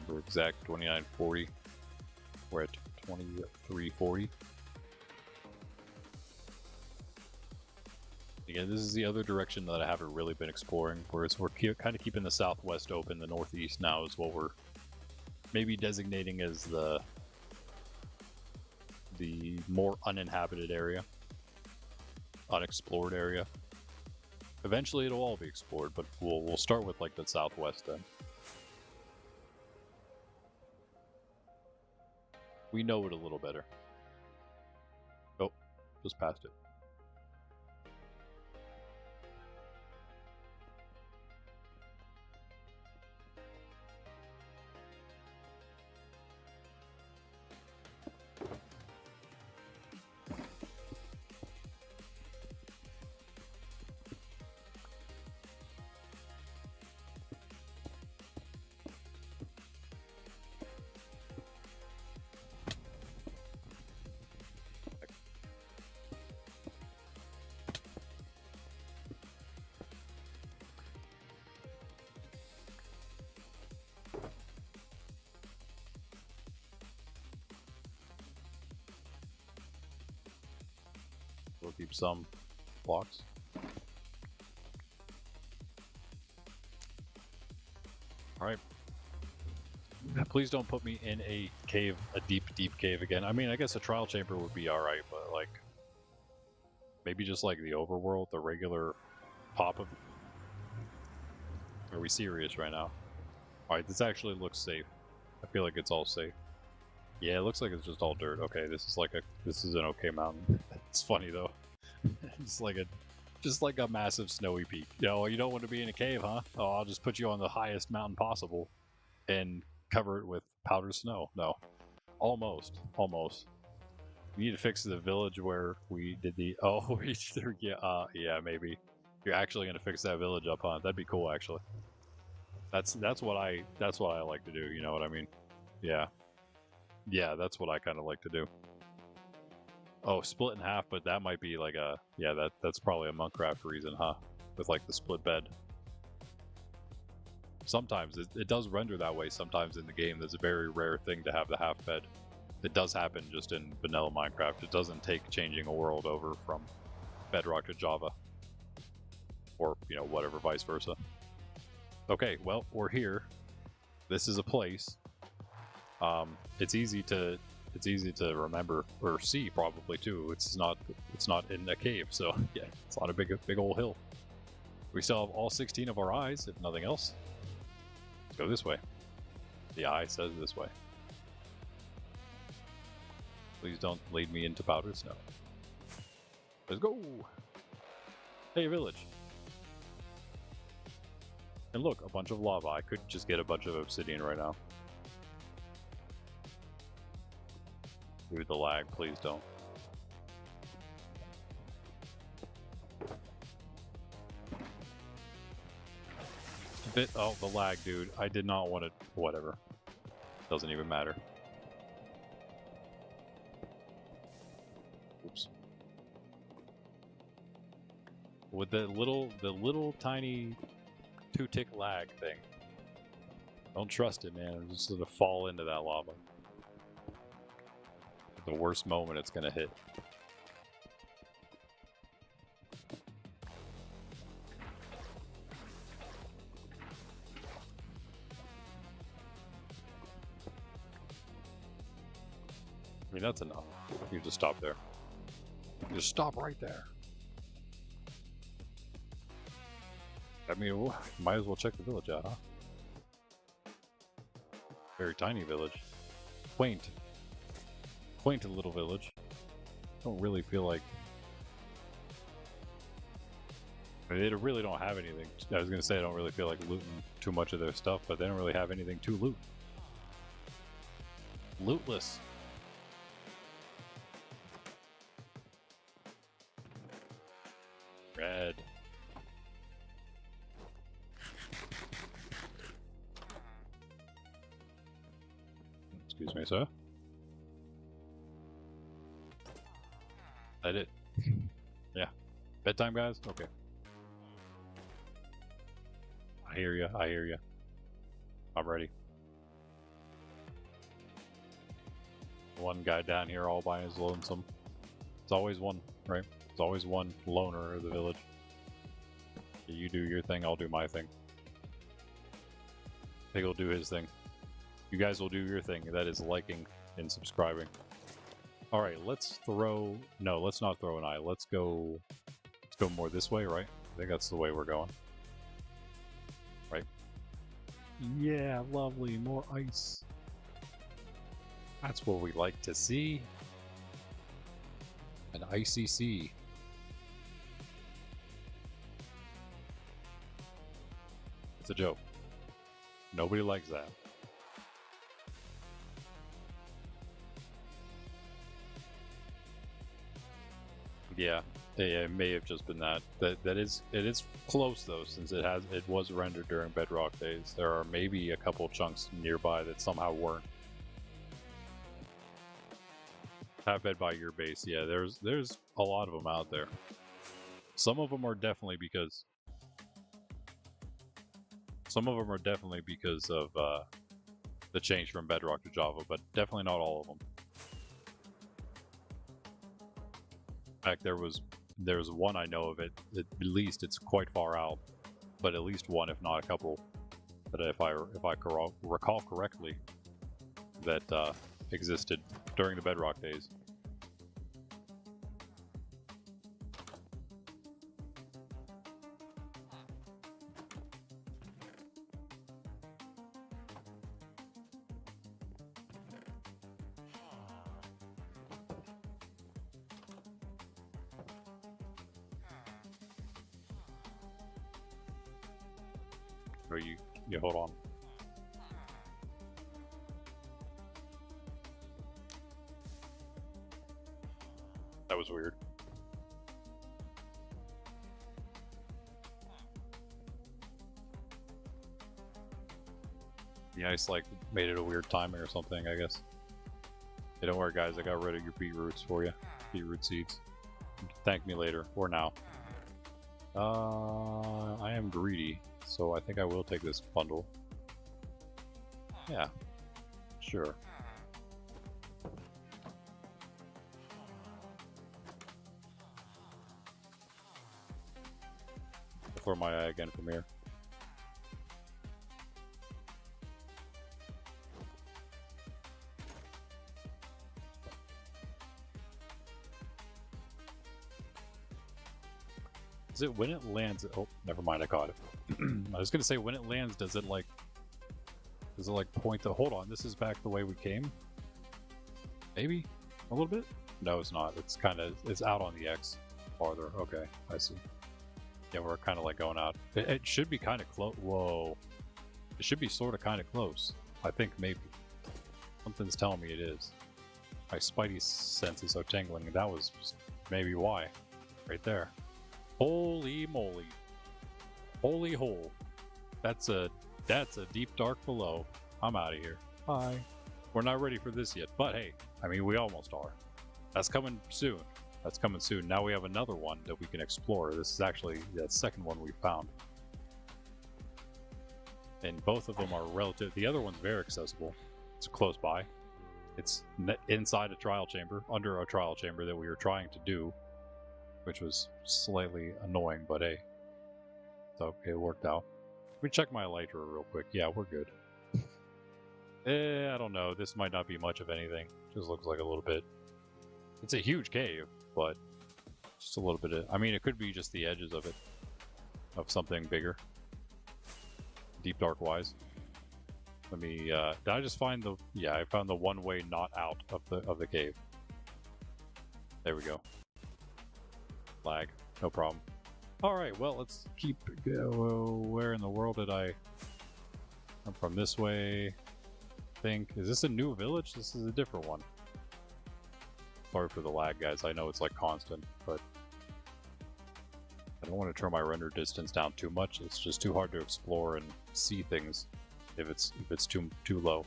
We're exact 2940. We're at 2340. Again, this is the other direction that I haven't really been exploring, whereas we're kind of keeping the southwest open. The northeast now is what we're maybe designating as the more uninhabited area, unexplored area. Eventually it'll all be explored, but we'll start with like the southwest then. We know it a little better. Oh, just past it. We'll keep some blocks. Alright. Please don't put me in a cave, a deep, deep cave again. I mean, I guess a trial chamber would be alright, but like, maybe just like the overworld, the regular pop of... Are we serious right now? Alright, this actually looks safe. I feel like it's all safe. Yeah, it looks like it's just all dirt. Okay, this is an okay mountain. It's funny though. It's like just like a massive snowy peak. You don't want to be in a cave, huh? Oh, I'll just put you on the highest mountain possible and cover it with powdered snow. No, almost. We need to fix the village where we did the. Oh, yeah, maybe. You're actually gonna fix that village up, huh? That'd be cool, actually. That's what I like to do. You know what I mean? Yeah. Yeah, that's what I kind of like to do. Oh, split in half, but that might be like a... Yeah, that's probably a Minecraft reason, huh? With like the split bed. Sometimes it does render that way sometimes in the game. There's a very rare thing to have the half bed. It does happen just in vanilla Minecraft. It doesn't take changing a world over from Bedrock to Java. Or, you know, whatever, vice versa. Okay, well, we're here. This is a place. It's easy to remember or see probably too. It's not in a cave, so yeah, it's not a big old hill. We still have all 16 of our eyes, if nothing else. Let's go this way. The eye says this way. Please don't lead me into powder snow. Let's go! Hey, village. And look, a bunch of lava. I could just get a bunch of obsidian right now. Dude, the lag, please don't. Oh, the lag, dude. I did not want to... Whatever. Doesn't even matter. Oops. With the little tiny 2-tick lag thing. Don't trust it, man. I'm just gonna fall into that lava. The worst moment it's gonna hit. I mean, that's enough. You just stop there. Just stop right there. I mean, might as well check the village out, huh? Very tiny village. Quaint little village. Don't really feel like... I mean, they really don't have anything. I was gonna say I don't really feel like looting too much of their stuff, but they don't really have anything to loot. Lootless. Red. Excuse me, sir. That it? Yeah. Bedtime, guys? Okay. I hear ya. I hear ya. I'm ready. One guy down here all by his lonesome. It's always one, right? There's always one loner of the village. You do your thing, I'll do my thing. Pig will do his thing. You guys will do your thing. That is liking and subscribing. Alright, let's throw... No, let's not throw an eye. Let's go more this way, right? I think that's the way we're going. Right? Yeah, lovely. More ice. That's what we like to see. An icy sea. It's a joke. Nobody likes that. Yeah, it may have just been that. It is close though, since it was rendered during Bedrock days. There are maybe a couple chunks nearby that somehow weren't. Half-bed by your base, yeah. There's a lot of them out there. Some of them are definitely because of the change from Bedrock to Java, but definitely not all of them. In fact, there's one I know of it. At least it's quite far out, but at least one, if not a couple, that if I recall correctly, that existed during the Bedrock days. Or you hold on. That was weird. The ice like made it a weird timing or something, I guess. Hey, don't worry, guys. I got rid of your beetroots for you. Beetroot seeds. Thank me later, or now. I am greedy, so I think I will take this bundle. Yeah, sure. I'll throw my eye again from here. Is it when it lands? Oh, never mind. I caught it. I was gonna say when it lands, does it like point to? Hold on, this is back the way we came. Maybe a little bit. No, it's not. It's it's out on the X farther. Okay, I see. Yeah, we're kind of like going out. It should be kind of close. Whoa, it should be sort of kind of close. I think maybe something's telling me it is. My spidey senses are tingling, and that was maybe why. Right there. Holy moly. Holy hole. That's a deep dark below. I'm out of here. Bye. We're not ready for this yet, but hey, I mean, we almost are. That's coming soon. That's coming soon. Now we have another one that we can explore. This is actually the second one we found. And both of them are relative. The other one's very accessible. It's close by. It's inside a trial chamber, under a trial chamber that we were trying to do, which was slightly annoying, but hey, so it worked out. Let me check my elytra real quick. Yeah, we're good. I don't know. This might not be much of anything. Just looks like a little bit. It's a huge cave, but just a little bit of... I mean, it could be just the edges of it, of something bigger. Deep dark wise. Let me... did I just find the... Yeah, I found the one-way not out of the cave. There we go. Lag. No problem. Alright, well, let's keep... where in the world did I... come from? This way... Is this a new village? This is a different one. Sorry for the lag, guys. I know it's like constant, but I don't want to turn my render distance down too much. It's just too hard to explore and see things if it's too low.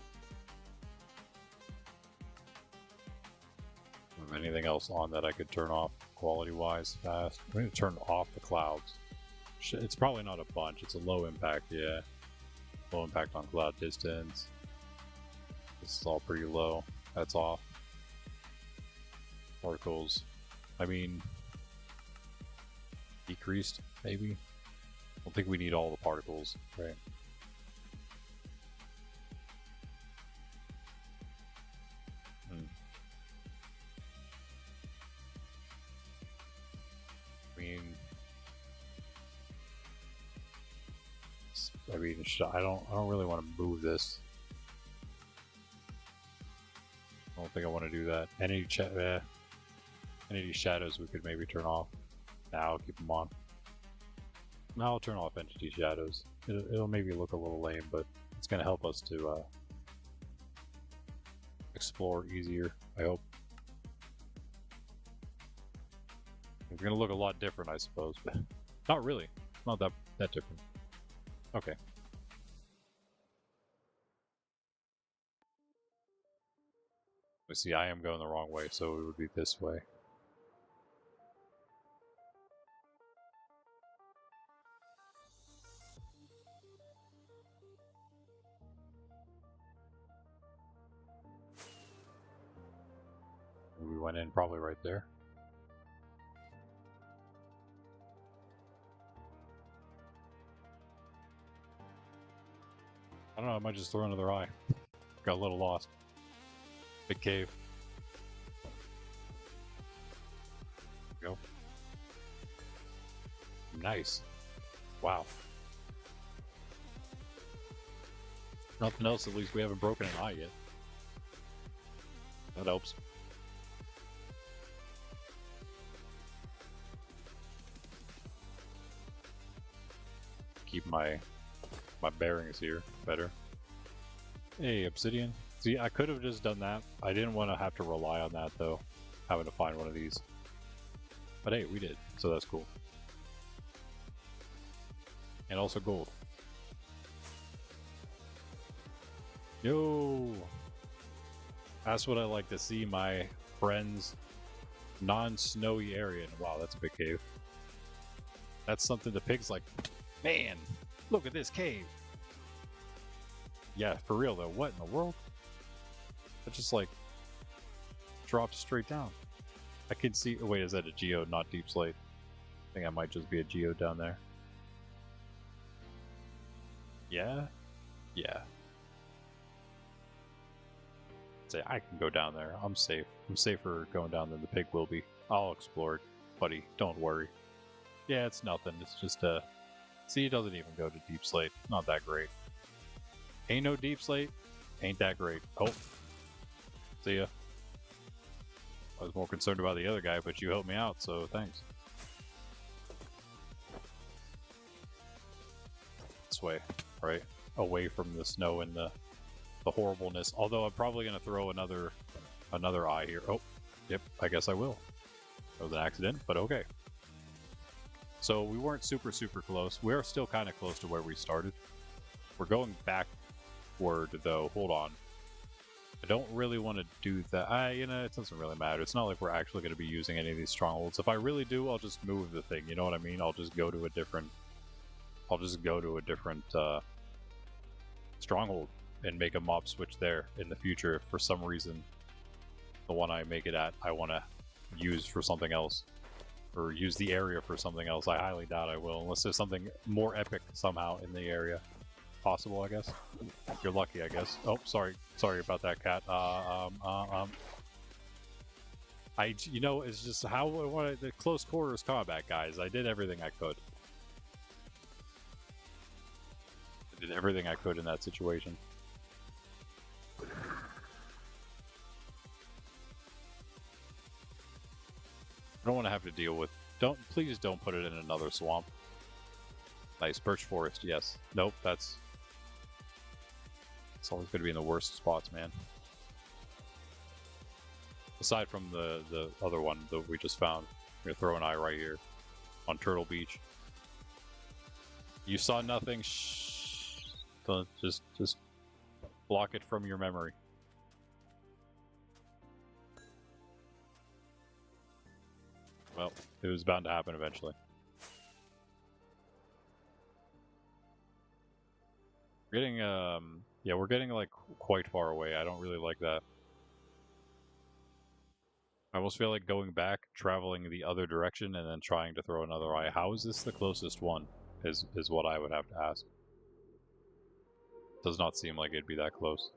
Anything else on that I could turn off quality-wise fast? I'm going to turn off the clouds. It's probably not a bunch. It's a low impact, yeah. Low impact on cloud distance. This is all pretty low. That's off. Particles. I mean, decreased, maybe? I don't think we need all the particles, right? I mean, I don't really want to move this. I don't think I want to do that. Any of these shadows we could maybe turn off. Now I'll keep them on. Now I'll turn off entity shadows. It'll maybe look a little lame, but it's going to help us to explore easier, I hope. It's going to look a lot different, I suppose, but not really. Not that different. Okay. Let's see, I am going the wrong way, so it would be this way. We went in probably right there. I don't know, I might just throw another eye. Got a little lost. Big cave. Go. Nice. Wow. Nothing else, at least we haven't broken an eye yet. That helps. Keep my bearings here better. Hey, obsidian. See, I could have just done that. I didn't want to have to rely on that, though, having to find one of these. But hey, we did, so that's cool. And also gold. Yo! That's what I like to see, my friends. Non-snowy area. And wow, that's a big cave. That's something the pigs like. Man, look at this cave. Yeah, for real though. What in the world? It just like dropped straight down. I can see. Wait, is that a geode, not deep slate? I think I might just be a geode down there. Yeah, yeah. Say I can go down there. I'm safe. I'm safer going down than the pig will be. I'll explore it, buddy. Don't worry. Yeah, it's nothing. It's just a. See, it doesn't even go to deep slate. Not that great. Ain't no deep slate. Ain't that great. Oh. See ya. I was more concerned about the other guy, but you helped me out, so thanks. This way, right? Away from the snow and the horribleness. Although I'm probably going to throw another eye here. Oh, yep, I guess I will. That was an accident, but okay. So we weren't super close. We are still kind of close to where we started. We're going backward, though. Hold on. I don't really want to do that. You know, it doesn't really matter. It's not like we're actually going to be using any of these strongholds. If I really do, I'll just move the thing. You know what I mean? I'll just go to a different stronghold and make a mob switch there in the future. If for some reason the one I make it at I want to use for something else, or use the area for something else. I highly doubt I will, unless there's something more epic somehow in the area. Possible, I guess. If you're lucky, I guess. Oh, sorry about that, cat. You know, it's just how I wanted the close quarters combat, guys. I did everything I could. I did everything I could in that situation. I don't want to have to deal with. Please don't put it in another swamp. Nice birch forest. Yes. Nope. It's always going to be in the worst spots, man. Aside from the other one that we just found, I'm gonna throw an eye right here on Turtle Beach. You saw nothing. Shh. Don't just block it from your memory. Well, it was bound to happen eventually. We're getting, yeah, we're getting, like, quite far away. I don't really like that. I almost feel like going back, traveling the other direction, and then trying to throw another eye. How is this the closest one, is what I would have to ask. Does not seem like it'd be that close.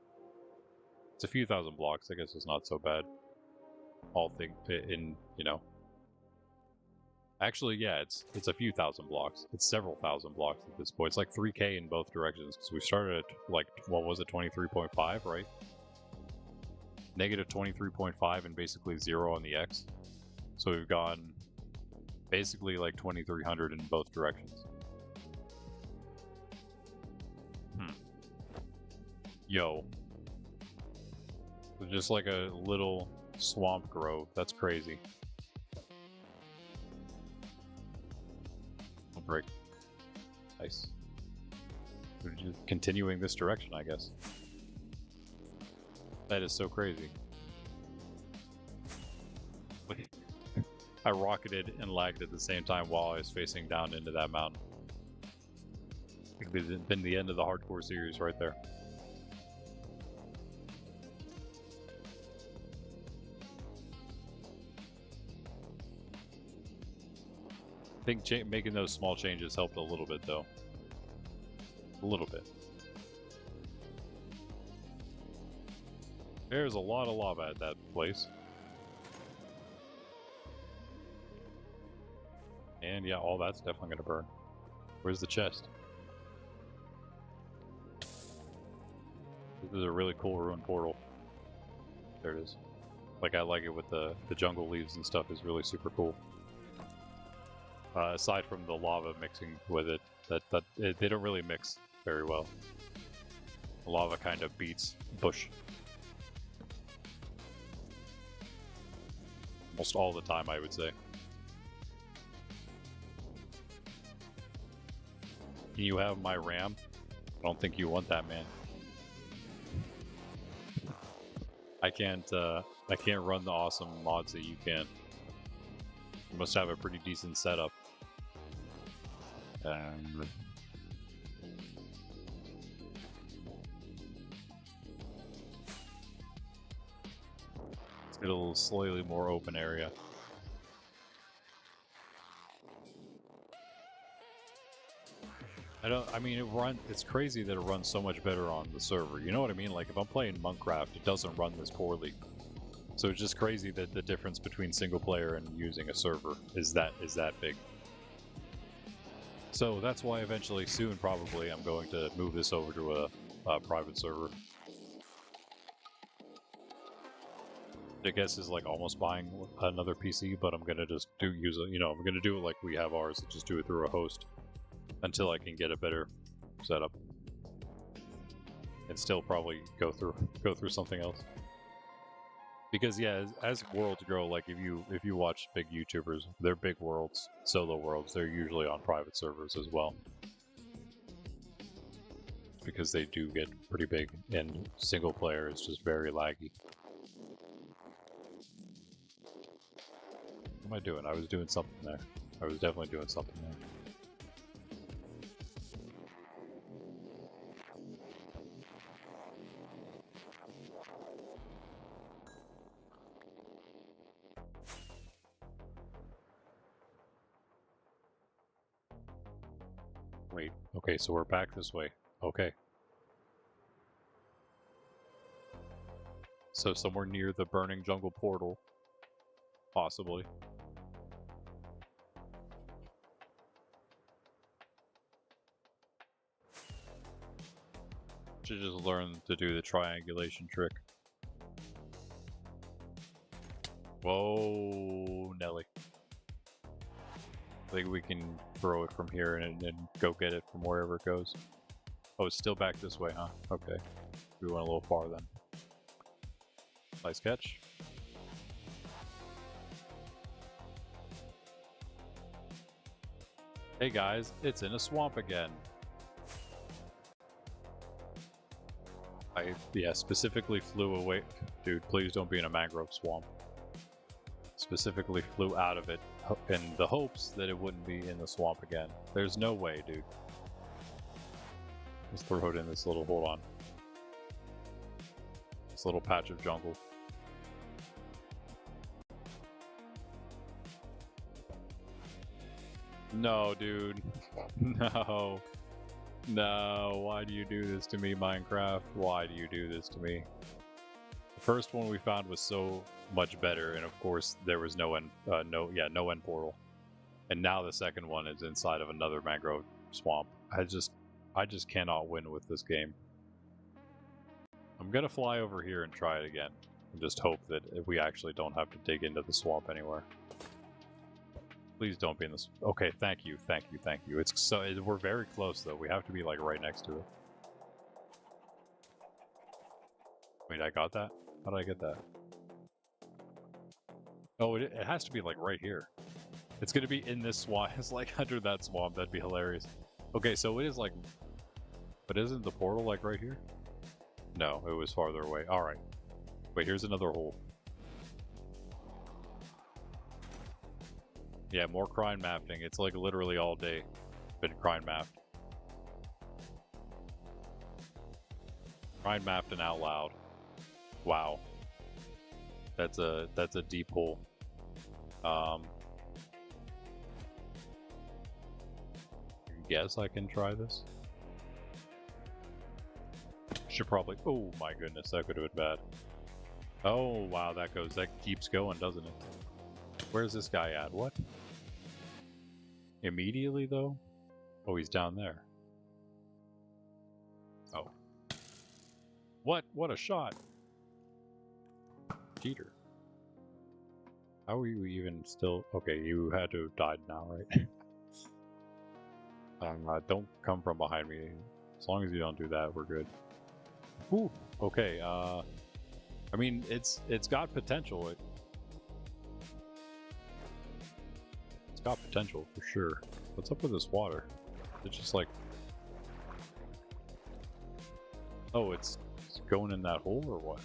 It's a few thousand blocks. I guess it's not so bad. All things in, you know. Actually, yeah, it's a few thousand blocks. It's several thousand blocks at this point. It's like 3K in both directions, because we started at, like, what was it, 23.5, right? Negative 23.5 and basically 0 on the X. So we've gone basically like 2,300 in both directions. Yo. Just like a little swamp grove. That's crazy. Break. Nice. We're just continuing this direction, I guess. That is so crazy. I rocketed and lagged at the same time while I was facing down into that mountain. It could have been the end of the hardcore series right there. I think making those small changes helped a little bit, though. A little bit. There's a lot of lava at that place. And yeah, all that's definitely gonna burn. Where's the chest? This is a really cool ruined portal. There it is. Like, I like it with the jungle leaves and stuff is really super cool. Aside from the lava mixing with it, they don't really mix very well. The lava kind of beats bush. Almost all the time, I would say. Can you have my RAM? I don't think you want that, man. I can't run the awesome mods that you can. You must have a pretty decent setup. Let's get a little slightly more open area. I mean, it's crazy that it runs so much better on the server. You know what I mean? Like, if I'm playing Minecraft, it doesn't run this poorly. So it's just crazy that the difference between single player and using a server is that big. So that's why eventually, soon, probably, I'm going to move this over to a private server. I guess is like almost buying another PC, but I'm gonna just I'm gonna do it like we have ours, and just do it through a host until I can get a better setup, and still probably go through something else. Because yeah, as worlds grow, like if you watch big YouTubers, their big worlds, solo worlds, they're usually on private servers as well, because they do get pretty big, and single player is just very laggy. What am I doing? I was doing something there. I was definitely doing something there. Wait, okay, so we're back this way. Okay. So somewhere near the burning jungle portal, possibly. Should just learn to do the triangulation trick. Whoa, Nelly. I think we can throw it from here and go get it from wherever it goes. Oh, it's still back this way, huh? Okay. We went a little far then. Nice catch. Hey guys, it's in a swamp again. Yeah, specifically flew away. Dude, please don't be in a mangrove swamp. Specifically flew out of it in the hopes that it wouldn't be in the swamp again. There's no way, dude. Let's throw it in this little, hold on. This little patch of jungle. No, dude. No. No, why do you do this to me, Minecraft? Why do you do this to me? The first one we found was so much better, and of course there was no end portal. And now the second one is inside of another mangrove swamp. I just cannot win with this game. I'm gonna fly over here and try it again, and just hope that we actually don't have to dig into the swamp anywhere. Please don't be in this. Okay, thank you. We're very close though. We have to be like right next to it. Wait, I got that? How did I get that? Oh, it has to be like right here. It's gonna be in this swamp. It's like under that swamp. That'd be hilarious. Okay, so it is like, but isn't the portal like right here? No, it was farther away. All right. Wait, here's another hole. Yeah, more crime mapping. It's like literally all day been crime mapped. Crime mapped and out loud. Wow. That's a deep hole. Guess I can try this. Should probably. Oh my goodness, that could have been bad. Oh wow, that keeps going, doesn't it? Where's this guy at? What? Immediately though? Oh, he's down there. Oh. What? What a shot! Cheater. How are you even still? Okay, you had to have died now, right? Don't come from behind me. As long as you don't do that, we're good. Ooh, okay, I mean, it's got potential. It's got potential, for sure. What's up with this water? It's just like... Oh, it's going in that hole, or what?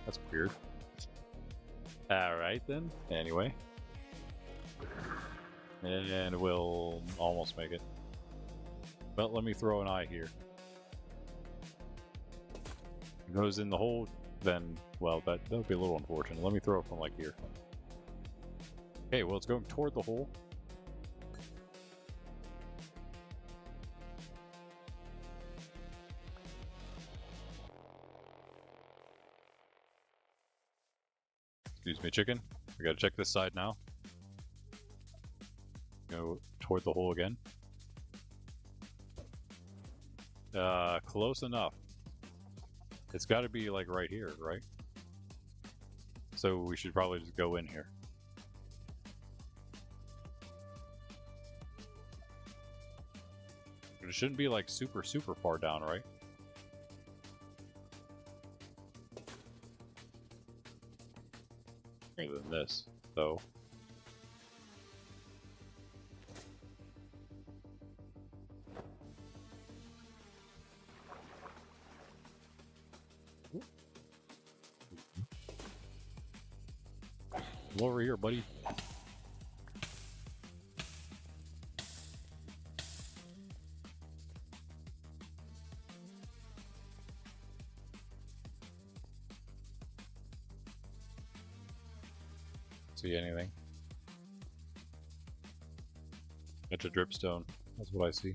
That's weird. Alright then. Anyway. And we'll almost make it. But let me throw an eye here. If it goes in the hole, then, well, that would be a little unfortunate. Let me throw it from like here. Okay, well, it's going toward the hole. Excuse me, chicken. We gotta check this side now. Go toward the hole again. Close enough. It's got to be like right here, right? So we should probably just go in here. But it shouldn't be like super far down, right? Other than this, though. Come over here, buddy. See anything? It's a dripstone. That's what I see.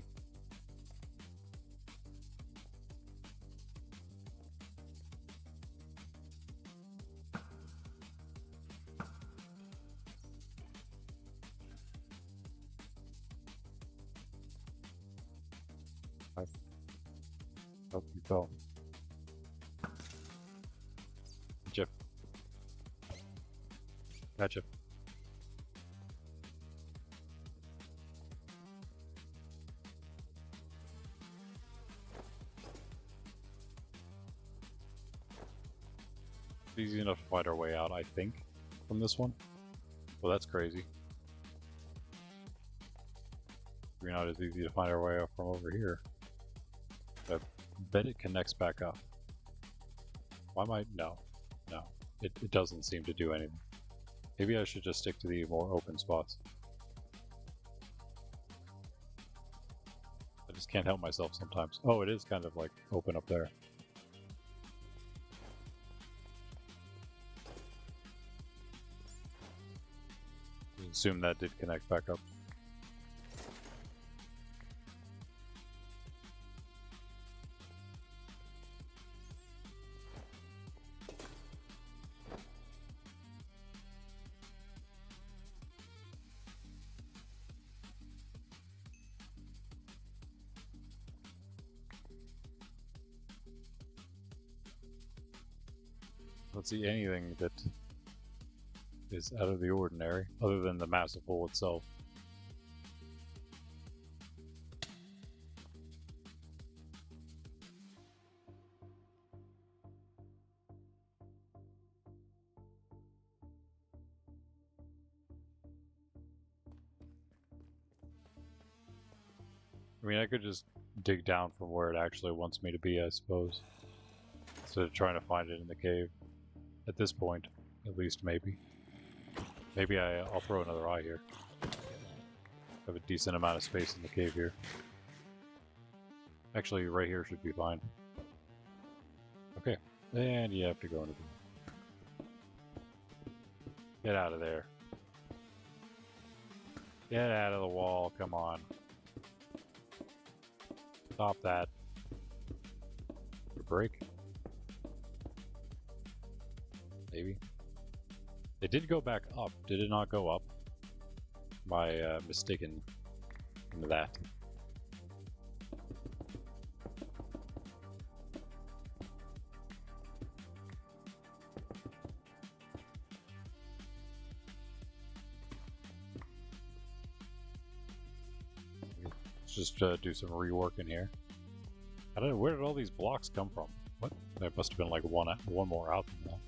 Oh, you fell. Jeff. Gotcha. It's easy enough to find our way out, I think, from this one. Well, that's crazy. Maybe not as easy to find our way out from over here. I bet it connects back up. Why might no. It doesn't seem to do anything. Maybe I should just stick to the more open spots. I just can't help myself sometimes. Oh, it is kind of like open up there. Assume that did connect back up. Don't see anything that is out of the ordinary, other than the massive hole itself. I mean, I could just dig down from where it actually wants me to be, I suppose, instead of trying to find it in the cave. At this point, at least, maybe. Maybe I'll throw another eye here. Have a decent amount of space in the cave here. Actually, right here should be fine. Okay, and you have to go into the... Get out of there. Get out of the wall, come on. Stop that. Break? Maybe. It did go back up. Did it not go up? My mistaken into that. Let's just do some rework in here. I don't know, where did all these blocks come from? What? There must have been like one more out than that.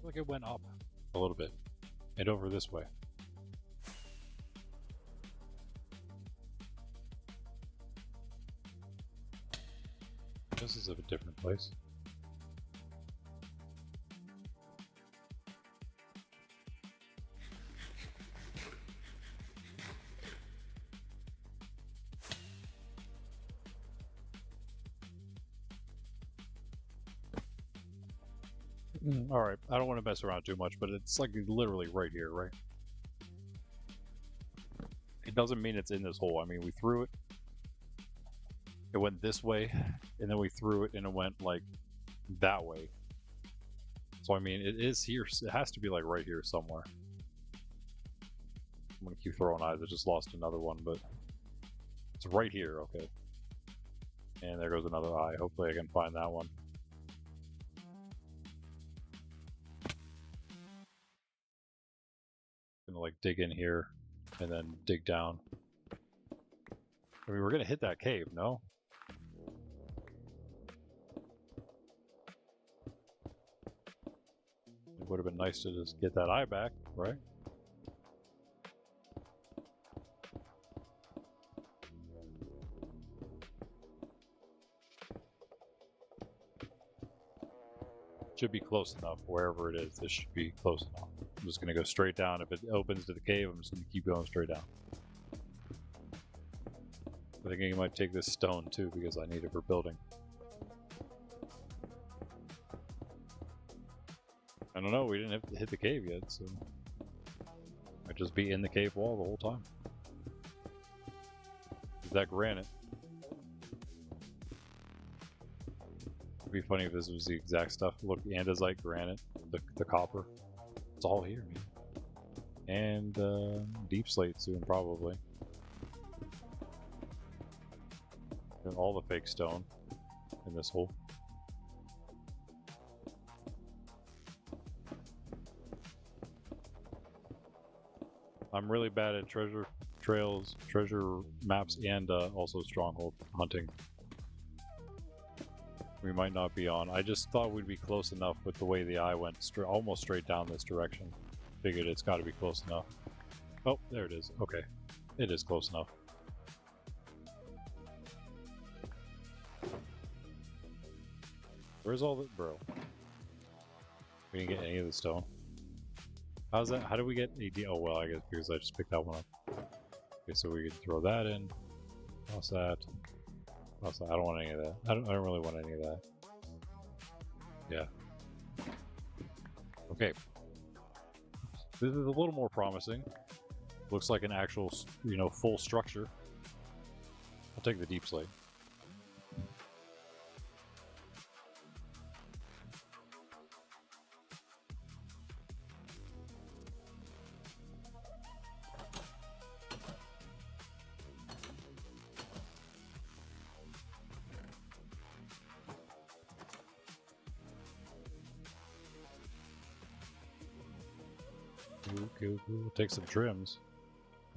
Like it went up a little bit. And over this way. This is a different place. Alright, I don't want to mess around too much, but it's like literally right here, right? It doesn't mean it's in this hole. I mean, we threw it. It went this way, and then we threw it, and it went like that way. So, I mean, it is here. It has to be like right here somewhere. I'm going to keep throwing eyes. I just lost another one, but it's right here, okay. And there goes another eye. Hopefully I can find that one. Gonna like dig in here and then dig down. I mean, we're gonna hit that cave, no? It would have been nice to just get that eye back, right? Should be close enough. Wherever it is, this should be close enough. I'm just gonna go straight down. If it opens to the cave, I'm just gonna keep going straight down. I think I might take this stone too because I need it for building. I don't know, we didn't have to hit the cave yet, so I'd just be in the cave wall the whole time. Is that granite? It'd be funny if this was the exact stuff. Look, andesite, granite, the copper. It's all here, man. And deep slate soon, probably. And all the fake stone in this hole. I'm really bad at treasure trails, treasure maps, and also stronghold hunting. We might not be on. I just thought we'd be close enough with the way the eye went almost straight down this direction. Figured it's got to be close enough. Oh, there it is. Okay. It is close enough. Where's all the... Bro. We didn't get any of the stone. How's that? How do we get AD? Oh, well, I guess because I just picked that one up. Okay, so we can throw that in. Toss that. Toss that. I don't want any of that. I don't really want any of that. Yeah. Okay. This is a little more promising. Looks like an actual, you know, full structure. I'll take the deep slate. Okay, we'll take some trims.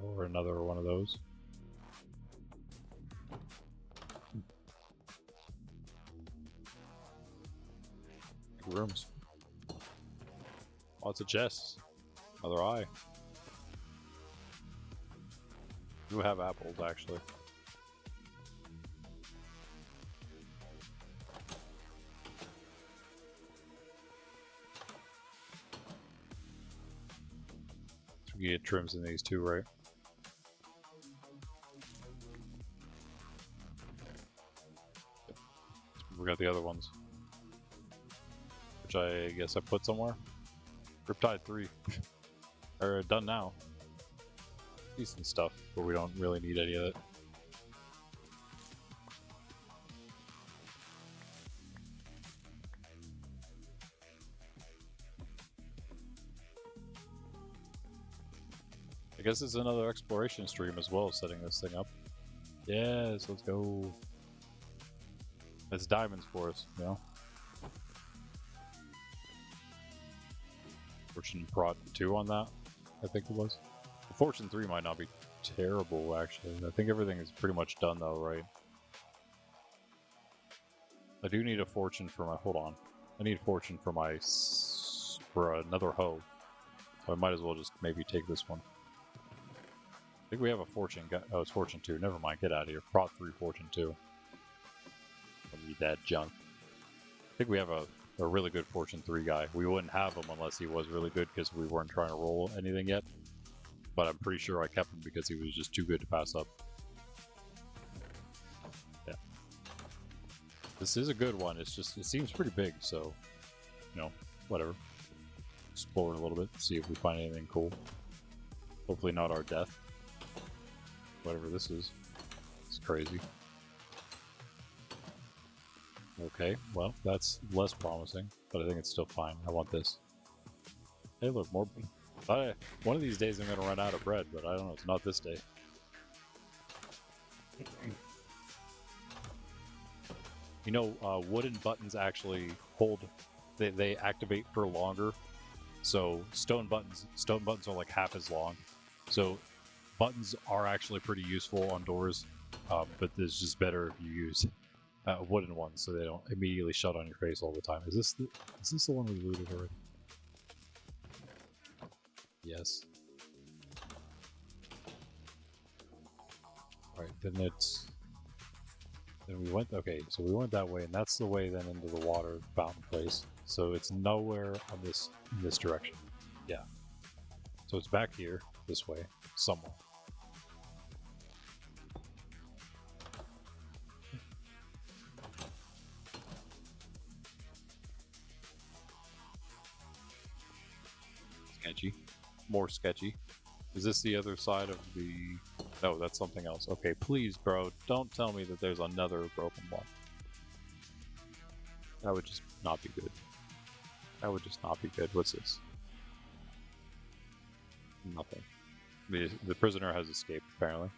Or another one of those. Rooms. Lots of chests. Another eye. Do have apples, actually. We get trims in these too, right? We got the other ones, which I guess I put somewhere. Riptide 3 are done now. Decent stuff, but we don't really need any of it. I guess it's another exploration stream as well as setting this thing up. Yes, let's go. It's diamonds for us, you know? Fortune Prod 2 on that, I think it was. Fortune 3 might not be terrible, actually. I think everything is pretty much done, though, right? I do need a fortune for my... Hold on. I need fortune for my... for another hoe. So I might as well just maybe take this one. I think we have a fortune. Oh, it's fortune 2. Never mind. Get out of here. Prot 3 fortune 2. I need that junk. I think we have a really good fortune 3 guy. We wouldn't have him unless he was really good because we weren't trying to roll anything yet. But I'm pretty sure I kept him because he was just too good to pass up. Yeah. This is a good one. It's just, it seems pretty big, so, you know, whatever. Explore it a little bit, see if we find anything cool. Hopefully not our death. Whatever this is. It's crazy. Okay, well, that's less promising, but I think it's still fine. I want this. Hey, look, more. One of these days I'm going to run out of bread, but I don't know. It's not this day. You know, wooden buttons actually hold. They activate for longer. So stone buttons are like half as long. So buttons are actually pretty useful on doors, but it's just better if you use wooden ones so they don't immediately shut on your face all the time. Is this the one we looted already? Yes. All right, then we went. Okay, so we went that way, and that's the way then into the water fountain place. So it's nowhere on in this direction. Yeah. So it's back here, this way, somewhere. Sketchy. More sketchy. Is this the other side of the... No, that's something else. Okay, please, bro, don't tell me that there's another broken one. That would just not be good. That would just not be good. What's this? Nothing. The prisoner has escaped, apparently.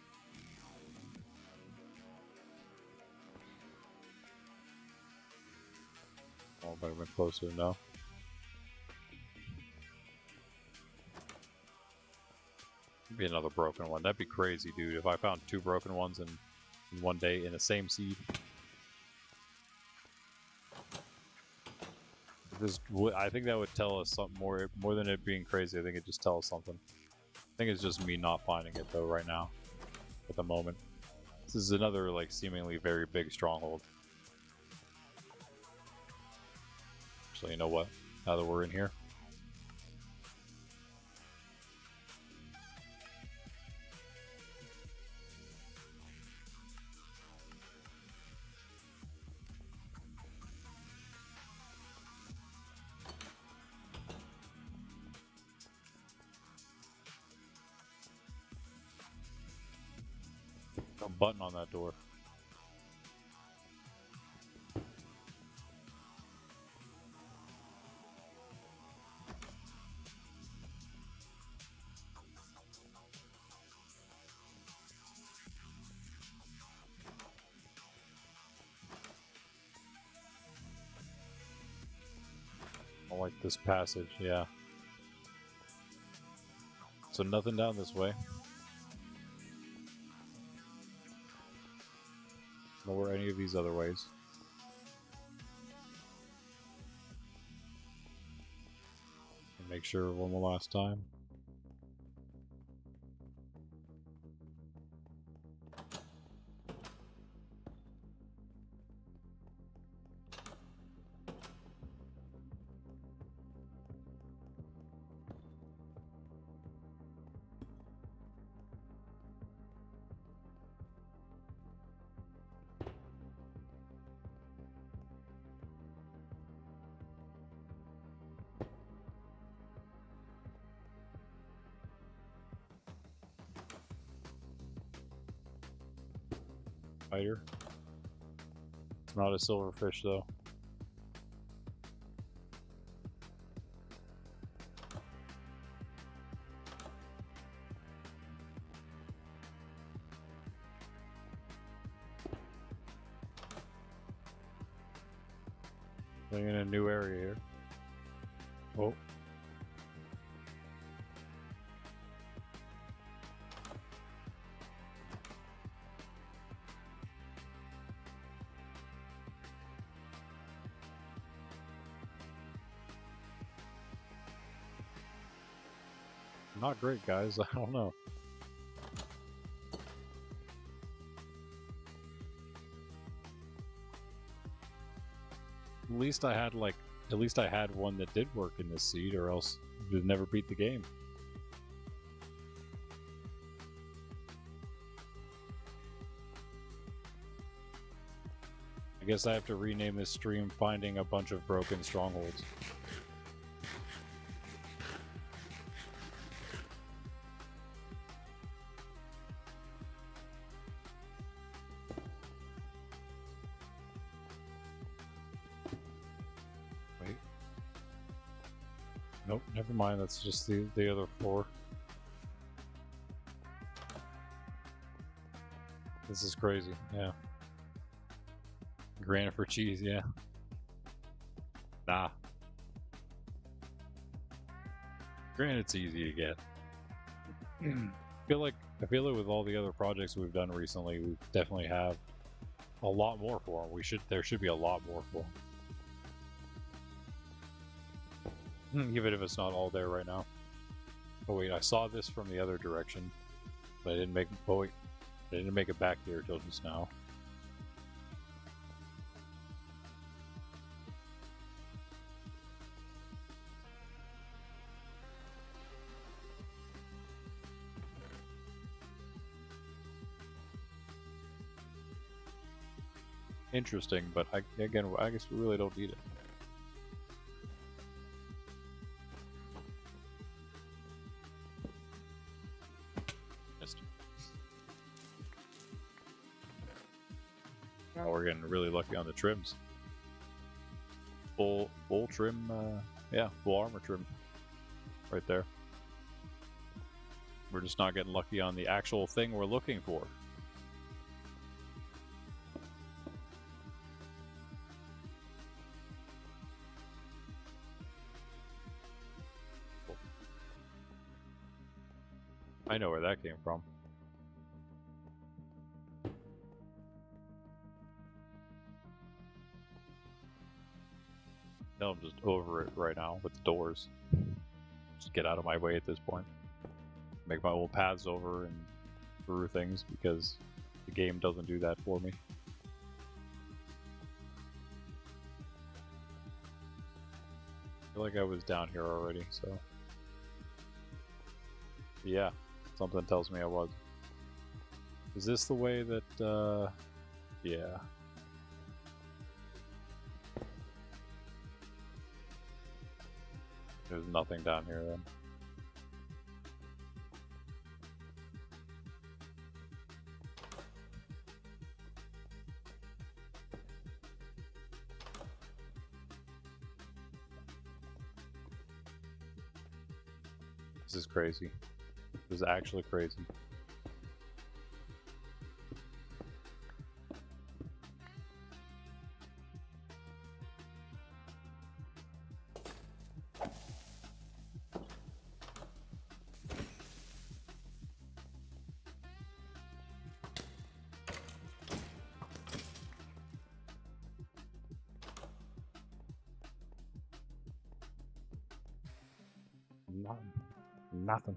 Oh, if I went closer, no. Be another broken one. That'd be crazy, dude. If I found 2 broken ones in one day in the same seed. I think that would tell us something more than it being crazy. I think it just tells us something. I think it's just me not finding it though right now, at the moment. This is another like seemingly very big stronghold. Actually, you know what? Now that we're in here. No button on that door. I like this passage, yeah. So nothing down this way. Nor any of these other ways. And make sure one more last time. Spider. It's not a silverfish though. Getting in a new area here. Oh. not great, guys. I don't know. At least I had one that did work in this seed, or else you'd never beat the game. I guess I have to rename this stream Finding a Bunch of Broken Strongholds. Wait. Nope, never mind, that's just the other floor. This is crazy, yeah. Granite for cheese, yeah. Nah. Granite's easy to get. I feel like with all the other projects we've done recently, we definitely have a lot more for them. There should be a lot more for them. Even if it's not all there right now. Oh wait, I saw this from the other direction, but I didn't make. Oh wait, I didn't make it back here till just now. Interesting, but again, I guess we really don't need it. Missed. Now we're getting really lucky on the trims. Full trim, yeah, full armor trim, right there. We're just not getting lucky on the actual thing we're looking for. I know where that came from. No, I'm just over it right now with the doors. Just get out of my way at this point. Make my own paths over and through things because the game doesn't do that for me. I feel like I was down here already, so. Yeah, something tells me I was. Is this the way that, yeah. There's nothing down here then. This is crazy. This is actually crazy. Nothing.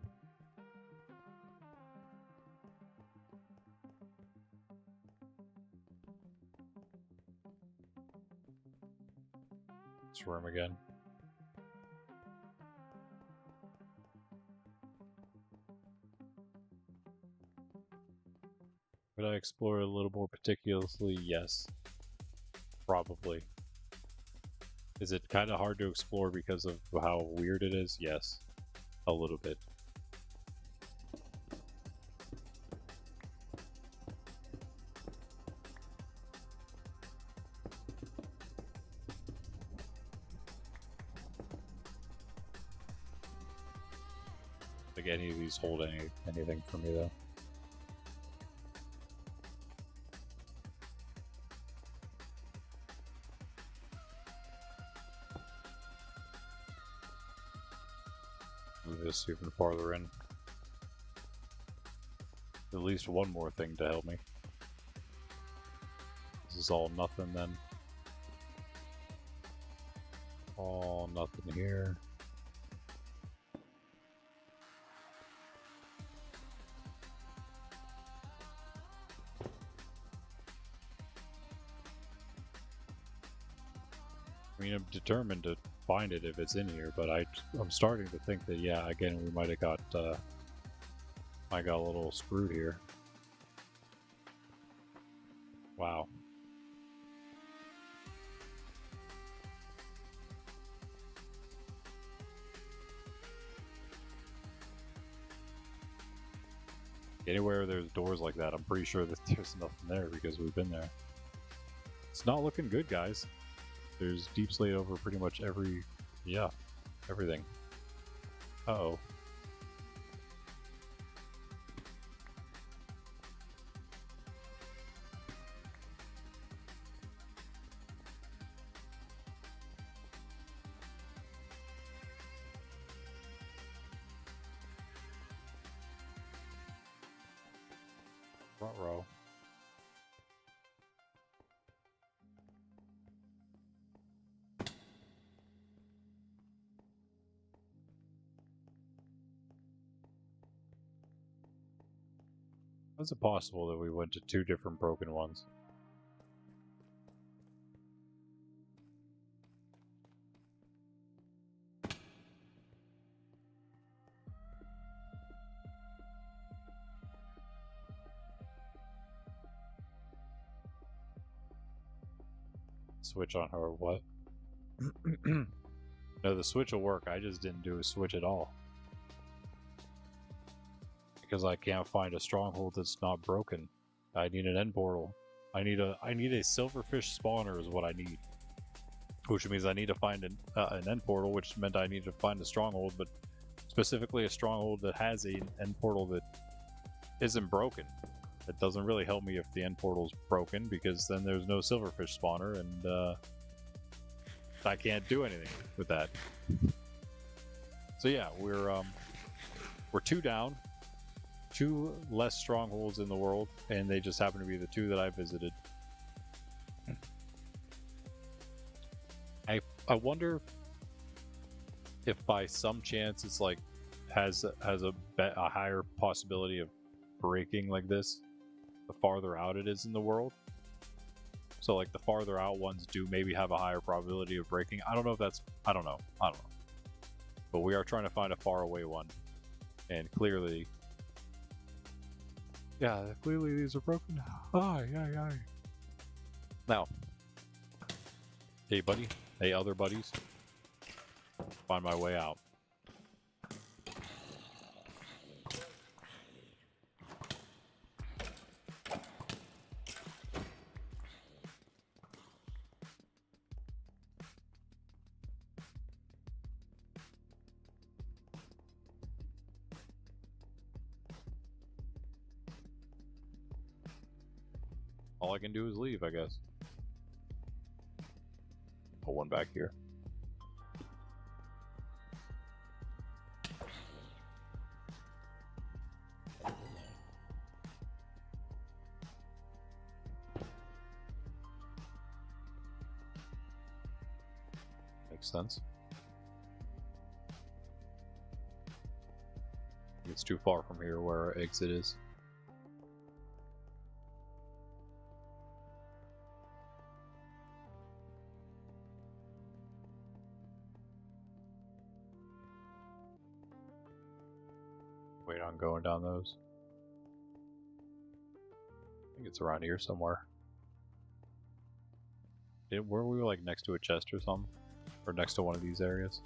This room again. Would I explore a little more particularly? Yes. Probably. Is it kind of hard to explore because of how weird it is? Yes. A little bit. Like any of these hold anything for me though. Move this even farther in. At least one more thing to help me. This is all nothing then. All nothing here. I mean, I'm determined to find it if it's in here, but I'm starting to think that, yeah, again, we might have got, I got a little screwed here. Wow. Anywhere there's doors like that, I'm pretty sure that there's nothing there because we've been there. It's not looking good, guys. There's deep slate over pretty much every, yeah, everything. Uh-oh. Front row. How's it possible that we went to 2 different broken ones? Switch on her, what? No, the switch will work. I just didn't do a switch at all. Because I can't find a stronghold that's not broken. I need an end portal. I need a silverfish spawner is what I need. Which means I need to find an end portal, which meant I need to find a stronghold, but specifically a stronghold that has an end portal that isn't broken. It doesn't really help me if the end portal's broken, because then there's no silverfish spawner, and I can't do anything with that. So yeah, we're 2 down, 2 less strongholds in the world, and they just happen to be the 2 that I visited. I wonder if by some chance it's like has a higher possibility of breaking like this the farther out it is in the world. So like the farther out ones do maybe have a higher probability of breaking. I don't know if that's I don't know. But we are trying to find a far away one, and clearly, yeah, clearly these are broken. Aye. Now, hey buddy, hey other buddies, find my way out. All I can do is leave, I guess. Put one back here. Makes sense. It's too far from here where our exit is. Wait on going down those. I think it's around here somewhere. Were we like next to a chest or something? Or next to one of these areas?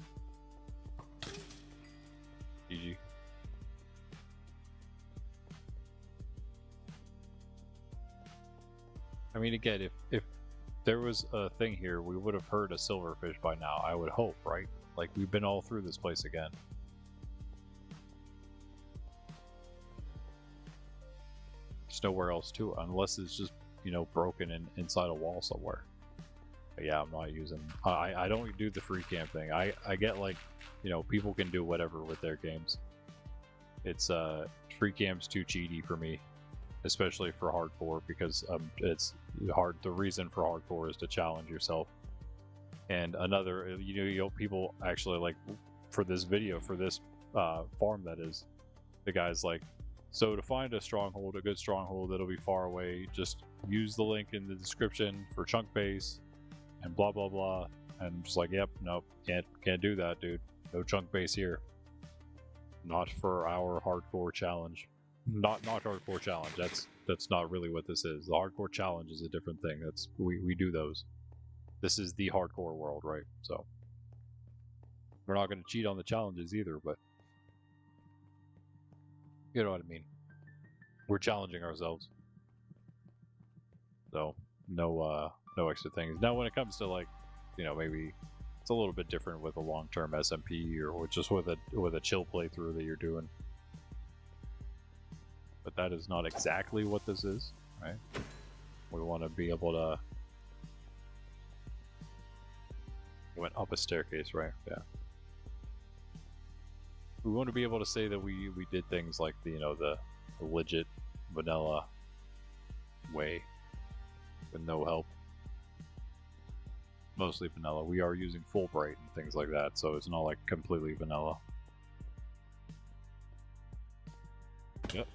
GG. I mean, again, if there was a thing here, we would have heard a silverfish by now, I would hope, right? Like, we've been all through this place again. There's nowhere else to it, unless it's just, you know, broken inside a wall somewhere. But yeah, I'm not using... I don't do the free camp thing. I get, like, you know, people can do whatever with their games. It's, free camp's too cheaty for me. Especially for hardcore, because it's hard. The reason for hardcore is to challenge yourself. And another, you know, people actually, like, for this video, for this farm, that is, the guy's like, so to find a stronghold, a good stronghold that'll be far away, just use the link in the description for chunk base and blah blah blah. And I'm just like, yep, nope, can't do that, dude. No chunk base here. Not for our hardcore challenge. Not hardcore challenge. That's not really what this is. The hardcore challenge is a different thing. That's we do those. This is the hardcore world, right? So we're not going to cheat on the challenges either, but you know what I mean. We're challenging ourselves. So no extra things. Now when it comes to like, you know, maybe it's a little bit different with a long-term SMP or just with a chill playthrough that you're doing. But that is not exactly what this is, right? We want to be able to... We went up a staircase, right? Yeah. We want to be able to say that we did things like the, you know, the legit vanilla way with no help. Mostly vanilla. We are using Fulbright and things like that, so it's not like completely vanilla. Yep.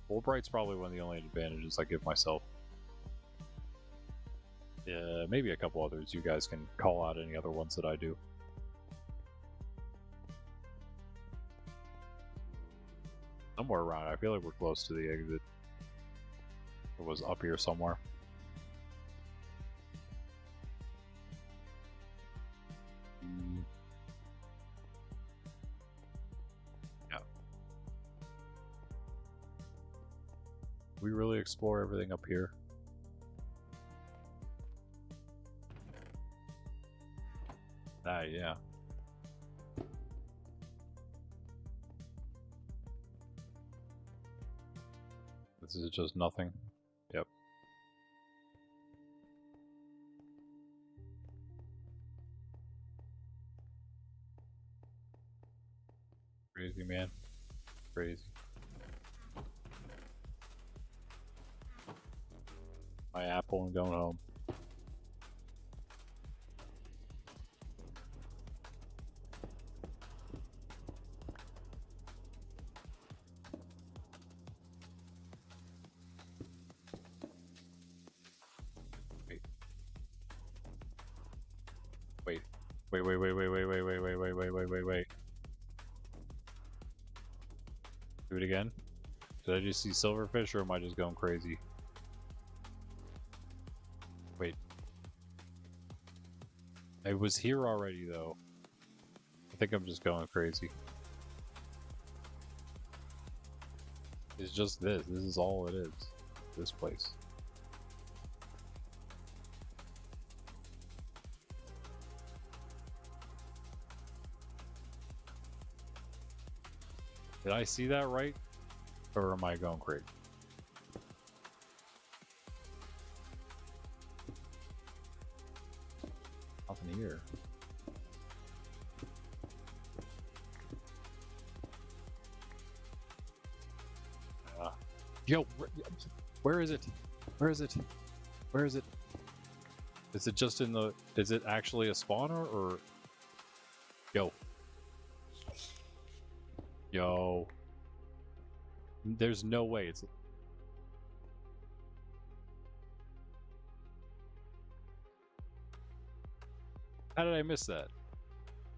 Fulbright's probably one of the only advantages I give myself. Yeah, maybe a couple others. You guys can call out any other ones that I do. Somewhere around. I feel like we're close to the exit. It was up here somewhere. Yeah. We really explore everything up here. Ah, yeah. This is just nothing. Yep. Crazy, man. Crazy. My apple and going home. Wait. Do it again? Did I just see silverfish or am I just going crazy? Wait. I was here already though. I think I'm just going crazy. It's just this. This is all it is. This place. Did I see that right? Or am I going crazy? Nothing here. Yo, where is it? Where is it? Where is it? Is it just in the... Is it actually a spawner or... Yo. Yo. There's no way it's... How did I miss that?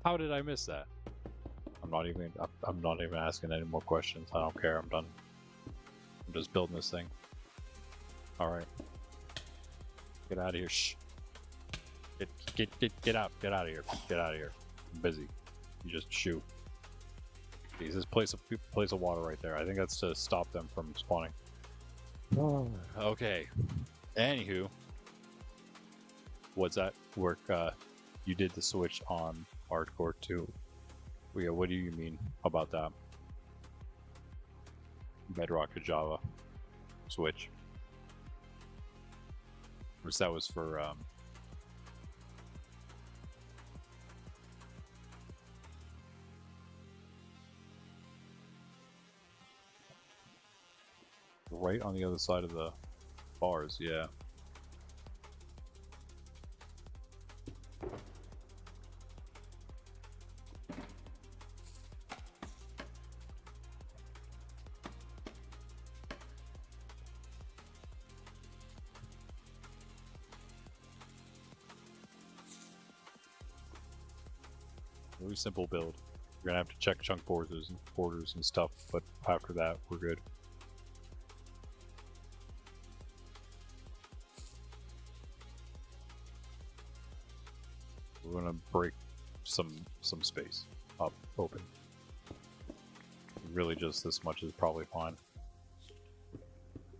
How did I miss that? I'm not even asking any more questions. I don't care. I'm done. I'm just building this thing. Alright. Get out of here. Shh. Get out. Get out of here. Get out of here. I'm busy. You just shoot. This place of water right there. I think that's to stop them from spawning. Okay. Anywho. What's that work? You did the switch on hardcore too. Yeah, what do you mean about that? Bedrock to Java switch. Which that was for right on the other side of the bars, yeah. Really simple build. We're gonna have to check chunk borders and stuff, but after that, we're good. We're gonna break some space up open. Really, just this much is probably fine.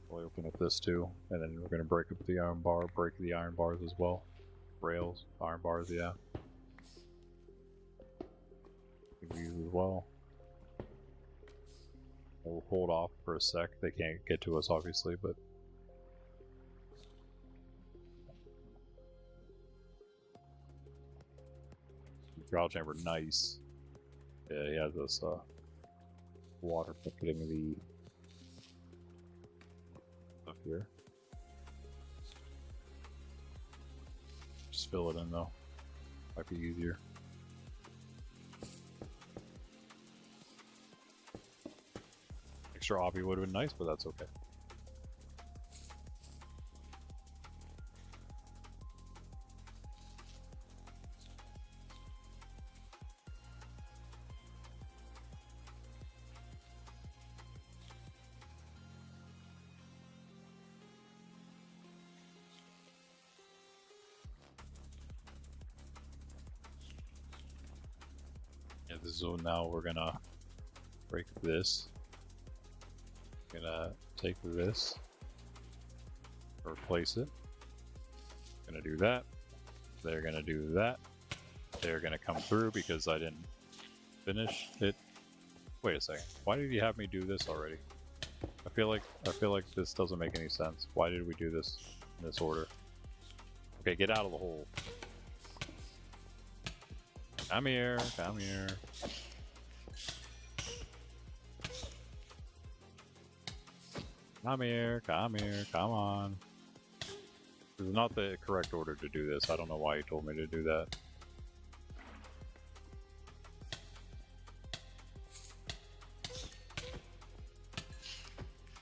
We'll open up this too, and then we're gonna break up the iron bar, break the iron bars as well. Rails, iron bars, yeah. These as well. We'll hold off for a sec. They can't get to us, obviously, but trial chamber, nice. Yeah, he has this water putting the up here. Just fill it in though. Might be easier. Extra obby would have been nice, but that's okay. Yeah, so now we're gonna break this. Gonna take this, replace it. Gonna do that. They're gonna do that. They're gonna come through because I didn't finish it. Wait a second. Why did you have me do this already? I feel like this doesn't make any sense. Why did we do this in this order? Okay, get out of the hole. Come here, come here. Come here, come here, come on. This is not the correct order to do this. I don't know why you told me to do that.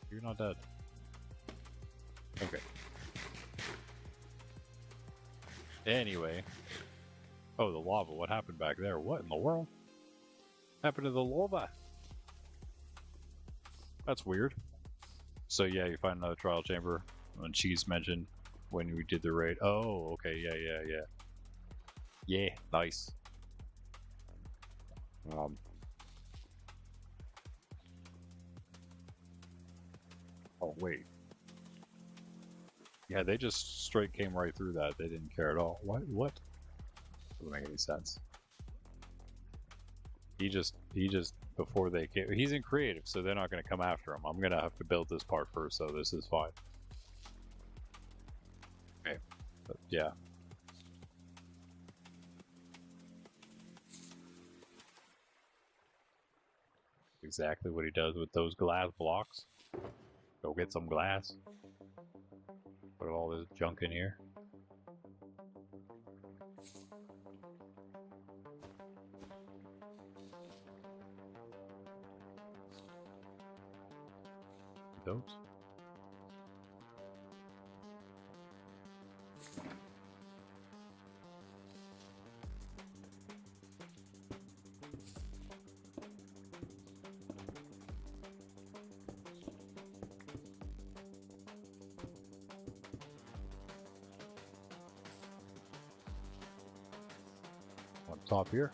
You're not dead. Okay. Anyway. Oh, the lava. What happened back there? What in the world? Happened to the lava? That's weird. So yeah, you find another trial chamber. And Cheese mentioned when we did the raid. Oh, okay, yeah. Yeah, nice. Oh wait. Yeah, they just straight came right through that. They didn't care at all. What? Doesn't make any sense. He just before they came, he's in creative, so they're not going to come after him. I'm going to have to build this part first, so this is fine. Okay, but yeah. Exactly what he does with those glass blocks. Go get some glass. Put all this junk in here. Those. On top here.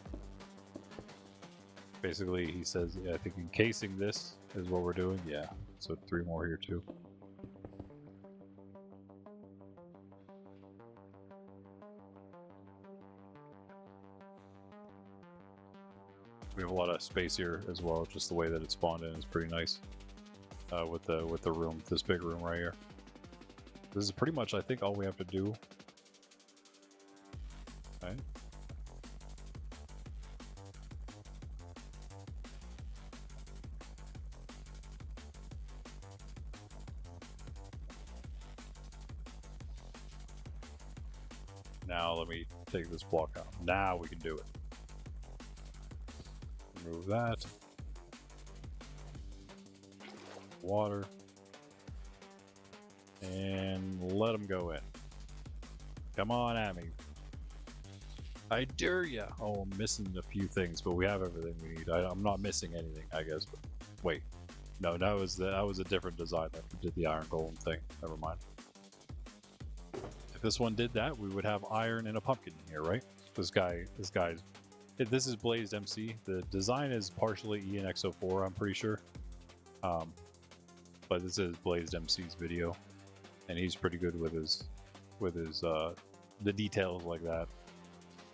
Basically, he says, yeah, I think encasing this is what we're doing. Yeah, so 3 more here too. We have a lot of space here as well. Just the way that it spawned in is pretty nice. With the room, this big room right here. This is pretty much, I think, all we have to do. Okay. Now let me take this block out. Now we can do it. Remove that. Water. And let them go in. Come on at me. I dare ya. Oh, I'm missing a few things, but we have everything we need. I'm not missing anything, I guess. But wait, no, that was a different design that did the iron golem thing. Never mind. If this one did that, we would have iron and a pumpkin in here, right? This guy's. This is Blazed MC. The design is partially ENX04, I'm pretty sure. But this is Blazed MC's video, and he's pretty good with his the details like that.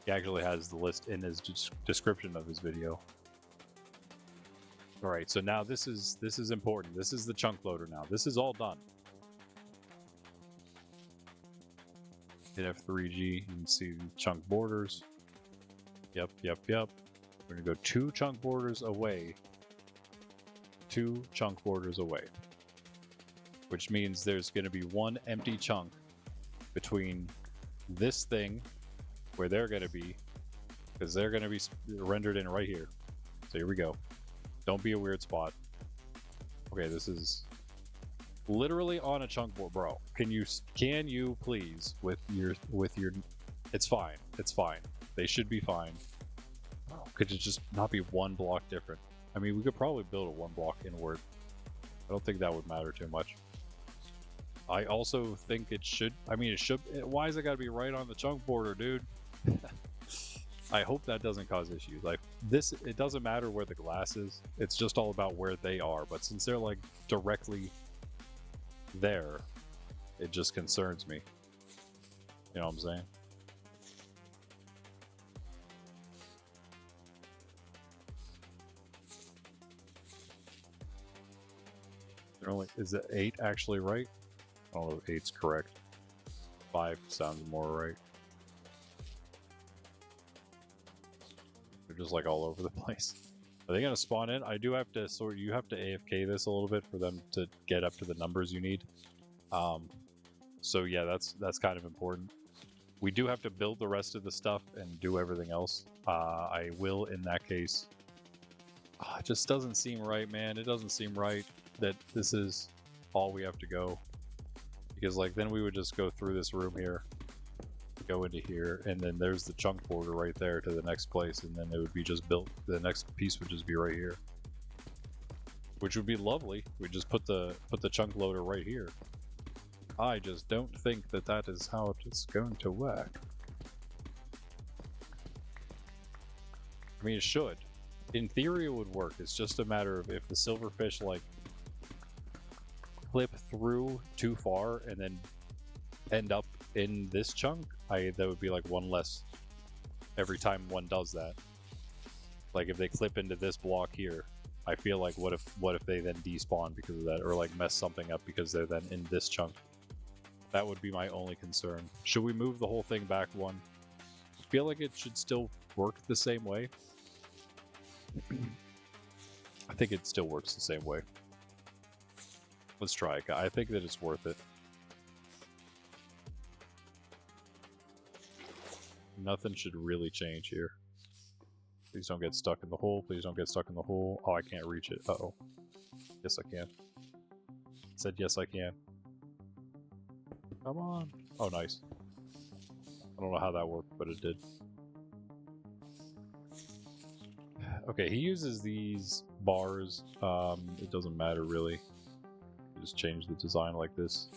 He actually has the list in his description of his video. All right, so now this is important. This is the chunk loader now. This is all done. Hit F3G, you can see chunk borders. Yep. We're gonna go 2 chunk borders away. 2 chunk borders away. Which means there's gonna be 1 empty chunk between this thing where they're gonna be, because they're gonna be rendered in right here. So here we go. Don't be a weird spot. Okay, this is literally on a chunk board, bro. Can you please with your it's fine. They should be fine. Could it just not be 1 block different? I mean, we could probably build a 1 block inward. I don't think that would matter too much. I also think it should, why is it gotta be right on the chunk border, dude? I hope that doesn't cause issues. Like this, it doesn't matter where the glass is. It's just all about where they are. But since they're like directly there, it just concerns me. You know what I'm saying? Is it 8 actually right? I don't know if 8's correct. 5 sounds more right. They're just like all over the place. Are they gonna spawn in? I do have to you have to AFK this a little bit for them to get up to the numbers you need. So yeah, that's kind of important. We do have to build the rest of the stuff and do everything else. I will in that case. It just doesn't seem right, man. It doesn't seem right that this is all we have to go. Because like then we would just go through this room here, go into here, and then there's the chunk border right there to the next place, and then it would be just built. The next piece would just be right here, which would be lovely. We just put the chunk loader right here. I just don't think that is how it's going to work. I mean, it should. In theory, it would work. It's just a matter of if the silverfish like clip through too far and then end up in this chunk, that would be like 1 less every time one does that. Like if they clip into this block here, I feel like what if they then despawn because of that, or like mess something up because they're then in this chunk. That would be my only concern. Should we move the whole thing back 1? I feel like it should still work the same way. I think it still works the same way. Let's try it. I think that it's worth it. Nothing should really change here. Please don't get stuck in the hole. Please don't get stuck in the hole. Oh, I can't reach it. Uh-oh. Yes, I can. It said yes, I can. Come on. Oh, nice. I don't know how that worked, but it did. Okay, he uses these bars. It doesn't matter, really. Just change the design like this.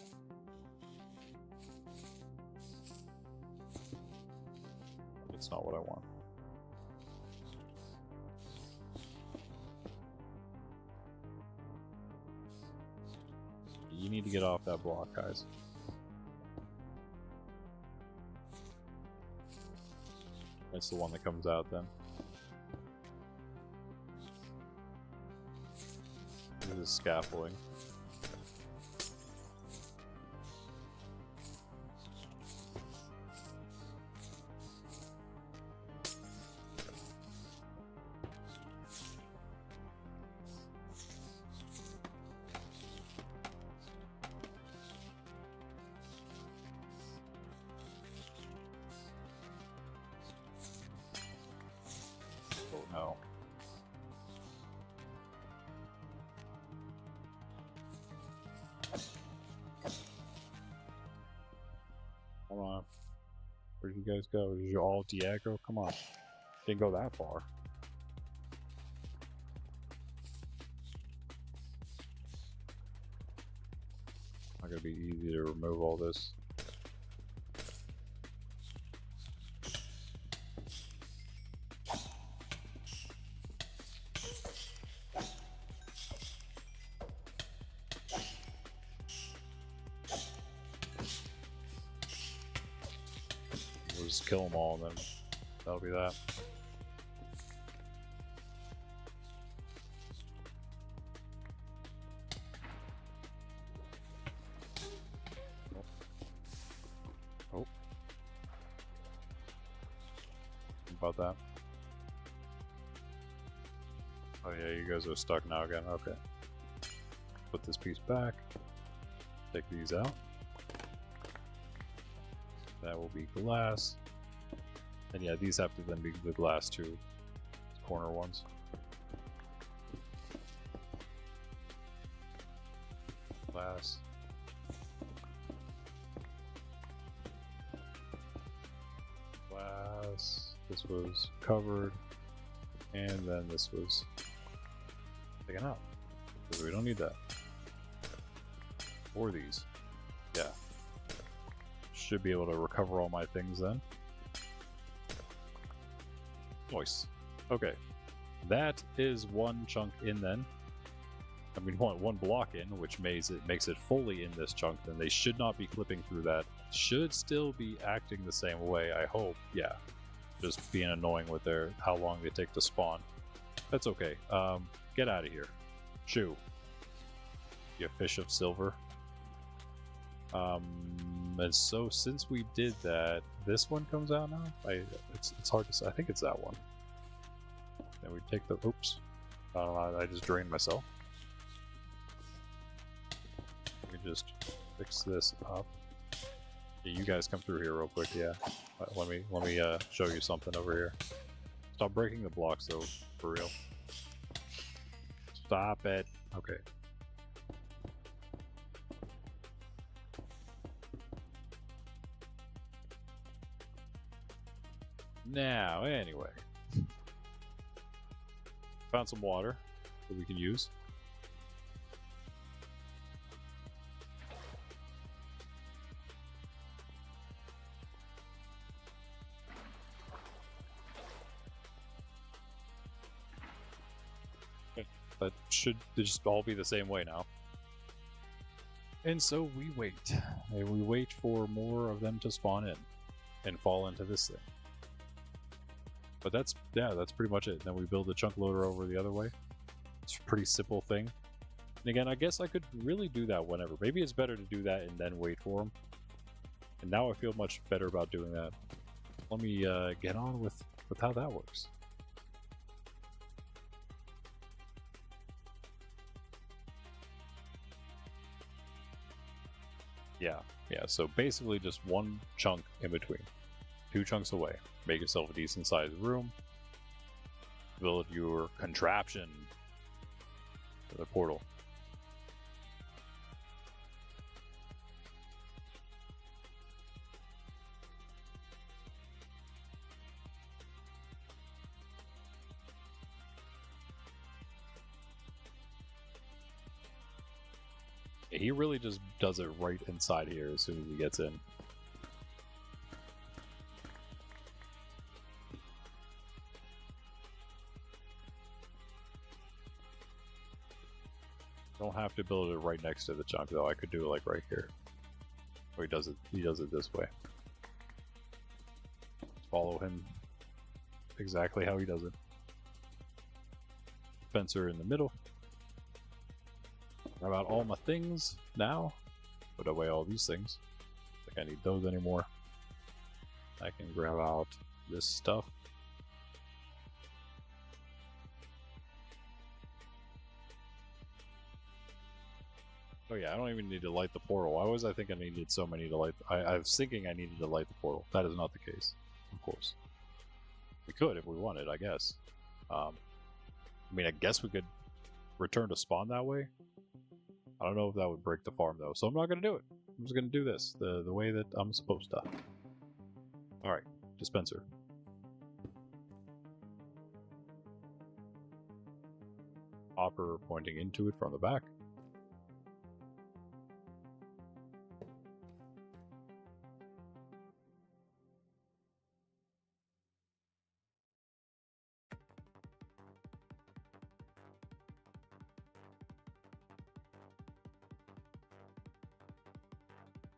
It's not what I want. You need to get off that block, guys. That's the one that comes out then. This is scaffolding. Oh no. Where did you guys go? Did you all de-aggro? Come on. Didn't go that far. Not gonna be easy to remove all this. We'll just kill them all, and then that'll be that. Oh. About that. Oh yeah, you guys are stuck now again. Okay. Put this piece back. Take these out. That will be glass. And yeah, these have to then be the glass too. Corner ones. Glass. Glass. This was covered. And then this was taken out. Because we don't need that. Or these. Yeah. Should be able to recover all my things then. Nice. Okay. That is one chunk in then. I mean, one block in, which makes it fully in this chunk. Then they should not be clipping through that. Should still be acting the same way, I hope. Yeah. Just being annoying with how long they take to spawn. That's okay. Get out of here. Shoo. You fish of silver. And so since we did that, this one comes out now? It's hard to say. I think it's that one. Then we take the, oops. I just drained myself. We just fix this up. Yeah, you guys come through here real quick, yeah. Let me show you something over here. Stop breaking the blocks though, for real. Stop it. Okay. Now, anyway. Found some water that we can use. Okay. That should just all be the same way now. And so we wait. And we wait for more of them to spawn in and fall into this thing. But that's pretty much it. Then we build the chunk loader over the other way. It's a pretty simple thing. And again, I guess I could really do that whenever. Maybe it's better to do that and then wait for them. And now I feel much better about doing that. Let me get on with how that works. Yeah, so basically just one chunk in between. 2 chunks away. Make yourself a decent sized room. Build your contraption for the portal. He really just does it right inside here as soon as he gets in. Don't have to build it right next to the chunk though. I could do it like right here. Oh, he does it this way. Follow him exactly how he does it. Fencer in the middle. Grab out all my things now. Put away all these things. I think I need those anymore. I can grab out this stuff. Oh yeah, I don't even need to light the portal. Why was I thinking I needed so many to light? I was thinking I needed to light the portal. That is not the case, of course. We could if we wanted, I guess. I mean, I guess we could return to spawn that way. I don't know if that would break the farm though, so I'm not going to do it. I'm just going to do this the way that I'm supposed to. Alright, dispenser. Hopper pointing into it from the back.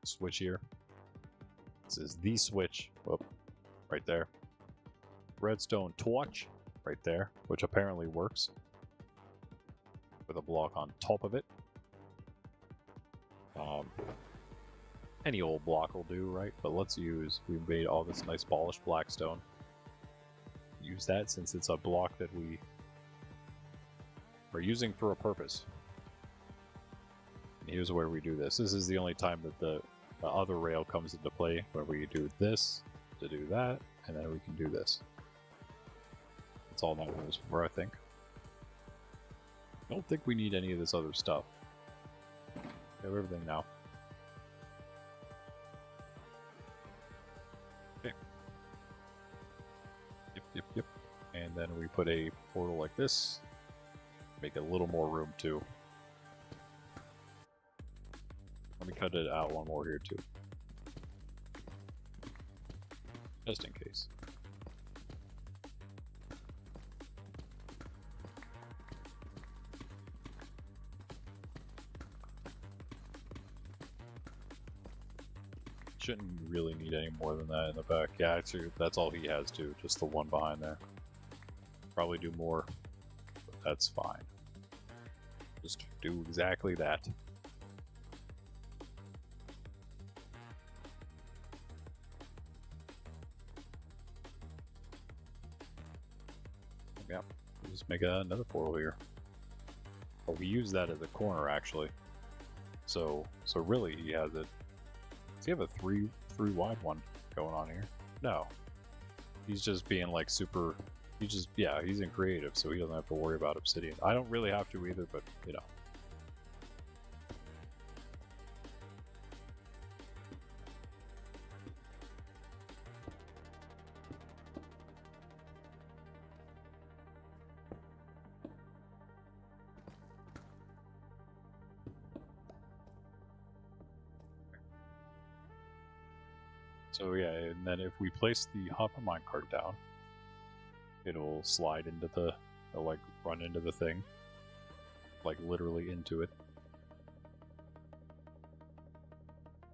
Switch here. This is the switch. Whoop, right there. Redstone torch right there, which apparently works. With a block on top of it. Any old block will do, right? But let's use, we made all this nice polished blackstone. Use that since it's a block that we are using for a purpose. And here's where we do this. This is the only time that the other rail comes into play, where we do this to do that, and then we can do this. That's all that was for, I think. I don't think we need any of this other stuff. We have everything now. Okay. Yep. And then we put a portal like this. Make a little more room too. Let me cut it out one more here too. Just in case. Shouldn't really need any more than that in the back. Yeah, actually, that's all he has too, just the one behind there. Probably do more, but that's fine. Just do exactly that. Yeah, just make another portal here. But we use that as a corner actually. So really he has it. Does he have a three wide one going on here? No. He's just being like super, he's in creative, so he doesn't have to worry about obsidian. I don't really have to either, but you know. So yeah, and then if we place the hopper minecart down, it'll slide into the, it'll like run into the thing, like literally into it.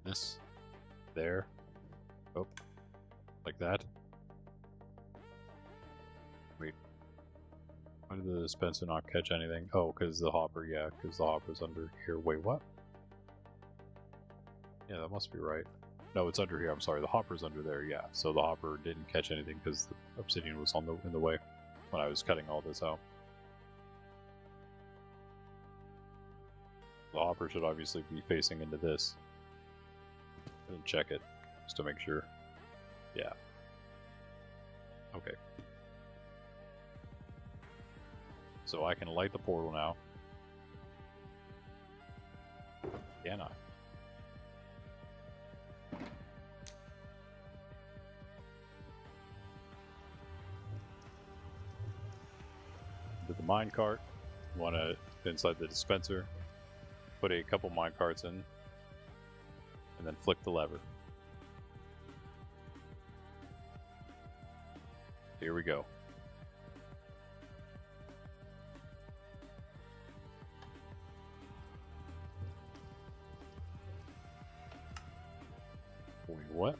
This, there, oh, like that. Wait, why did the dispenser not catch anything? Oh, because the hopper, yeah, because the hopper's under here. Wait, what? Yeah, that must be right. No, it's under here. I'm sorry. The hopper's under there. Yeah. So the hopper didn't catch anything because the obsidian was in the way when I was cutting all this out. The hopper should obviously be facing into this. And check it just to make sure. Yeah. Okay. So I can light the portal now. Can I? The minecart, you want to inside the dispenser, put a couple minecarts in, and then flick the lever. Here we go. Wait, what?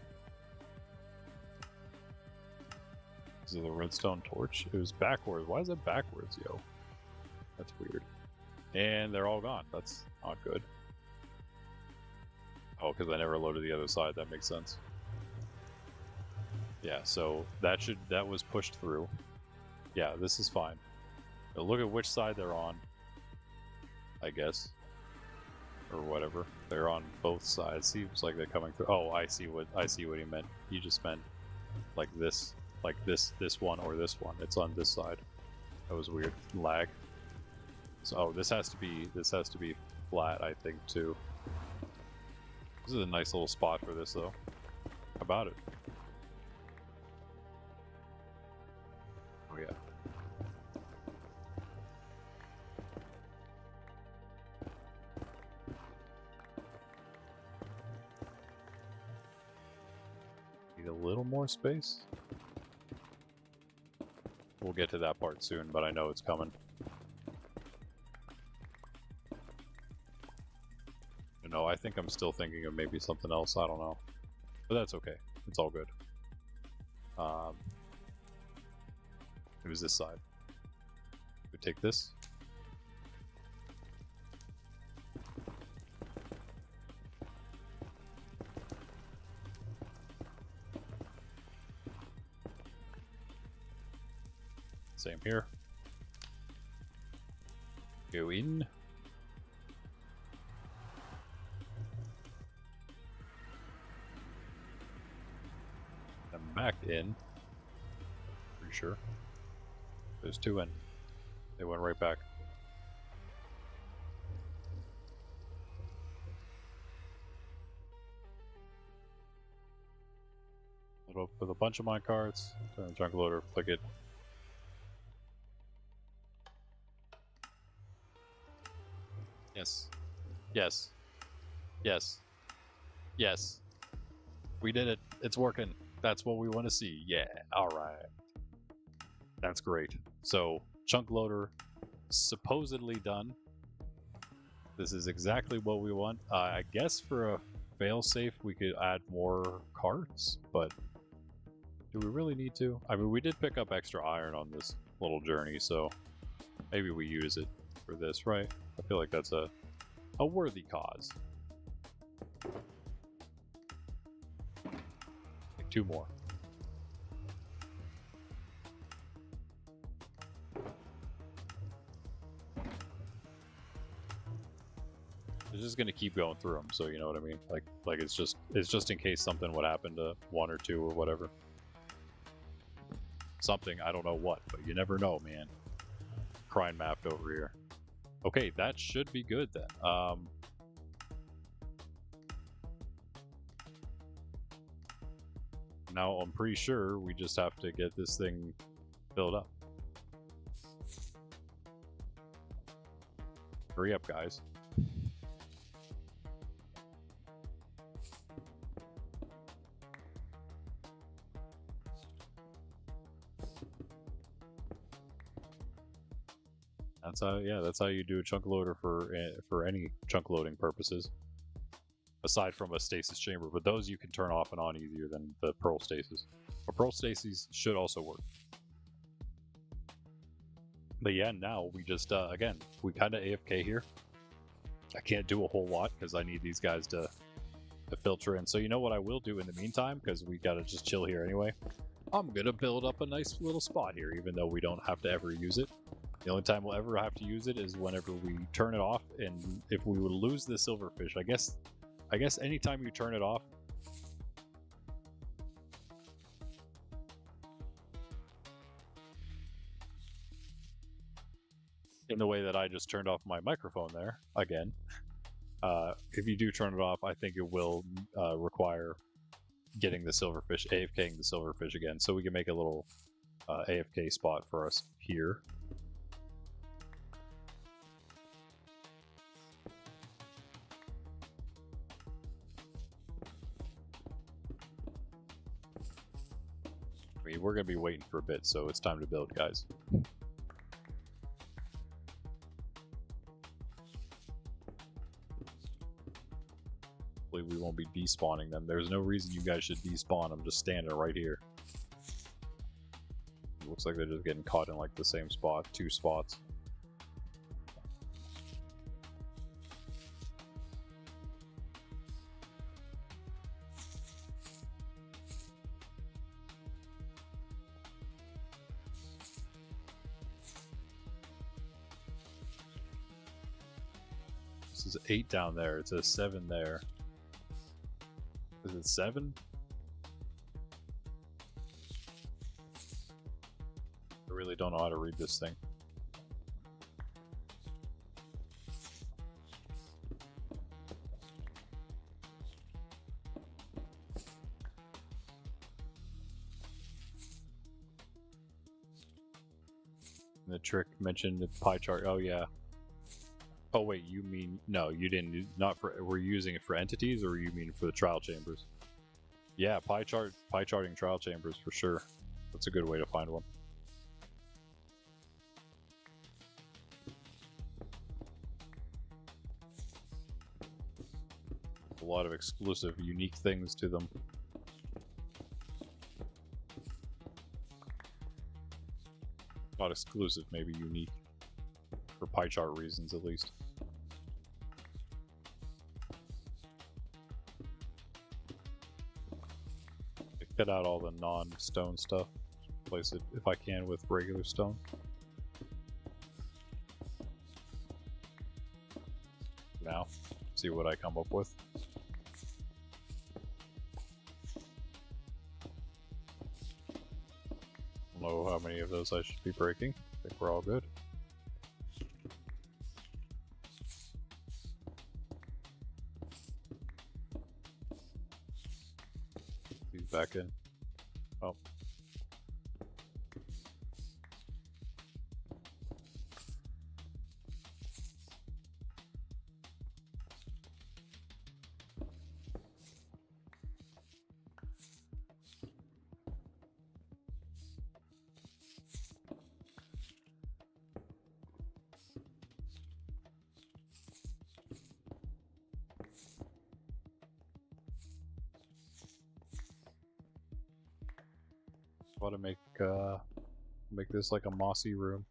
Is it the redstone torch? It was backwards. Why is it backwards, yo? That's weird. And they're all gone. That's not good. Oh, because I never loaded the other side. That makes sense. Yeah, so that was pushed through. Yeah, this is fine. Now look at which side they're on, I guess. Or whatever. They're on both sides. Seems like they're coming through. Oh, I see what he meant. He just meant like this. Like this one or this one. It's on this side. That was weird. Lag. So this has to be flat, I think, too. This is a nice little spot for this though. How about it? little more space. We'll get to that part soon, but I know it's coming. No, I think I'm still thinking of maybe something else. I don't know. But that's okay. It's all good. It was this side. We take this. Same here. Go in. And back in. Pretty sure. There's two in. They went right back. Load up with a bunch of mine carts. Turn the junk loader, flick it. Yes. Yes. Yes. Yes. We did it. It's working. That's what we want to see. Yeah. Alright. That's great. So, chunk loader supposedly done. This is exactly what we want. I guess for a failsafe we could add more carts, but do we really need to? I mean, we did pick up extra iron on this little journey, so maybe we use it for this, right? I feel like that's a worthy cause. Like 2 more. It's just gonna keep going through them, so you know what I mean. Like it's just in case something would happen to 1 or 2 or whatever. Something, I don't know what, but you never know, man. Crime mapped over here. Okay, that should be good then. Now I'm pretty sure we just have to get this thing filled up. Hurry up, guys. That's how, yeah, that's how you do a chunk loader for any chunk loading purposes. Aside from a stasis chamber, but those you can turn off and on easier than the pearl stasis. But pearl stasis should also work. But yeah, now we just, again, we kind of AFK here. I can't do a whole lot because I need these guys to filter in. So you know what I will do in the meantime, because we gotta just chill here anyway. I'm gonna build up a nice little spot here, even though we don't have to ever use it. The only time we'll ever have to use it is whenever we turn it off, and if we would lose the silverfish, I guess anytime you turn it off, in the way that I just turned off my microphone there, again, if you do turn it off, I think it will require getting the silverfish, AFKing the silverfish again, so we can make a little AFK spot for us here. I mean, we're going to be waiting for a bit, so it's time to build, guys. Hopefully we won't be despawning them. There's no reason you guys should despawn them, just standing right here. It looks like they're just getting caught in like the same spot, 2 spots. This is 8 down there, it says 7 there. Is it 7? I really don't know how to read this thing. The trick mentioned the pie chart. Oh yeah. Oh wait, you mean no? You didn't. Not for. We're using it for entities, or you mean for the trial chambers? Yeah, pie charting trial chambers for sure. That's a good way to find one. A lot of exclusive, unique things to them. Not exclusive, maybe unique. For pie chart reasons, at least. Cut out all the non-stone stuff. Replace it, if I can, with regular stone. Now, see what I come up with. I don't know how many of those I should be breaking. I think we're all good. These back in. Oh. Want to make this like a mossy room.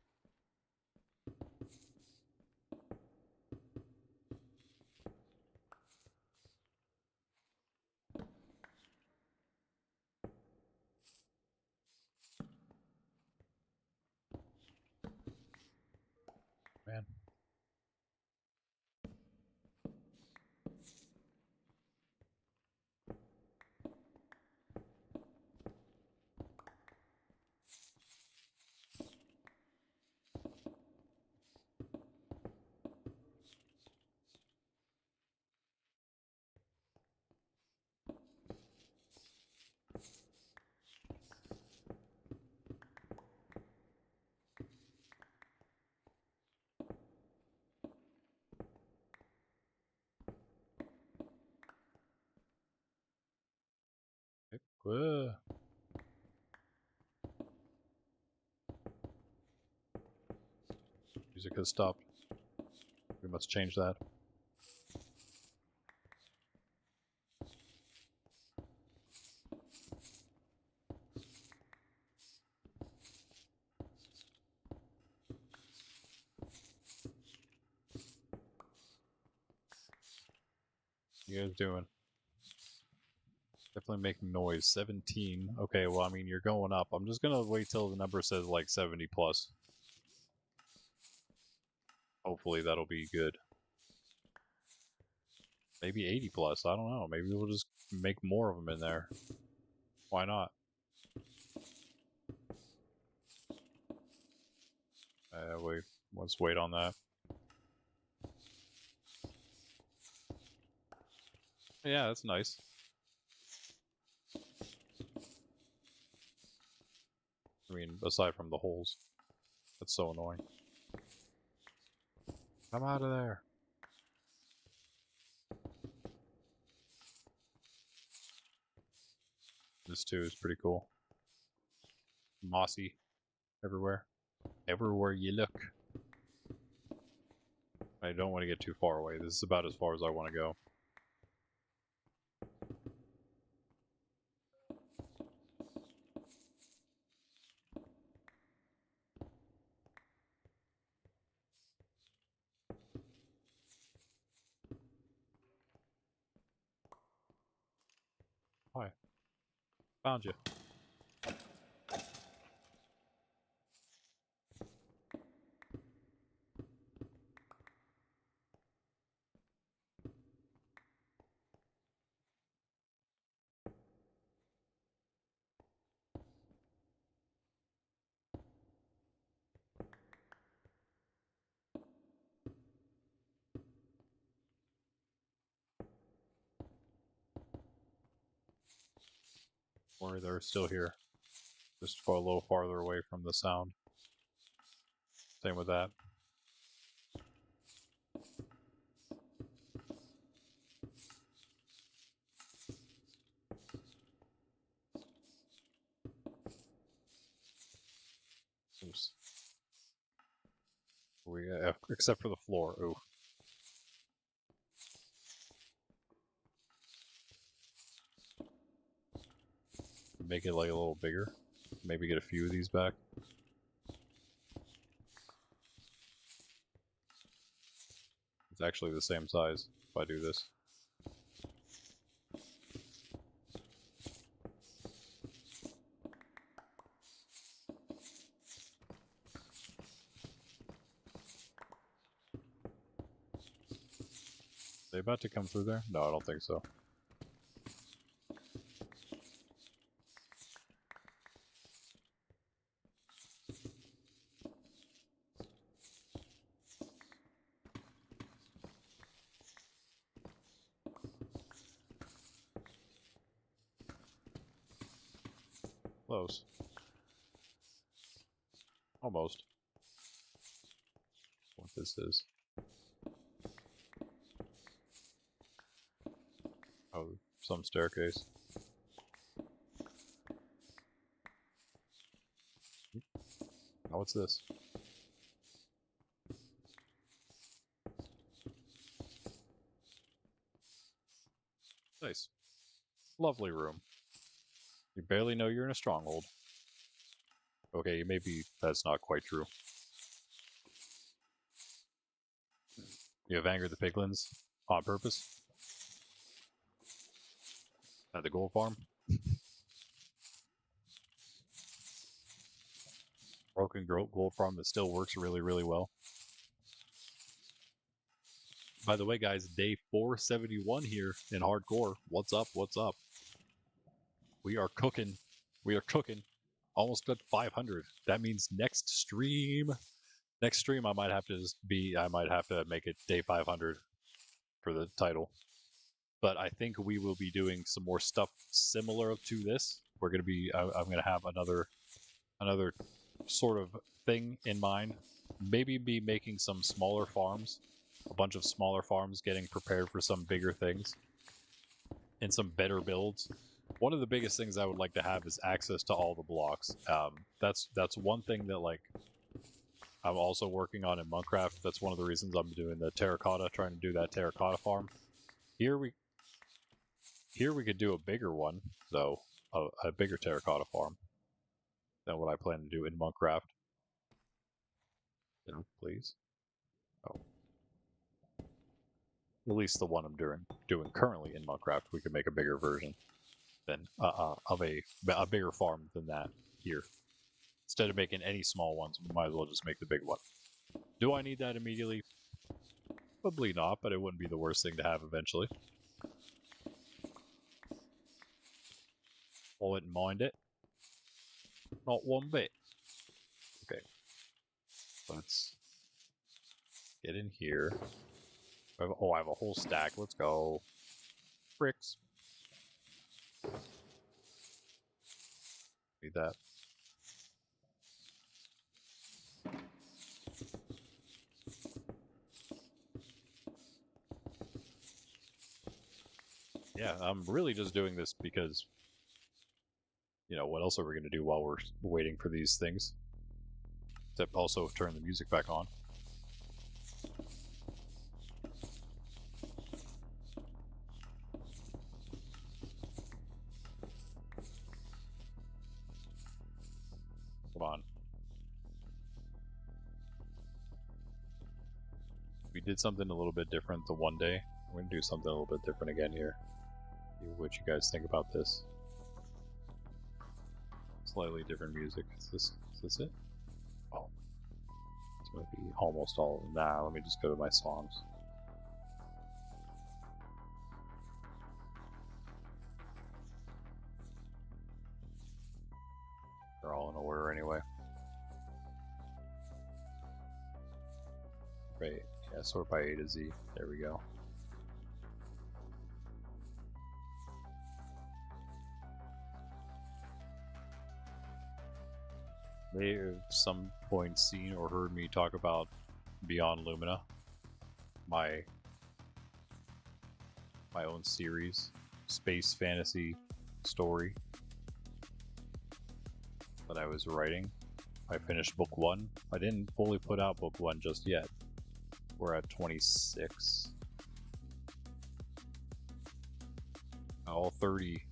Man. Music has stopped. We must change that. What you guys doing? Definitely making noise. 17. Okay, well, I mean, you're going up. I'm just gonna wait till the number says like 70 plus. Hopefully that'll be good. Maybe 80 plus. I don't know. Maybe we'll just make more of them in there. Why not? Wait. Let's wait on that. Yeah, that's nice. I mean, aside from the holes. That's so annoying. Come out of there. This too is pretty cool. Mossy everywhere. Everywhere you look. I don't want to get too far away. This is about as far as I want to go. Hi. Found you. Or they're still here. Just go a little farther away from the sound. Same with that. We except for the floor. Ooh. Make it like a little bigger. Maybe get a few of these back. It's actually the same size if I do this. Are they about to come through there? No, I don't think so. Close. Almost. What this is. Oh, some staircase. Oh, what's this? Nice. Lovely room. You barely know you're in a stronghold. Okay, maybe that's not quite true. You have angered the piglins on purpose? At the gold farm? Broken gold farm that still works really, really well. By the way, guys, day 471 here in hardcore. What's up? What's up? We are cooking. We are cooking. Almost at 500. That means next stream I might have to make it day 500 for the title. But I think we will be doing some more stuff similar to this. We're going to be I'm going to have another sort of thing in mind. Maybe be making some smaller farms, a bunch of smaller farms getting prepared for some bigger things and some better builds. One of the biggest things I would like to have is access to all the blocks. That's one thing that like I'm also working on in Minecraft. That's one of the reasons I'm doing the terracotta, trying to do that terracotta farm. Here we could do a bigger one, though, a bigger terracotta farm than what I plan to do in Minecraft. Please. Oh. At least the one I'm doing currently in Minecraft, we could make a bigger version than of a bigger farm than that here. Instead of making any small ones, we might as well just make the big one. Do I need that immediately? Probably not, but it wouldn't be the worst thing to have eventually. I wouldn't mind it. Not one bit. Okay. Let's get in here. Oh, I have a whole stack. Let's go. Bricks. Need that. Yeah, I'm really just doing this because, you know, what else are we going to do while we're waiting for these things? Except also turn the music back on. Come on. We did something a little bit different the one day. We're going to do something a little bit different again here. See what you guys think about this. Slightly different music. Is this it? Oh. It's going to be almost all. Nah, let me just go to my songs. They're all in order anyway. Right. Yeah, sort by A to Z. There we go. May have some point seen or heard me talk about Beyond Lumina, my own series, space fantasy story that I was writing. I finished book 1. I didn't fully put out book 1 just yet. We're at 26. All 30.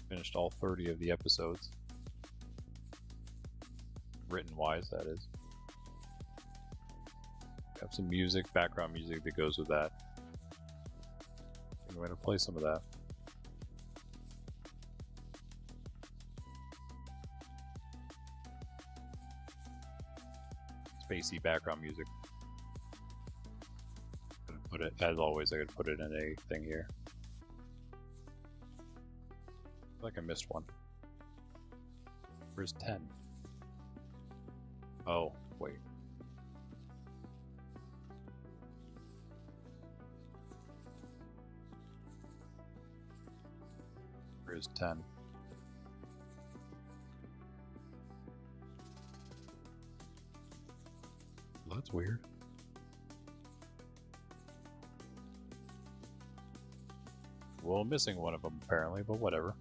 Finished all 30 of the episodes. Written wise, that is. Have some music, background music that goes with that. I'm going to play some of that. Spacey background music. Put it, as always, I could put it in a thing here. I feel like I missed one. Where's 10? Oh, wait. Where's 10? Well, that's weird. Well, I'm missing one of them apparently, but whatever.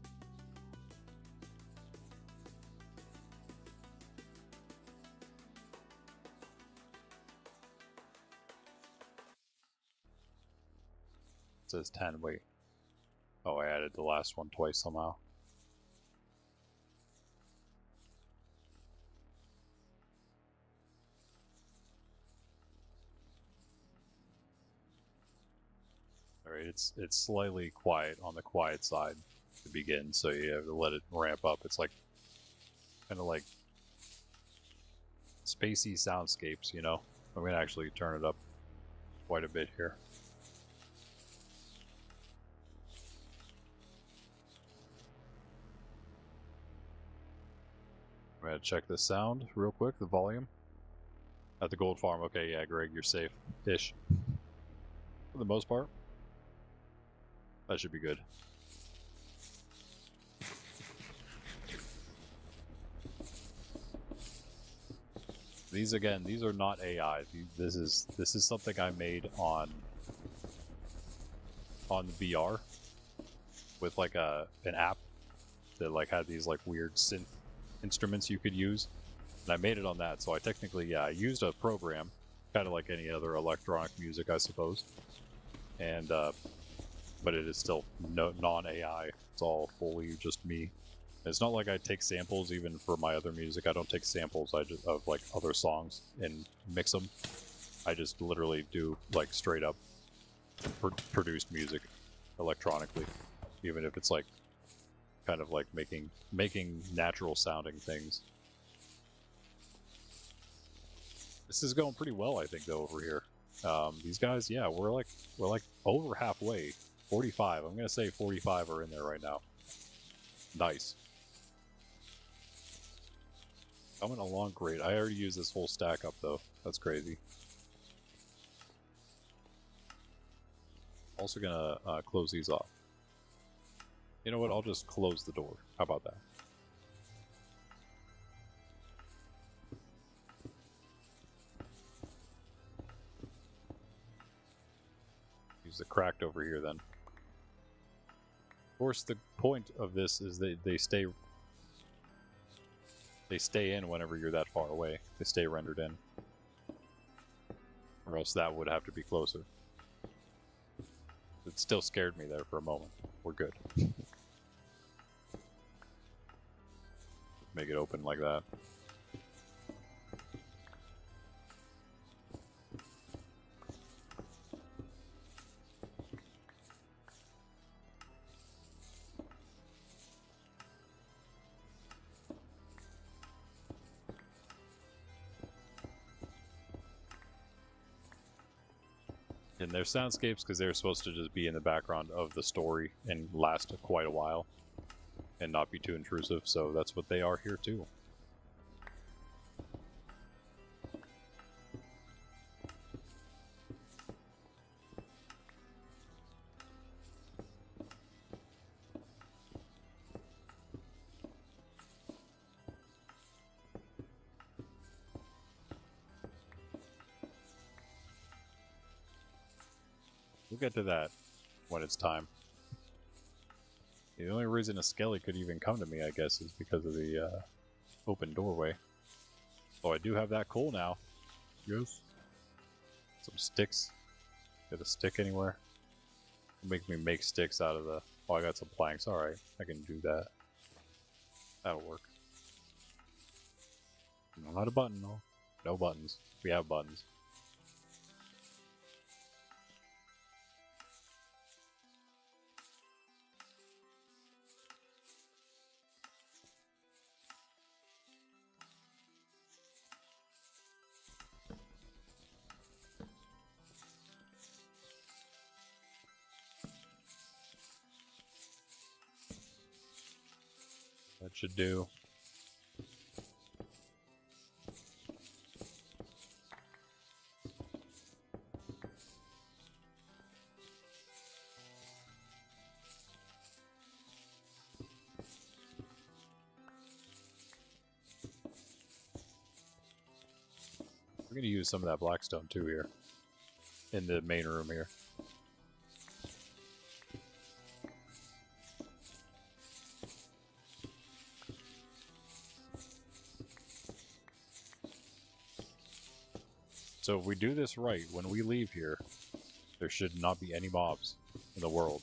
It says 10, wait. Oh, I added the last one twice somehow. Alright, it's slightly quiet on the quiet side to begin, so you have to let it ramp up. It's like kind of like spacey soundscapes, you know? I'm gonna actually turn it up quite a bit here. I'm gonna check the sound real quick, the volume. At the gold farm, okay, yeah, Greg, you're safe-ish. For the most part. That should be good. These again, these are not AI. This is something I made on the VR with like an app that like had these like weird synth instruments you could use, and I made it on that. So I technically, yeah, I used a program, kind of like any other electronic music, I suppose, and but it is still non-AI. It's all fully just me. It's not like I take samples even for my other music. I don't take samples of like other songs and mix them. I just literally do like straight up produced music electronically, even if it's like kind of like making natural sounding things. This is going pretty well, I think, though, over here. These guys, yeah, we're like over halfway. 45. I'm gonna say 45 are in there right now. Nice. Coming along great. I already used this whole stack up though. That's crazy. Also gonna close these off. You know what? I'll just close the door. How about that? Use the cracked over here then. Of course, the point of this is that they stay in whenever you're that far away. They stay rendered in. Or else that would have to be closer. It still scared me there for a moment. We're good. Make it open like that. And they're soundscapes because they're supposed to just be in the background of the story and last quite a while and not be too intrusive, so that's what they are here too. We'll get to that when it's time. The only reason a Skelly could even come to me, I guess, is because of the open doorway. Oh, I do have that coal now. Yes. Some sticks. Get a stick anywhere? Make me make sticks out of the... Oh, I got some planks. Alright, I can do that. That'll work. No, not a button, no. No buttons. We have buttons. That should do. We're going to use some of that blackstone too here. In the main room here. So if we do this right, when we leave here, there should not be any mobs in the world.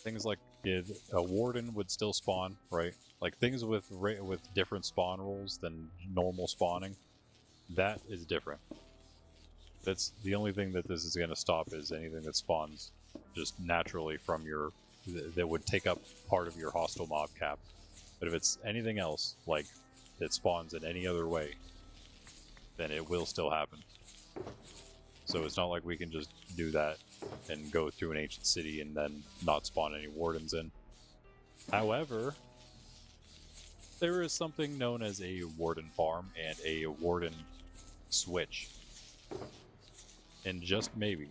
Things like a warden would still spawn, right? Like things with different spawn rules than normal spawning. That is different. That's the only thing that this is going to stop is anything that spawns just naturally from your... that would take up part of your hostile mob cap. But if it's anything else, like that spawns in any other way, then it will still happen. So it's not like we can just do that and go through an ancient city and then not spawn any wardens in. However, there is something known as a warden farm and a warden switch. And just maybe,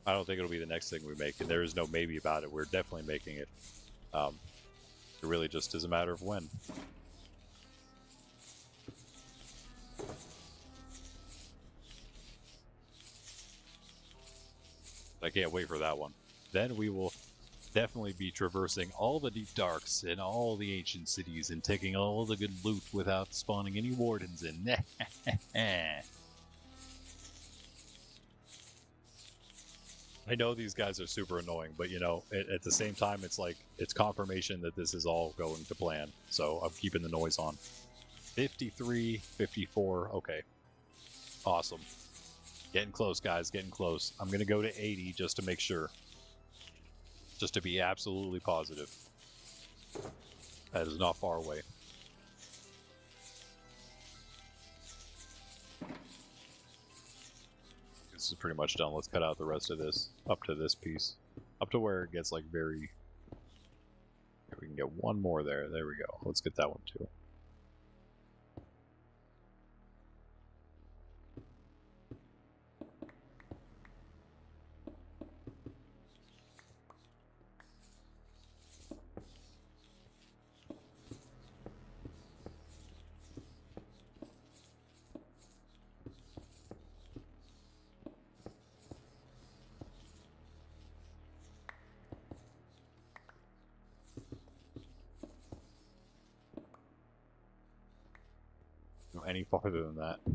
I don't think it'll be the next thing we make, and there is no maybe about it. We're definitely making it. It really just is a matter of when. I can't wait for that one. Then we will definitely be traversing all the deep darks and all the ancient cities and taking all the good loot without spawning any wardens in. I know these guys are super annoying, but you know, at the same time, it's like, it's confirmation that this is all going to plan. So I'm keeping the noise on. 53, 54, okay. Awesome. Getting close, guys, getting close. I'm going to go to 80 just to make sure. Just to be absolutely positive. That is not far away. This is pretty much done. Let's cut out the rest of this up to this piece. Up to where it gets like very... Here, we can get one more there. There we go. Let's get that one too. Any farther than that. I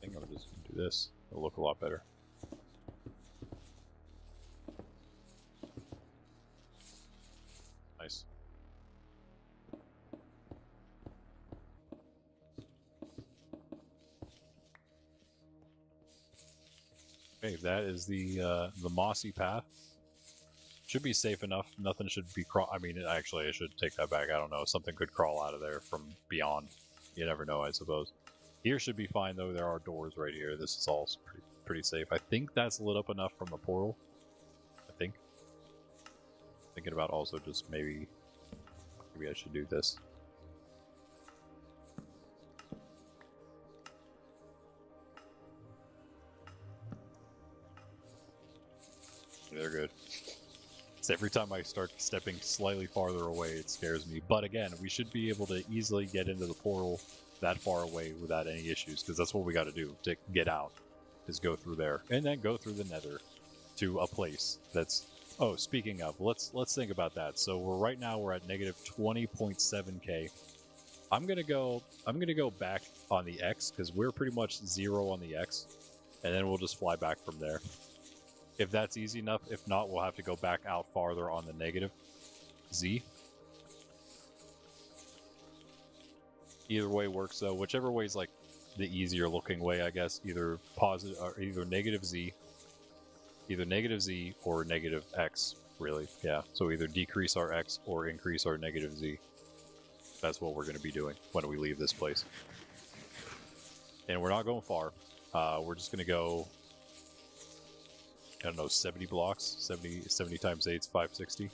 think I'm just gonna do this. It'll look a lot better. Nice. Okay, that is the mossy path. Should be safe enough. Nothing should be I mean, actually, I should take that back. I don't know. Something could crawl out of there from beyond. You never know, I suppose. Here should be fine, though. There are doors right here. This is all pretty safe. I think that's lit up enough from the portal. I think. Thinking about also just maybe I should do this. So every time I start stepping slightly farther away, it scares me. But again, we should be able to easily get into the portal that far away without any issues, because that's what we got to do to get out, is go through there and then go through the nether to a place that's... Oh, speaking of, let's think about that. So right now we're at negative 20.7k. I'm gonna go back on the X, because we're pretty much 0 on the X, and then we'll just fly back from there. If that's easy enough. If not, we'll have to go back out farther on the negative Z. Either way works though. Whichever way is like the easier looking way, I guess. Either positive or either negative Z or negative X, really. Yeah. So either decrease our X or increase our negative Z. That's what we're going to be doing when we leave this place. And we're not going far. We're just going to go, I don't know, 70 blocks. 70 times 8 is 560.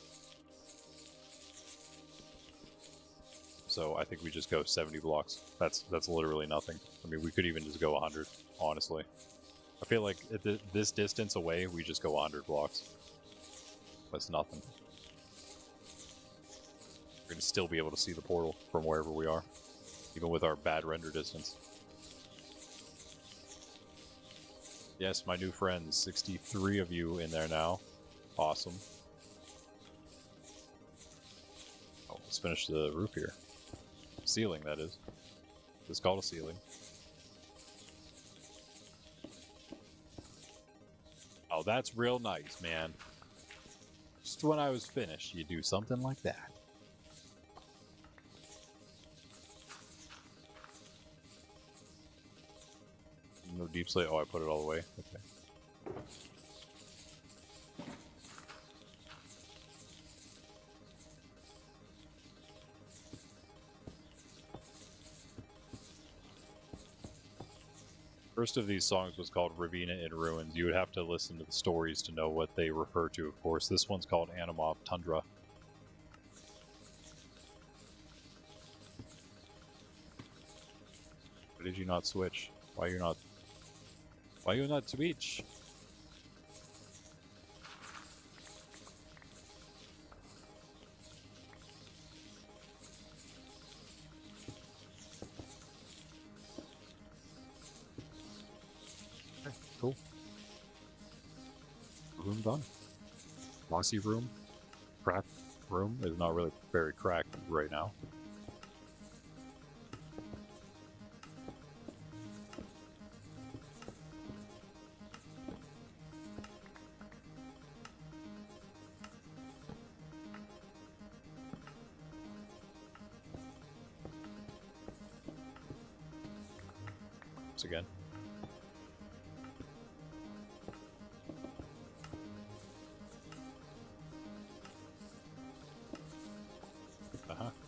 So I think we just go 70 blocks. That's literally nothing. I mean, we could even just go 100, honestly. I feel like at this distance away, we just go 100 blocks. That's nothing. We're going to still be able to see the portal from wherever we are, even with our bad render distance. Yes, my new friends, 63 of you in there now. Awesome. Oh, let's finish the roof here. Ceiling, that is. It's called a ceiling. Oh, that's real nice, man. Just when I was finished, you do something like that. No deep slate. Oh, I put it all the way. Okay. First of these songs was called Ravina in Ruins. You would have to listen to the stories to know what they refer to, of course. This one's called Animov Tundra. Why did you not switch? Why you not switch? Okay, cool. Room done. Mossy room. Cracked room is not really very cracked right now. Again.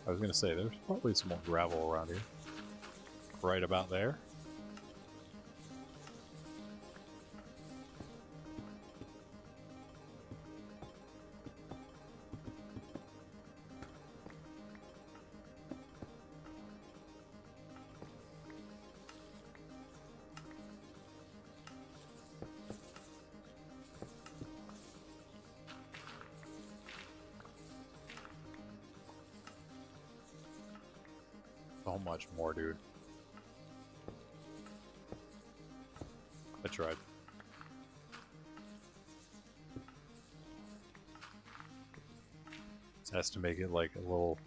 I was gonna say, there's probably some more gravel around here. Right about there. So much more, dude. I tried. This has to make it like a little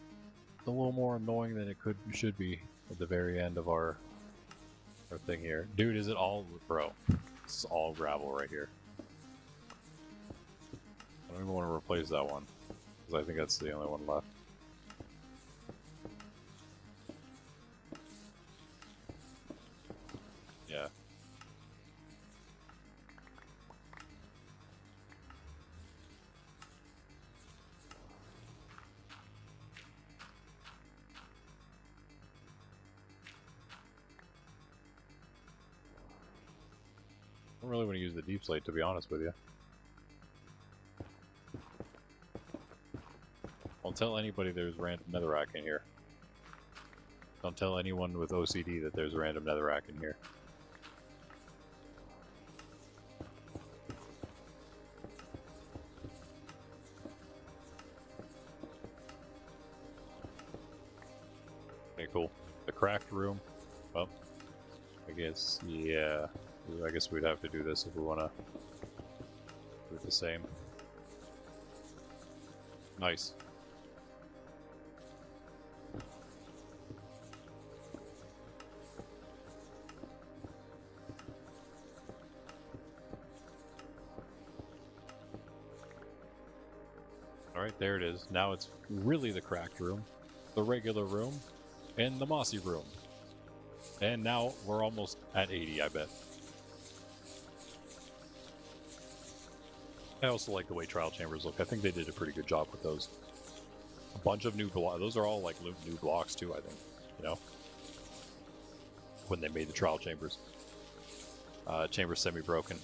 more annoying than it should be at the very end of our thing here. Dude, is it all, bro? This is all gravel right here. I don't even want to replace that one, because I think that's the only one left. Yeah. I don't really want to use the deep slate, to be honest with you. Don't tell anybody there's random netherrack in here. Don't tell anyone with OCD that there's random netherrack in here. Okay, cool. The craft room. Well, I guess, yeah. I guess we'd have to do this if we want to do it the same. Nice. Alright, there it is. Now it's really the cracked room, the regular room, and the mossy room. And now we're almost at 80, I bet. I also like the way trial chambers look. I think they did a pretty good job with those. A bunch of new blocks. Those are all like new blocks too, I think. You know? When they made the trial chambers. Chamber semi-broken.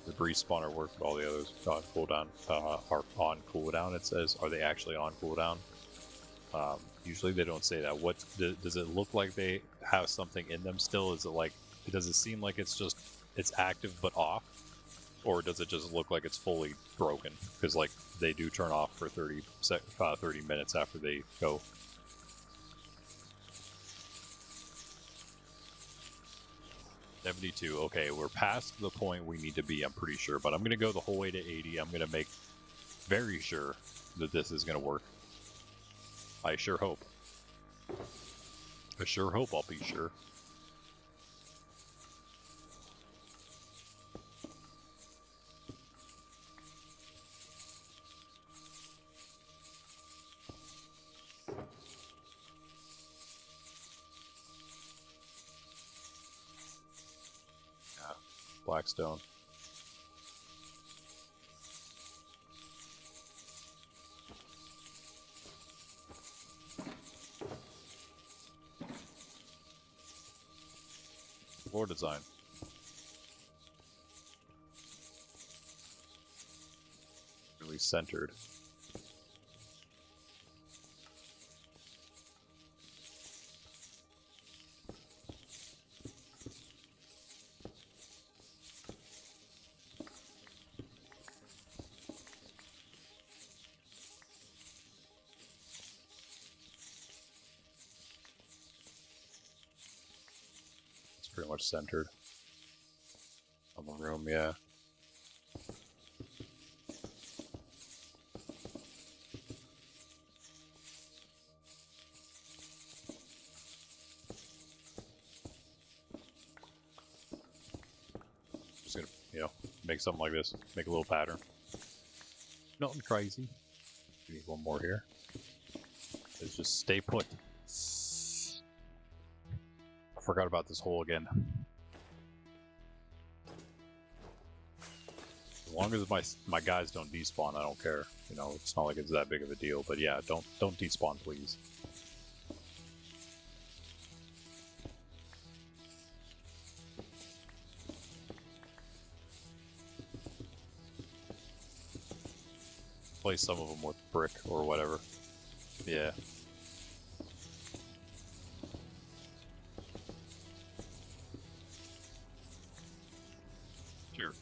The breeze spawner worked, but all the others on cooldown are on cooldown. It says, are they actually on cooldown? Usually they don't say that. What does it look like? They have something in them still? Is it like? Does it seem like it's active but off, or does it just look like it's fully broken? Because like they do turn off for 30 minutes after they go. $72. Okay, we're past the point we need to be, I'm pretty sure. But I'm going to go the whole way to 80. I'm going to make very sure that this is going to work. I sure hope. I sure hope I'll be sure. Blackstone. Floor design. Really centered. Pretty much centered on the room, yeah. Just gonna, make something like this, make a little pattern. Nothing crazy. We need one more here. Let's just stay put. I forgot about this hole again. As long as my guys don't despawn, I don't care. It's not like it's that big of a deal. But yeah, don't despawn, please. Place some of them with brick or whatever. Yeah. Sure.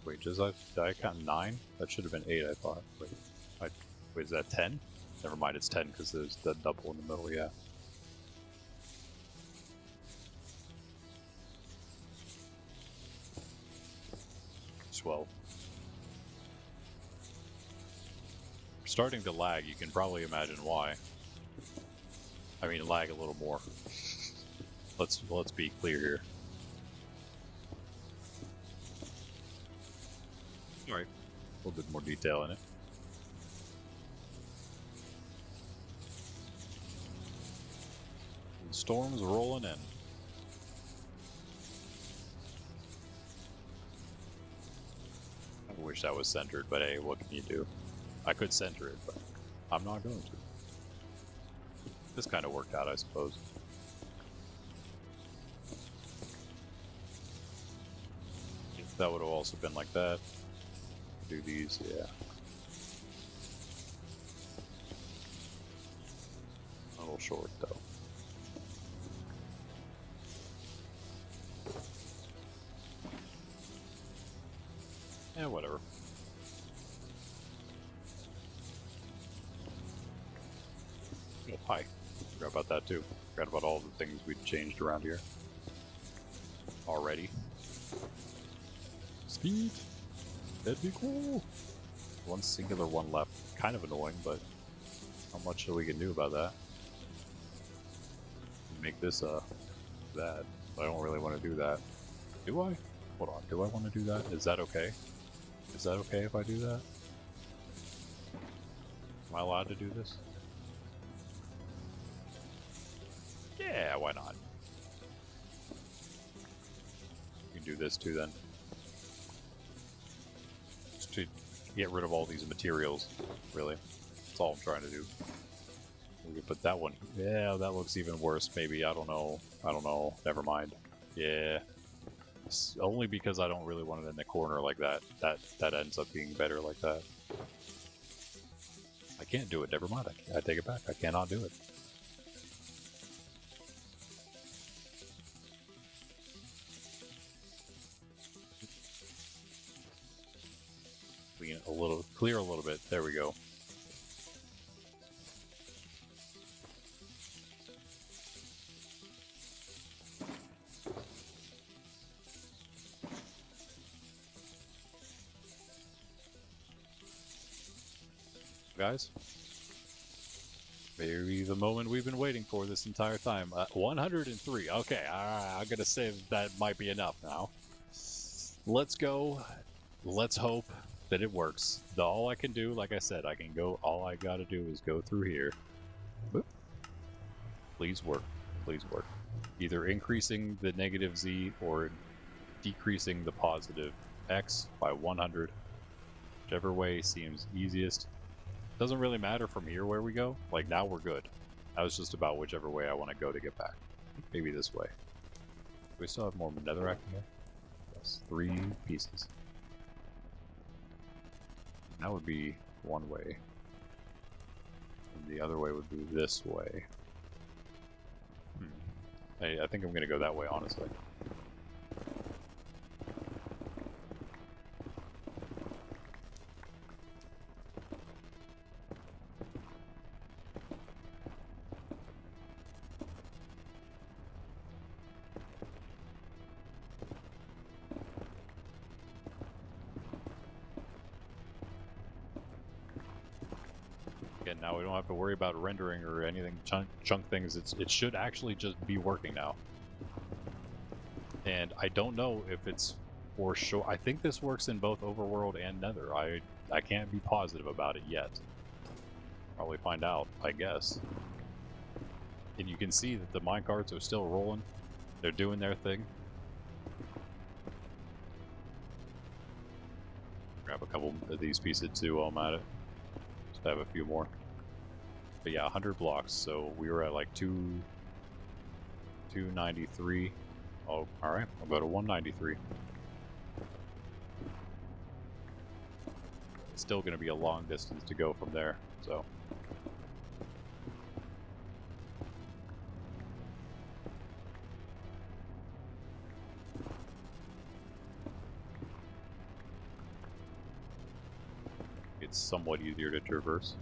Wait, did I count 9? That should have been 8, I thought. Wait, is that 10? Never mind, it's 10 because there's the double in the middle, yeah. 12. Starting to lag, you can probably imagine why. I mean, lag a little more. Let's be clear here. Alright, a little bit more detail in it. The storm's rolling in. I wish that was centered, but hey, what can you do? I could center it, but I'm not going to. This kind of worked out, I suppose. That would have also been like that. Do these, yeah. little short, though. Yeah, whatever. Oh, hi. Forgot about that, too. Forgot about all the things we'd changed around here. Already. Speed! That'd be cool! One singular one left. Kind of annoying, but not much that we can do about that. Make this, that. I don't really want to do that. Do I? Hold on, do I want to do that? Is that okay? Is that okay if I do that? Am I allowed to do this? Yeah, why not? You can do this too then. Just to get rid of all these materials, really. That's all I'm trying to do. We can put that one. Yeah, that looks even worse, maybe. I don't know. I don't know. Never mind. Yeah. It's only because I don't really want it in the corner like that. That ends up being better like that. I can't do it. Never mind. I take it back. I cannot do it. Clear a little bit. There we go. Guys, maybe the moment we've been waiting for this entire time. 103. Okay, I'm gonna say that might be enough now. Let's go. Let's hope that it works. All I can do, like I said, I can go. All I gotta do is go through here. Boop. Please work. Please work. Either increasing the negative Z or decreasing the positive X by 100. Whichever way seems easiest. Doesn't really matter from here where we go. Like, now we're good. That was just about whichever way I want to go to get back. Maybe this way. Do we still have more netherrack in here? Yes, 3 pieces. That would be one way. And the other way would be this way. I think I'm going to go that way, honestly. Now we don't have to worry about rendering or anything, chunk things. It should actually just be working now. And I don't know if it's for sure. I think this works in both Overworld and Nether. I can't be positive about it yet. Probably find out, I guess. And you can see that the minecarts are still rolling. They're doing their thing. Grab a couple of these pieces too while I'm at it. Just have a few more. But yeah, 100 blocks, so we were at like 293. Oh, alright, I'll go to 193. It's still going to be a long distance to go from there, so. It's somewhat easier to traverse.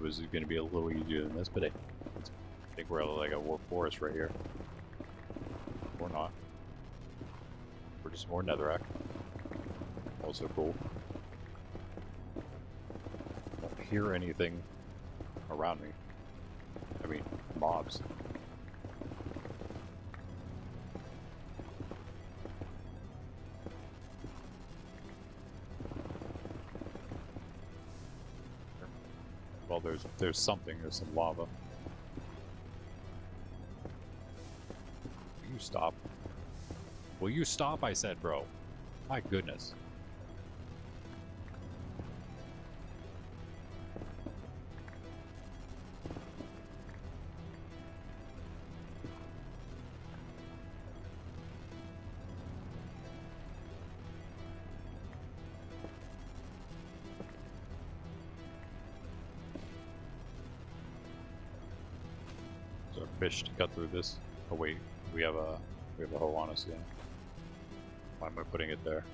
Was going to be a little easier than this, but I think we're at like a warp forest right here. Or not. We're just more netherrack. Also cool. Don't hear anything around me. I mean, mobs. Well, there's something. There's some lava. Will you stop? Will you stop? I said, bro. My goodness. a fish to cut through this. Oh wait, we have a hoe on us, yeah. Why am I putting it there?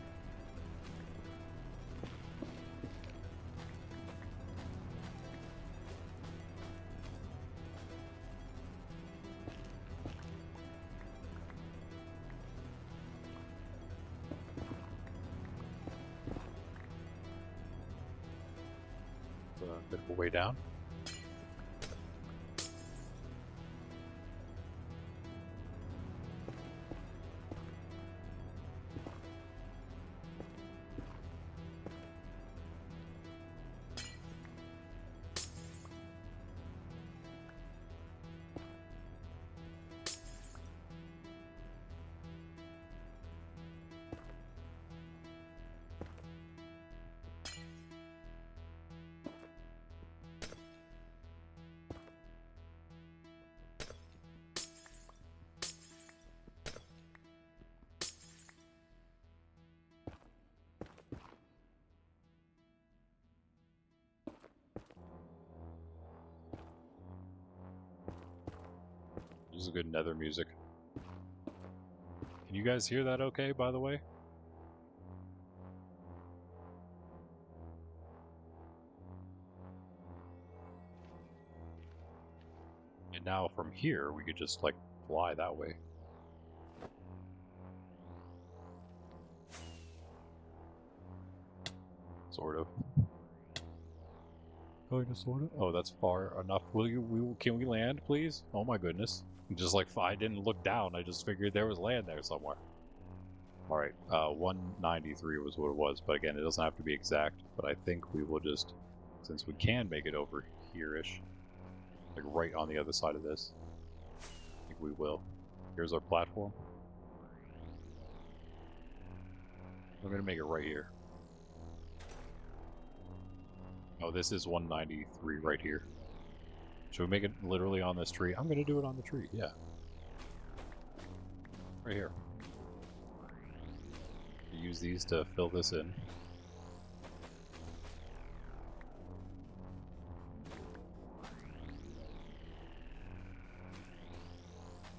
It's a bit of a way down. This is good nether music. Can you guys hear that okay, by the way? And now from here, we could just, like, fly that way. Sort of. Kind of, sort of. Oh, that's far enough. Can we land, please? Oh my goodness. Just like, I didn't look down, I just figured there was land there somewhere. Alright, 193 was what it was, but again, it doesn't have to be exact, but I think we will just, since we can make it over here-ish, like right on the other side of this, I think we will. Here's our platform. I'm gonna make it right here. Oh, this is 193 right here. Should we make it literally on this tree? I'm gonna do it on the tree, yeah. Right here. Use these to fill this in.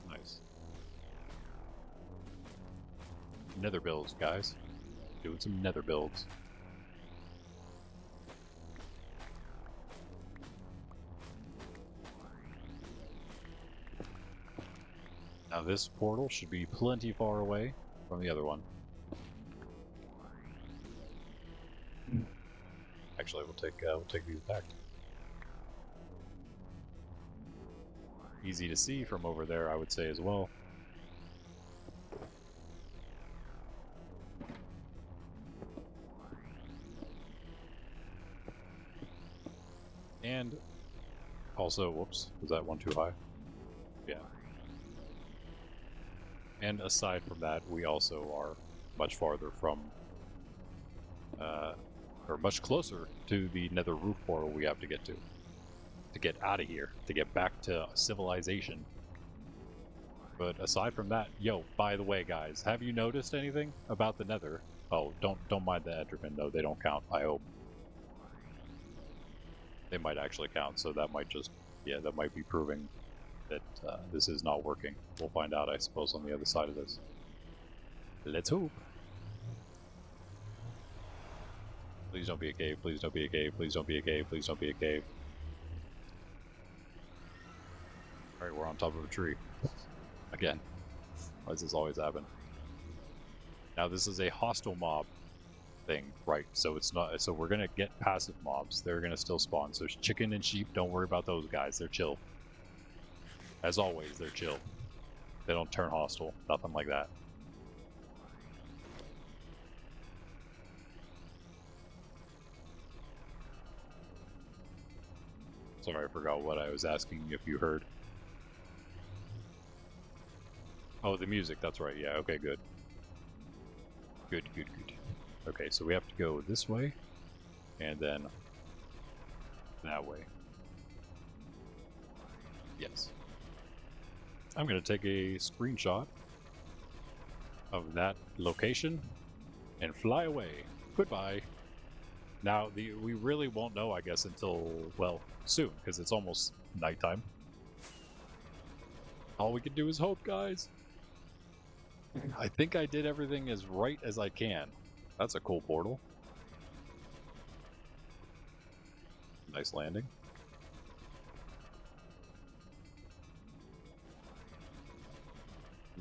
Nice. Nether builds, guys. Doing some nether builds. Now this portal should be plenty far away from the other one. Actually, we'll take these back. Easy to see from over there, I would say as well. And also, whoops, was that one too high? Yeah. And aside from that, we also are much farther from, or much closer to the nether roof portal we have to get get out of here, to get back to civilization. But aside from that, yo, by the way, guys, have you noticed anything about the nether? Oh, don't mind the Endermen, though, they don't count, I hope. They might actually count, so that might just, yeah, that might be proving that this is not working. We'll find out, I suppose, on the other side of this. Let's hope. Please don't be a cave, please don't be a cave, please don't be a cave, please don't be a cave. Alright, we're on top of a tree. Again. Why does this always happen? Now this is a hostile mob thing, right? So it's not, so we're gonna get passive mobs. They're gonna still spawn. So chicken and sheep, don't worry about those guys, they're chill. As always, they're chill. They don't turn hostile, nothing like that. Sorry, I forgot what I was asking if you heard. Oh, the music, that's right, yeah, okay, good. Good. Okay, so we have to go this way, and then that way. Yes. I'm going to take a screenshot of that location and fly away. Goodbye. Now, we really won't know, I guess, until, well, soon, because it's almost nighttime. All we can do is hope, guys. I think I did everything as right as I can. That's a cool portal. Nice landing.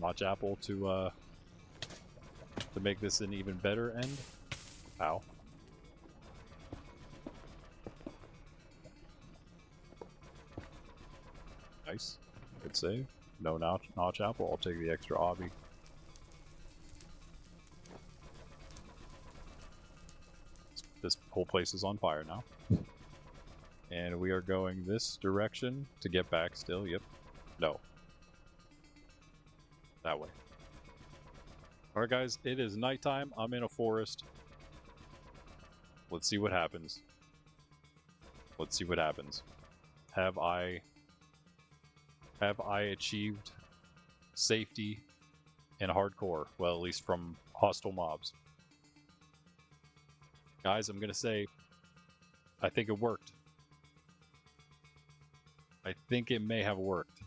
Notch apple to make this an even better end. Ow. Nice. Good save. No notch apple. I'll take the extra obby. This whole place is on fire now. And we are going this direction to get back still. Yep. No. That way. Alright guys, it is nighttime. I'm in a forest. Let's see what happens. Let's see what happens. Have I achieved safety in hardcore? Well, at least from hostile mobs. Guys, I'm gonna say, I think it worked. I think it may have worked.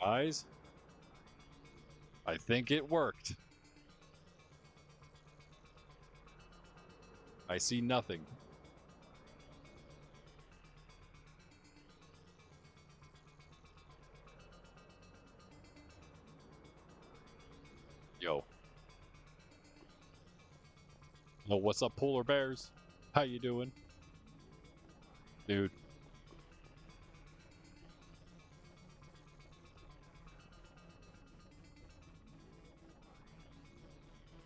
Guys, I think it worked. I see nothing. Yo. Oh, what's up, polar bears? How you doing? Dude.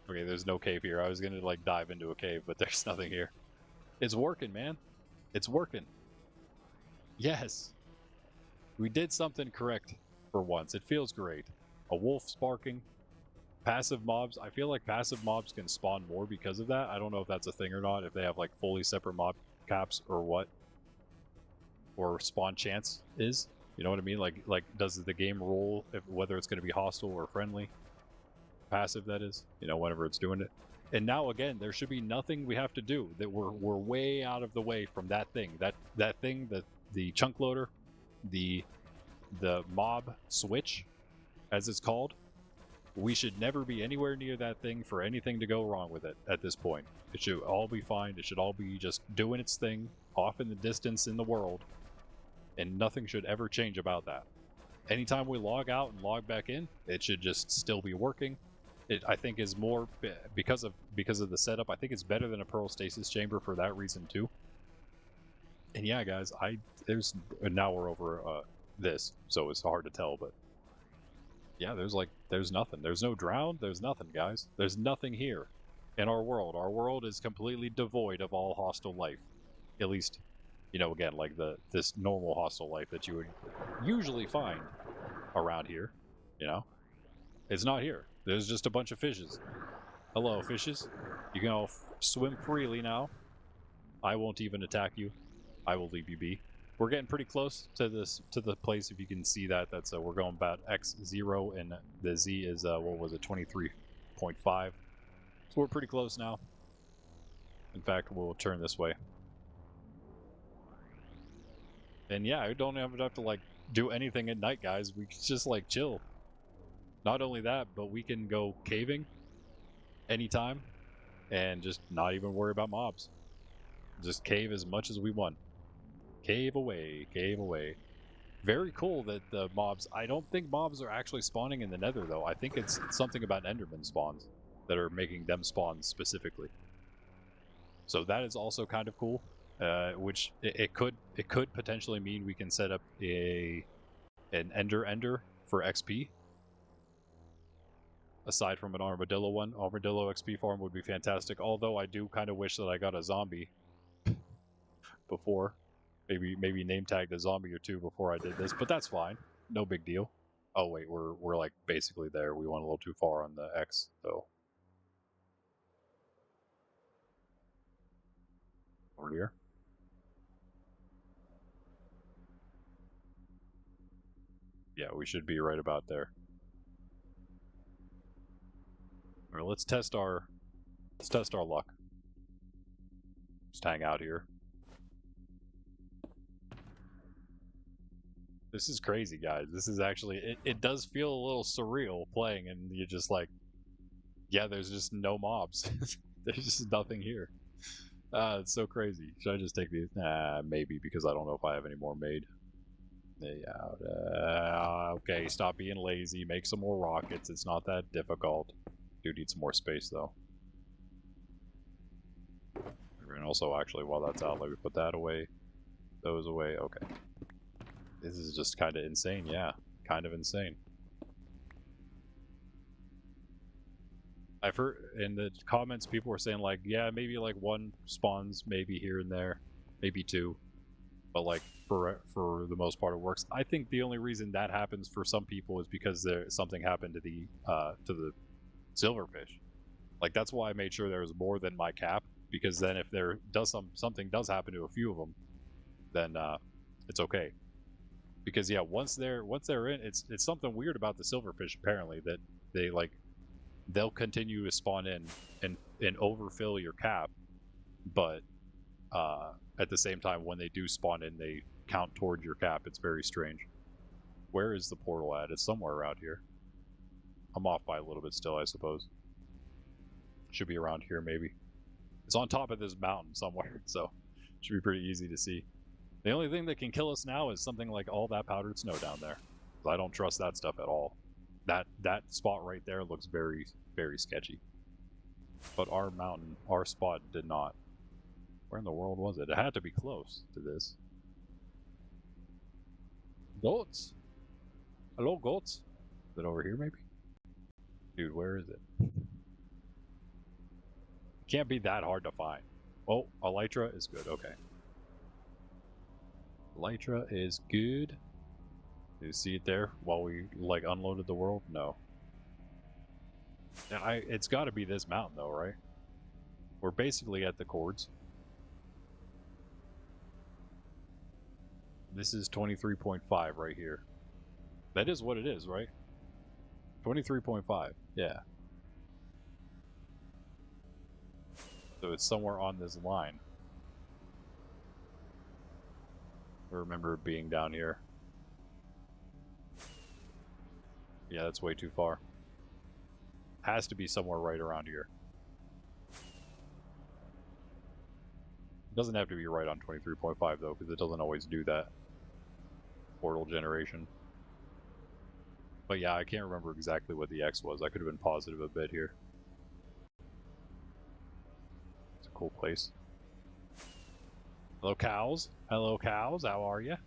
Okay, there's no cave here. I was gonna like dive into a cave, but there's nothing here. It's working, man. It's working. Yes. We did something correct for once. It feels great. A wolf sparking. Passive mobs. I feel like passive mobs can spawn more because of that. I don't know if that's a thing or not, if they have like fully separate mob caps or what. Or spawn chance is. You know what I mean? Like does the game roll if whether it's going to be hostile or friendly? Passive, that is. You know, whenever it's doing it. And now again, there should be nothing we have to do. That we're way out of the way from that thing. That thing, the chunk loader, the mob switch, as it's called. We should never be anywhere near that thing for anything to go wrong with it at this point. It should all be fine. It should all be just doing its thing off in the distance in the world. And nothing should ever change about that. Anytime we log out and log back in, it should just still be working. It, I think, is more because of the setup. I think it's better than a Pearl Stasis Chamber for that reason too. And yeah, guys, now we're over this, so it's hard to tell, but yeah, there's nothing. There's no drown. There's nothing, guys. There's nothing here in our world. Our world is completely devoid of all hostile life. At least, you know, again, like this normal hostile life that you would usually find around here. You know, it's not here. There's just a bunch of fishes. Hello, fishes. You can all swim freely now. I won't even attack you. I will leave you be. We're getting pretty close to the place. If you can see that, that's we're going about X0 and the Z is what was it, 23.5. So we're pretty close now. In fact, we'll turn this way. And yeah, I don't have to like do anything at night, guys. We can just like chill. Not only that, but we can go caving anytime and just not even worry about mobs. Just cave as much as we want. Cave away, cave away. Very cool that the mobs... I don't think mobs are actually spawning in the nether, though. I think it's something about enderman spawns that are making them spawn specifically. So that is also kind of cool. Which it could potentially mean we can set up an ender for XP. Aside from an armadillo one. Armadillo XP farm would be fantastic. Although I do kind of wish that I got a zombie before. Maybe name tagged a zombie or two before I did this, but that's fine. No big deal. Oh wait, we're like basically there. We went a little too far on the X, though. Over here. Yeah, we should be right about there. All right, let's test our luck. Just hang out here. This is crazy, guys. This is actually it does feel a little surreal playing, and you're just like, yeah, there's just no mobs. There's just nothing here. It's so crazy. Should I just take these? Nah, maybe, because I don't know if I have any more made. Okay, stop being lazy. Make some more rockets. It's not that difficult. Do need some more space, though. And also, actually, while that's out, let me put that away. Those away. Okay. This is just kind of insane, yeah. Kind of insane. I've heard in the comments people were saying, like, yeah, maybe like one spawns maybe here and there, maybe two, but like for the most part it works. I think the only reason that happens for some people is because something happened to the silverfish. Like, that's why I made sure there was more than my cap, because then if there does something does happen to a few of them, then it's okay. Because yeah, once they're in, it's something weird about the silverfish apparently, that they'll continue to spawn in and overfill your cap, but at the same time, when they do spawn in, they count towards your cap. It's very strange. Where is the portal at? It's somewhere around here. I'm off by a little bit still, I suppose. Should be around here, maybe. It's on top of this mountain somewhere, so should be pretty easy to see. The only thing that can kill us now is something like all that powdered snow down there. I don't trust that stuff at all. That spot right there looks very, very sketchy. But our spot did not. Where in the world was it? It had to be close to this. Goats? Hello, goats? Is it over here, maybe? Dude, where is it? It can't be that hard to find. Oh, elytra is good. Okay. Elytra is good. Do you see it there while we, like, unloaded the world? No. It's got to be this mountain, though, right? We're basically at the chords. This is 23.5 right here. That is what it is, right? 23.5, yeah. So it's somewhere on this line. I remember it being down here. Yeah, that's way too far. Has to be somewhere right around here. It doesn't have to be right on 23.5 though, because it doesn't always do that. Portal generation. But yeah, I can't remember exactly what the X was. I could have been positive a bit here. It's a cool place. Hello, cows. Hello, cows. How are you?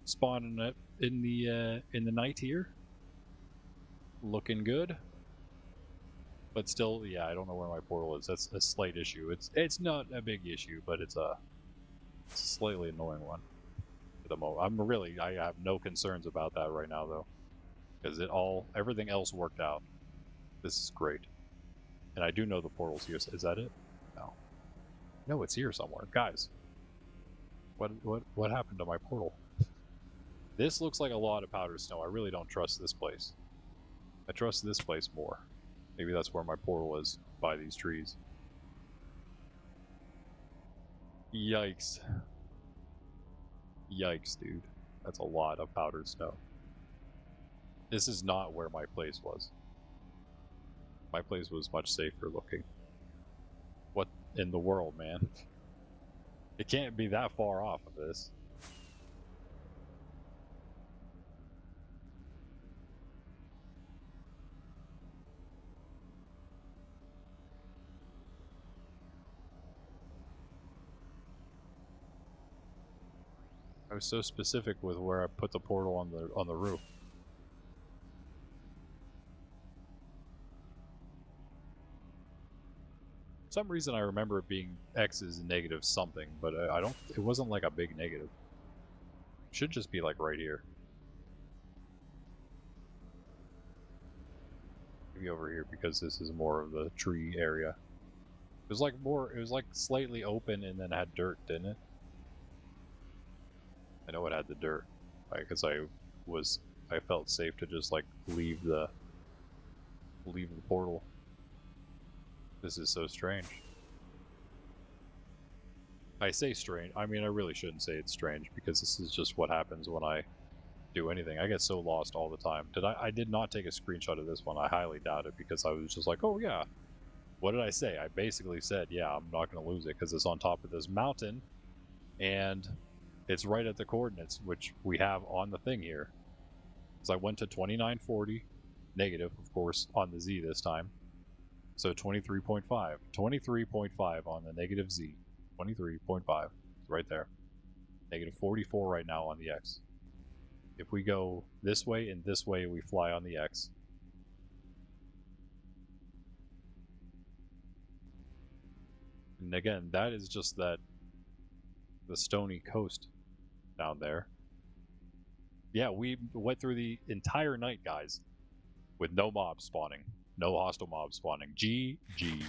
Spawning up in the night here. Looking good. But still, yeah, I don't know where my portal is. That's a slight issue. It's not a big issue, but it's a slightly annoying one at the moment. I have no concerns about that right now though, because everything else worked out. This is great, and I do know the portal's here. Is that it? No, it's here somewhere, guys. What happened to my portal? This looks like a lot of powdered snow. I really don't trust this place. I trust this place more. Maybe that's where my portal is, by these trees. Yikes. Yikes, dude. That's a lot of powdered snow. This is not where my place was. My place was much safer looking. What in the world, man? It can't be that far off of this. I was so specific with where I put the portal on the roof. For some reason I remember it being X's negative something, but I don't. It wasn't like a big negative. It should just be like right here. Maybe over here, because this is more of the tree area. It was like slightly open and then had dirt, didn't it? I know it had the dirt, because I felt safe to just like leave the portal. This is so strange. I say strange. I mean, I really shouldn't say it's strange because this is just what happens when I do anything. I get so lost all the time. I did not take a screenshot of this one. I highly doubt it because I was just like, oh yeah. What did I say? I basically said, yeah, I'm not going to lose it because it's on top of this mountain and it's right at the coordinates, which we have on the thing here. So I went to 2940, negative, of course, on the Z this time. So 23.5. 23.5 on the negative Z. 23.5. Right there. Negative 44 right now on the X. If we go this way and this way, we fly on the X. And again, that is just the stony coast down there. Yeah, we went through the entire night, guys, with no mobs spawning. No hostile mobs spawning. GG.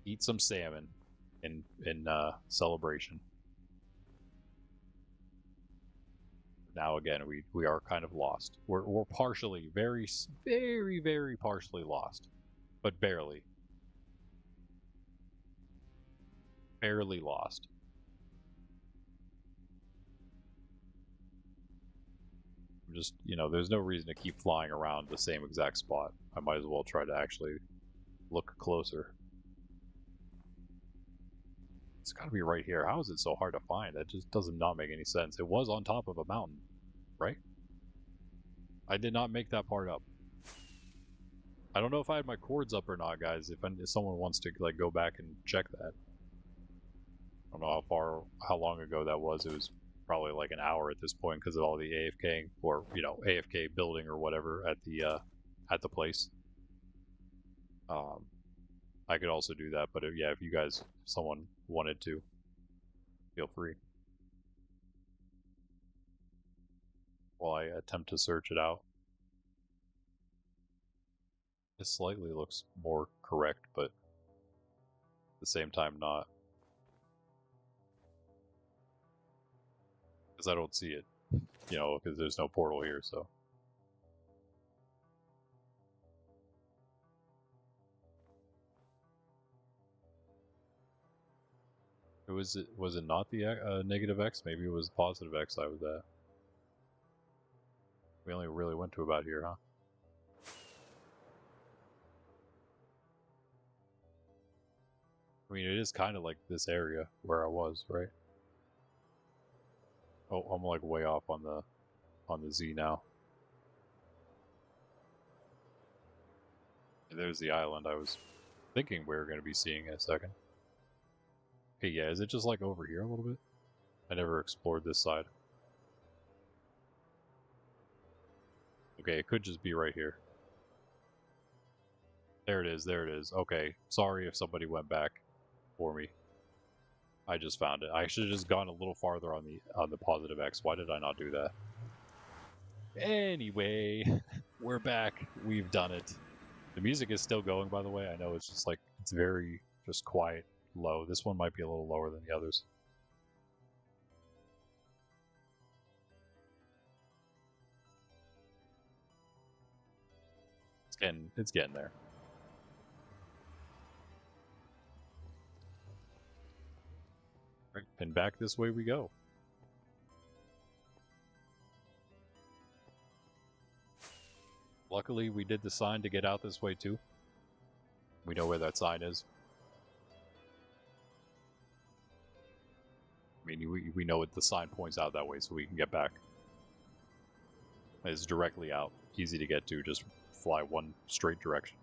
Eat some salmon in celebration. Now again, we are kind of lost. We're partially, very, very, very partially lost, but barely. Barely lost. Just, there's no reason to keep flying around the same exact spot. I might as well try to actually look closer. It's got to be right here. How is it so hard to find? That just does not make any sense. It was on top of a mountain, right? I did not make that part up. I don't know if I had my cords up or not, guys. If someone wants to like go back and check that. I don't know how long ago that was. It was probably like an hour at this point because of all the AFK or AFK building or whatever at the place. I could also do that, but yeah, if someone wanted to, feel free. While I attempt to search it out. This slightly looks more correct, but at the same time not. Because I don't see it, because there's no portal here, so. Was it not the negative X? Maybe it was positive X I was at. We only really went to about here, huh? I mean, it is kind of like this area where I was, right? Oh, I'm like way off on the Z now. And there's the island I was thinking we were going to be seeing in a second. Okay, yeah, is it just like over here a little bit? I never explored this side. Okay, it could just be right here. There it is, there it is. Okay, sorry if somebody went back for me. I just found it. I should have just gone a little farther on the positive X. Why did I not do that? Anyway, we're back. We've done it. The music is still going, by the way. I know it's just like, it's very just quiet, low. This one might be a little lower than the others. It's getting there. Right, and back this way we go. Luckily, we did the sign to get out this way too. We know where that sign is. I mean, we know what the sign points out that way, so we can get back. It's directly out, easy to get to. Just fly one straight direction.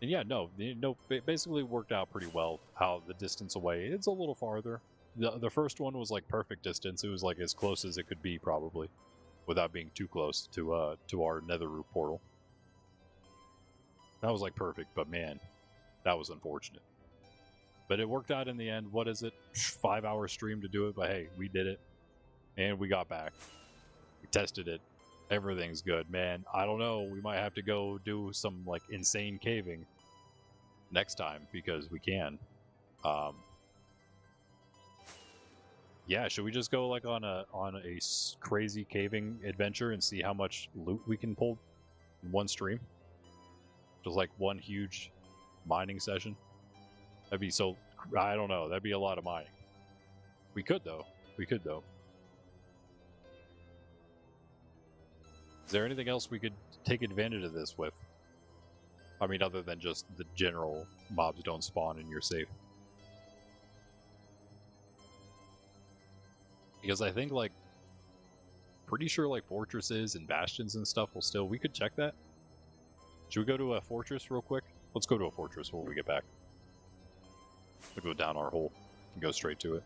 And yeah, no, it basically worked out pretty well. How the distance away, it's a little farther. The first one was like perfect distance. It was like as close as it could be, probably, without being too close to our Netherroot portal. That was like perfect, but man, that was unfortunate. But it worked out in the end. What is it? 5-hour stream to do it, but hey, we did it, and we got back. We tested it. Everything's good, man. I don't know. We might have to go do some like insane caving next time because we can. Yeah, should we just go like on a crazy caving adventure and see how much loot we can pull in one stream? Just like one huge mining session. That'd be so... I don't know. That'd be a lot of mining. We could, though. We could, though. Is there anything else we could take advantage of this with? I mean, other than just the general mobs don't spawn and you're safe. Because I think, like, pretty sure, like, fortresses and bastions and stuff will still... We could check that. Should we go to a fortress real quick? Let's go to a fortress when we get back. We'll go down our hole and go straight to it.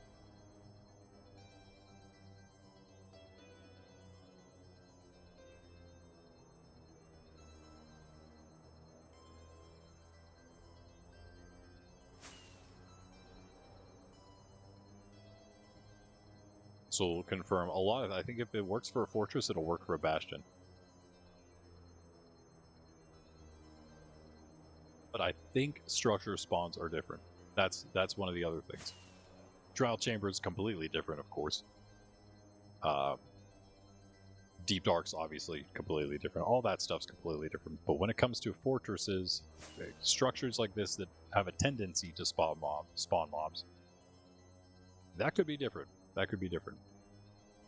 So we'll confirm a lot of... I think if it works for a fortress, it'll work for a bastion. But I think structure spawns are different. That's one of the other things. Trial chamber is completely different, of course. Deep dark's obviously completely different. All that stuff's completely different. But when it comes to fortresses, structures like this that have a tendency to spawn mobs, that could be different. That could be different.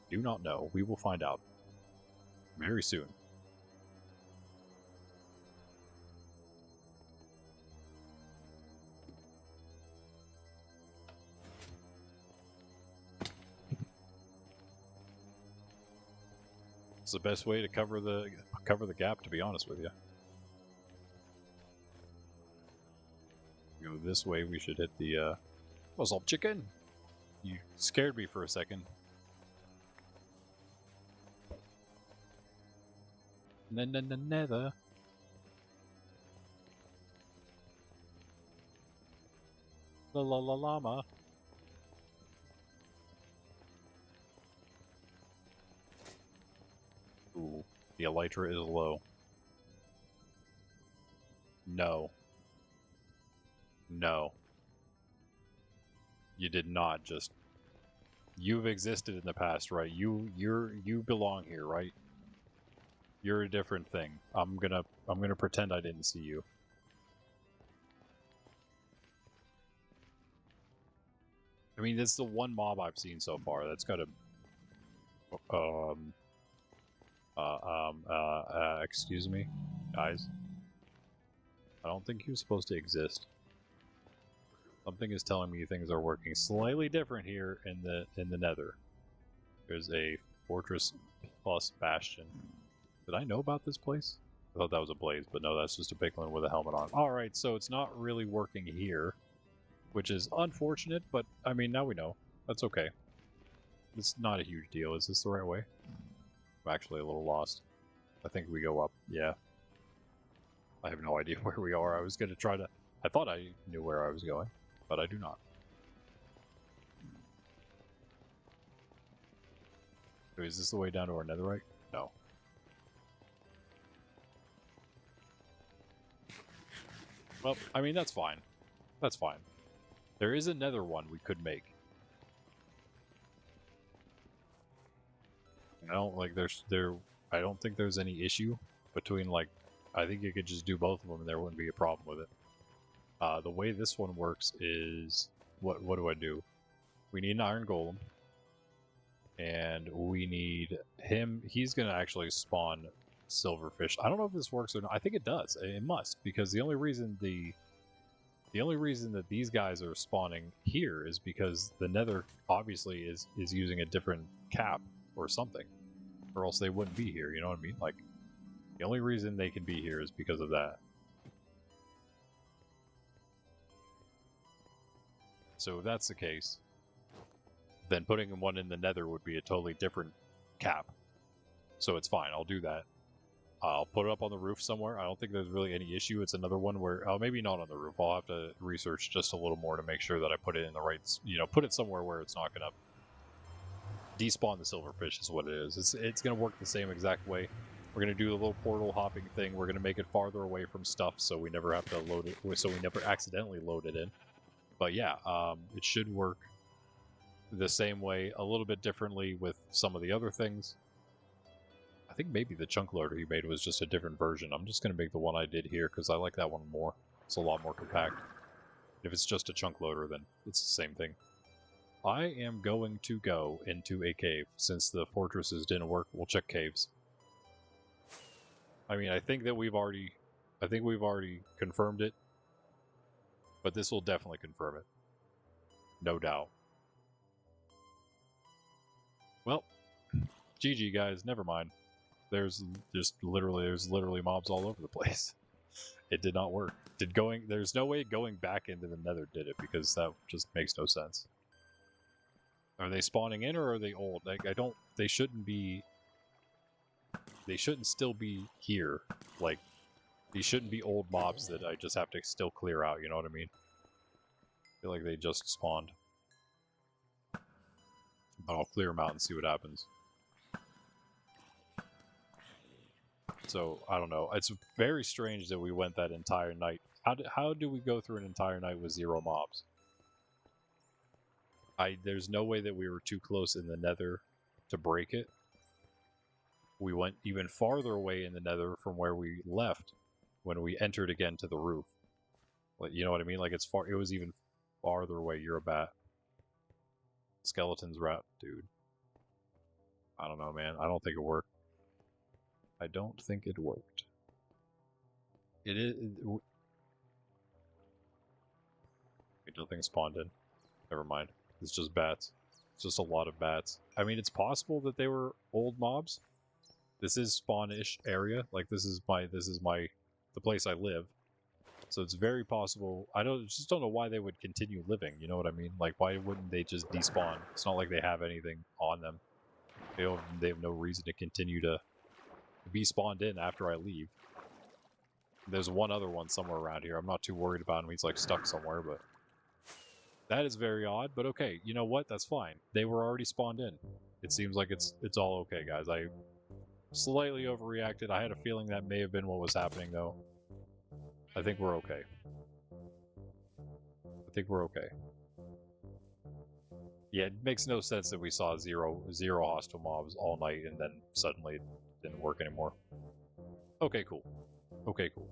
Do not know. We will find out very soon. It's the best way to cover the gap, to be honest with you. Go this way, we should hit the what's up, chicken? You scared me for a second. Nether. La la la llama. Ooh, the elytra is low. No. No. You did not just... You've existed in the past, right? You belong here, right? You're a different thing. I'm gonna pretend I didn't see you. I mean, this is the one mob I've seen so far. That's got a... excuse me, guys. I don't think he was supposed to exist. Something is telling me things are working slightly different here in the Nether. There's a fortress plus bastion. Did I know about this place? I thought that was a blaze, but no, that's just a piglin with a helmet on. Alright, so it's not really working here, which is unfortunate, but I mean, now we know. That's okay. It's not a huge deal. Is this the right way? I'm actually a little lost. I think we go up. Yeah. I have no idea where we are. I was going to try to... I thought I knew where I was going, but I do not. Wait, is this the way down to our netherite? No. Well, I mean, that's fine. That's fine. There is another one we could make. I don't I don't think there's any issue between, like, I think you could just do both of them and there wouldn't be a problem with it. The way this one works is, what do I do? We need an iron golem, and we need him. He's gonna actually spawn silverfish. I don't know if this works or not. I think it does. It must, because the only reason that these guys are spawning here is because the nether obviously is using a different cap or something, or else they wouldn't be here, you know what I mean? Like, the only reason they can be here is because of that. So if that's the case, then putting one in the nether would be a totally different cap. So it's fine, I'll do that. I'll put it up on the roof somewhere. I don't think there's really any issue. It's another one where, maybe not on the roof. I'll have to research just a little more to make sure that I put it in the right, put it somewhere where it's not going to despawn the silverfish is what it is. It's going to work the same exact way. We're going to do a little portal hopping thing. We're going to make it farther away from stuff so we never have to load it, so we never accidentally load it in. But yeah, it should work the same way, a little bit differently with some of the other things. I think maybe the chunk loader he made was just a different version. I'm just going to make the one I did here because I like that one more. It's a lot more compact. If it's just a chunk loader, then it's the same thing. I am going to go into a cave. Since the fortresses didn't work, we'll check caves. I mean, I think we've already confirmed it. But this will definitely confirm it. No doubt. Well, GG guys, never mind. There's literally mobs all over the place. It did not work. There's no way going back into the nether did it, because that just makes no sense. Are they spawning in or are they old? Like, they shouldn't still be here. Like, these shouldn't be old mobs that I just have to still clear out, you know what I mean? I feel like they just spawned. But I'll clear them out and see what happens. So, I don't know. It's very strange that we went that entire night. How do we go through an entire night with 0 mobs? There's no way that we were too close in the nether to break it. We went even farther away in the nether from where we left when we entered again to the roof. Like, you know what I mean? Like, it was even farther away. You're a bat. Skeleton's rat, dude. I don't know, man. I don't think it worked. I don't think it worked. Wait, nothing spawned in. Never mind. It's just bats. It's just a lot of bats. I mean, it's possible that they were old mobs. This is spawn-ish area. Like, this is the place I live. So it's very possible. Just don't know why they would continue living. You know what I mean? Like, why wouldn't they just despawn? It's not like they have anything on them. They have no reason to continue to be spawned in after I leave. There's one other one somewhere around here. I'm not too worried about him. He's like stuck somewhere, but that is very odd. But okay, you know what? That's fine. They were already spawned in. It seems like it's all okay, guys. I slightly overreacted. I had a feeling that may have been what was happening, though. I think we're okay. I think we're okay. Yeah, it makes no sense that we saw zero hostile mobs all night and then suddenly it didn't work anymore. Okay, cool. Okay, cool.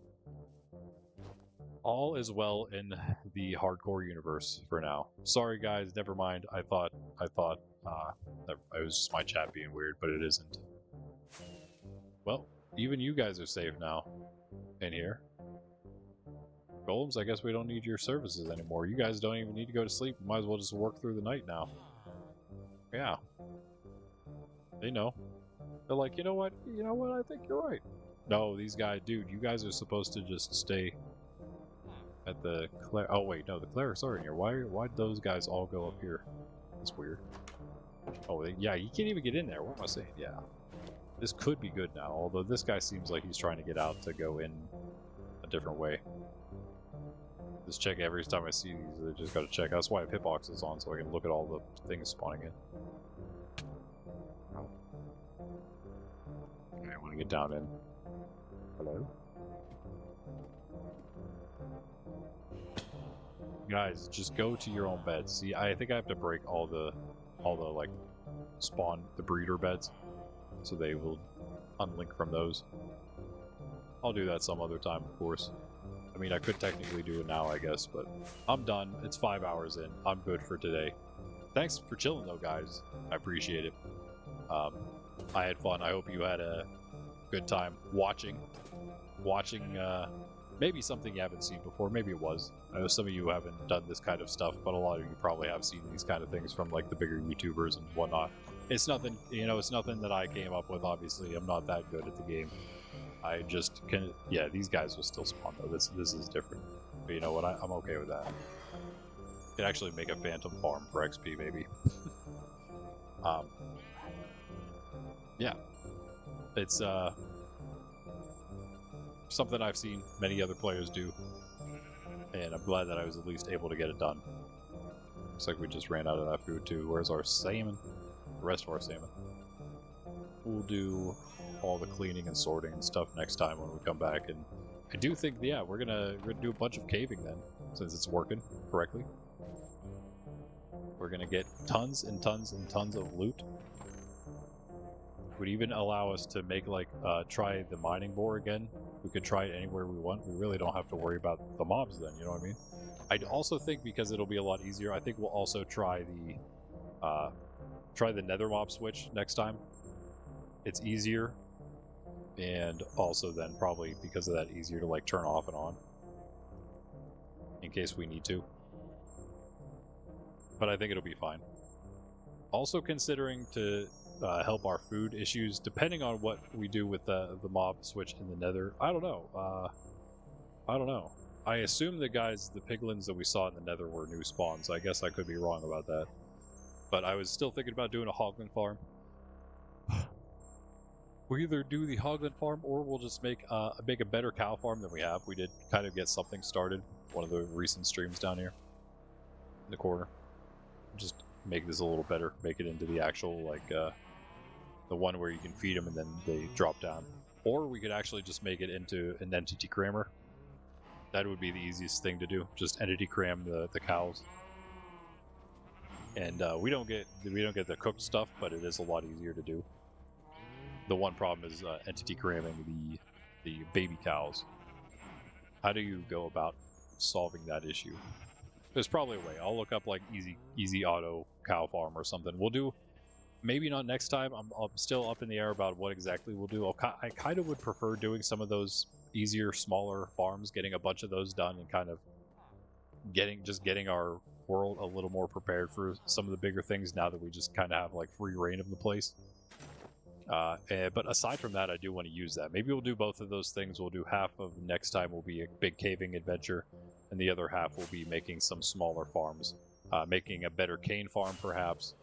All is well in the hardcore universe for now. Sorry, guys. Never mind. I thought it was just my chat being weird, but it isn't. Well, even you guys are safe now. In here. Golems, I guess we don't need your services anymore. You guys don't even need to go to sleep. Might as well just work through the night now. Yeah. They know. They're like, you know what? I think you're right. No, these guys, dude, you guys are supposed to just stay at the oh wait, no, the clerics are in here. Why'd those guys all go up here? That's weird. Oh, yeah, you can't even get in there. What am I saying? Yeah. This could be good now, although this guy seems like he's trying to get out to go in a different way. Just check every time I see these, I just gotta check. That's why I have hitboxes on, so I can look at all the things spawning in. I want to get down in. Hello? Guys, just go to your own beds. See, I think I have to break all the like spawn the breeder beds, so they will unlink from those. I'll do that some other time, of course. I mean, I could technically do it now, I guess, but I'm done. It's 5 hours in. I'm good for today. Thanks for chilling, though, guys. I appreciate it. I had fun. I hope you had a good time watching maybe something you haven't seen before. Maybe it was. I know some of you haven't done this kind of stuff, but a lot of you probably have seen these kind of things from like the bigger YouTubers and whatnot. It's nothing, it's nothing that I came up with, obviously. I'm not that good at the game. I just can, yeah, these guys will still spawn though. This is different. But you know what, I'm okay with that. Could actually make a phantom farm for XP, maybe. Yeah. It's, something I've seen many other players do. And I'm glad that I was at least able to get it done. Looks like we just ran out of that food too. Where's our salmon? The rest of our salmon. We'll do all the cleaning and sorting and stuff next time when we come back, and I do think, yeah, we're gonna do a bunch of caving then, since it's working correctly. We're gonna get tons and tons and tons of loot. would even allow us to make like try the mining bore again. We could try it anywhere we want. We really don't have to worry about the mobs then, you know what I mean? I'd also think because it'll be a lot easier, I think we'll also try the nether mob switch next time. It's easier, and also then probably because of that easier to like turn off and on in case we need to. But I think it'll be fine. Also considering to help our food issues, depending on what we do with the mob switch in the nether. I don't know. I assume the piglins that we saw in the nether were new spawns. I guess I could be wrong about that. But I was still thinking about doing a hoglin farm. We'll either do the hoglin farm or we'll just make a better cow farm than we have. We did kind of get something started. One of the recent streams down here in the corner. Just make this a little better. Make it into the actual, like, the one where you can feed them and then they drop down. Or we could actually just make it into an entity crammer. That would be the easiest thing to do. Just entity cram the cows. And we don't get the cooked stuff, but it is a lot easier to do. The one problem is entity cramming the baby cows. How do you go about solving that issue? There's probably a way. I'll look up like easy auto cow farm or something. We'll do, maybe not next time. I'm still up in the air about what exactly we'll do. I kind of would prefer doing some of those easier, smaller farms, getting a bunch of those done, and kind of getting our world a little more prepared for some of the bigger things now that we just kind of have like free reign of the place. But aside from that, I do want to use that. Maybe we'll do both of those things. We'll do half of next time will be a big caving adventure, and the other half will be making some smaller farms. Making a better cane farm, perhaps,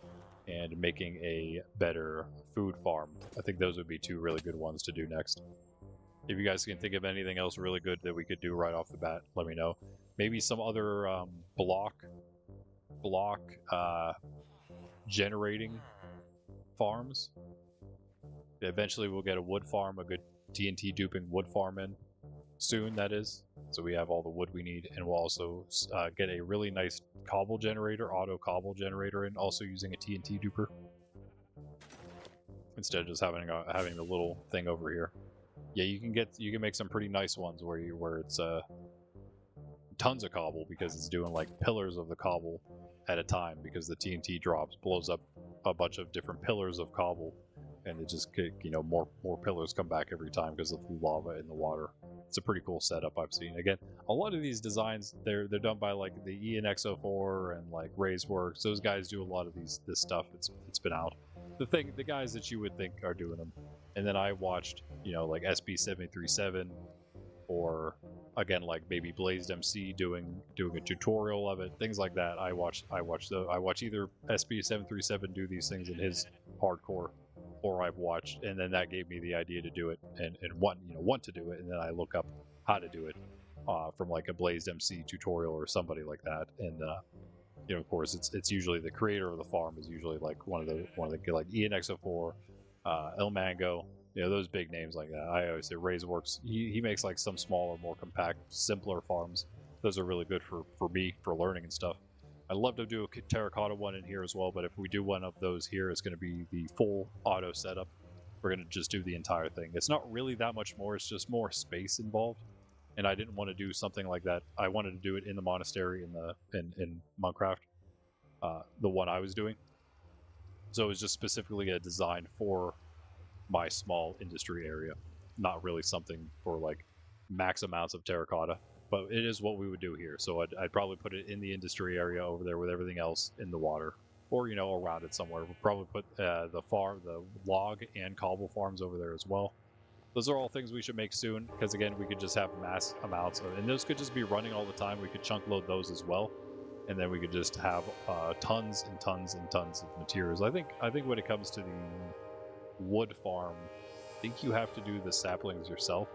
and making a better food farm. I think those would be two really good ones to do next. If you guys can think of anything else really good that we could do right off the bat, let me know. Maybe some other block generating farms. Eventually we'll get a wood farm, a good TNT duping wood farm in soon, that is. So we have all the wood we need, and we'll also get a really nice cobble generator, auto cobble generator in, also using a TNT duper. Instead of just having the little thing over here. Yeah, you can make some pretty nice ones where it's tons of cobble, because it's doing like pillars of the cobble at a time, because the TNT drops blows up a bunch of different pillars of cobble, and it just, you know, more pillars come back every time because of the lava in the water. It's a pretty cool setup I've seen. Again, a lot of these designs they're done by like the ENX04 and like RaiseWorks. Those guys do a lot of this stuff. It's been out. The guys that you would think are doing them, and then I watched, you know, like SB737, or again like maybe Blazed MC doing a tutorial of it, things like that. I watch either SB737 do these things in his hardcore, or I've watched, and then that gave me the idea to do it, and want to do it, and then I look up how to do it from like a Blazed MC tutorial or somebody like that, and you know, of course, it's usually the creator of the farm is usually like one of the like ENX04, El Mango, you know, those big names like that. I always say RaiseWorks. He makes like some smaller, more compact, simpler farms. Those are really good for me for learning and stuff. I'd love to do a terracotta one in here as well, but if we do one of those here, it's going to be the full auto setup. We're going to just do the entire thing. It's not really that much more. It's just more space involved. And I didn't want to do something like that. I wanted to do it in the monastery in Minecraft, the one I was doing. So it was just specifically a design for my small industry area, not really something for like max amounts of terracotta. But it is what we would do here. So I'd probably put it in the industry area over there with everything else in the water, or you know, around it somewhere. We'll probably put the log and cobble farms over there as well. Those are all things we should make soon, because again, we could just have mass amounts of, and those could just be running all the time. We could chunk load those as well, and then we could just have tons and tons and tons of materials. I think when it comes to the wood farm, I think you have to do the saplings yourself.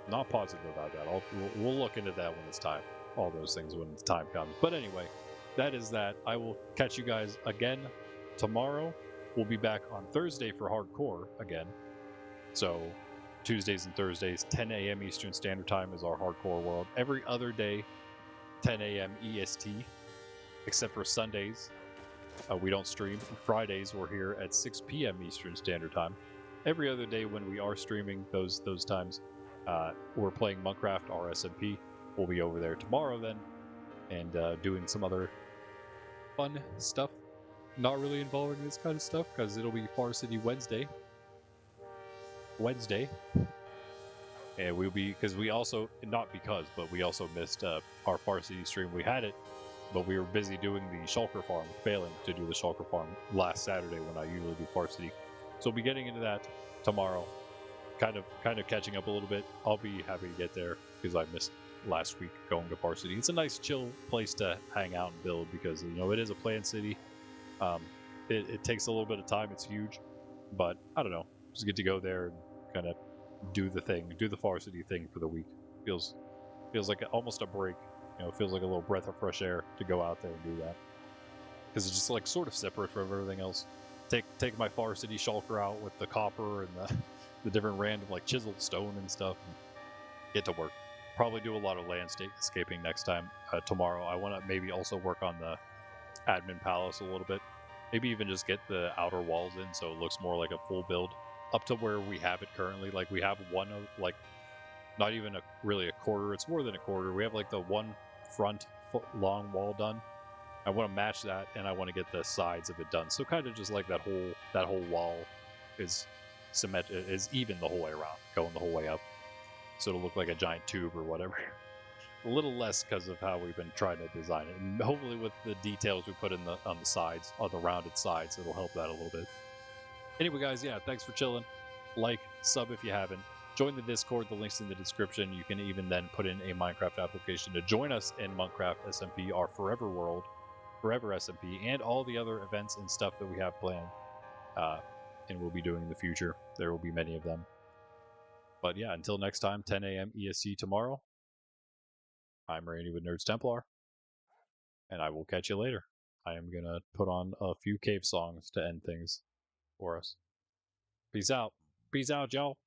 Not positive about that. We'll look into that when it's time. All those things when the time comes. But anyway, that is that. I will catch you guys again tomorrow. We'll be back on Thursday for hardcore again. So Tuesdays and Thursdays, 10 a.m. Eastern Standard Time is our hardcore world. Every other day, 10 a.m. EST, except for Sundays. We don't stream. Fridays we're here at 6 p.m. Eastern Standard Time. Every other day when we are streaming those times, we're playing Minecraft RSMP. We'll be over there tomorrow then, and doing some other fun stuff. Not really involving this kind of stuff because it'll be Far City Wednesday. And we'll be because we also not because but we also missed our Far City stream. We had it, but we were busy doing the shulker farm, failing to do the shulker farm last Saturday when I usually do Far City. So we'll be getting into that tomorrow. Kind of catching up a little bit. I'll be happy to get there because I missed last week going to Far City. It's a nice chill place to hang out and build because it is a planned city. It takes a little bit of time. It's huge, but I don't know. Just get to go there and kind of do the thing, do the Far City thing for the week. Feels like almost a break. It feels like a little breath of fresh air to go out there and do that because it's just like sort of separate from everything else. Take my Far City shulker out with the copper and the different random like chiseled stone and stuff, and get to work. Probably do a lot of landscaping next time. Tomorrow, I want to maybe also work on the admin palace a little bit. Maybe even just get the outer walls in so it looks more like a full build up to where we have it currently. Like we have one of like not even really a quarter. It's more than a quarter. We have like the one front foot long wall done. I want to match that, and I want to get the sides of it done. So kind of just like that whole wall is is even the whole way around, going the whole way up. So it'll look like a giant tube or whatever. A little less because of how we've been trying to design it, and hopefully with the details we put in on the sides, on the rounded sides, it'll help that a little bit. Anyway, guys, yeah, thanks for chilling. Like, sub if you haven't. Join the Discord. The link's in the description. You can even then put in a Minecraft application to join us in Minecraft SMP, our forever world, forever SMP, and all the other events and stuff that we have planned, and we'll be doing in the future. There will be many of them. But yeah, until next time, 10 a.m. EST tomorrow. I'm Randy with Nerds Templar, and I will catch you later. I am gonna put on a few cave songs to end things for us. Peace out. Peace out, y'all.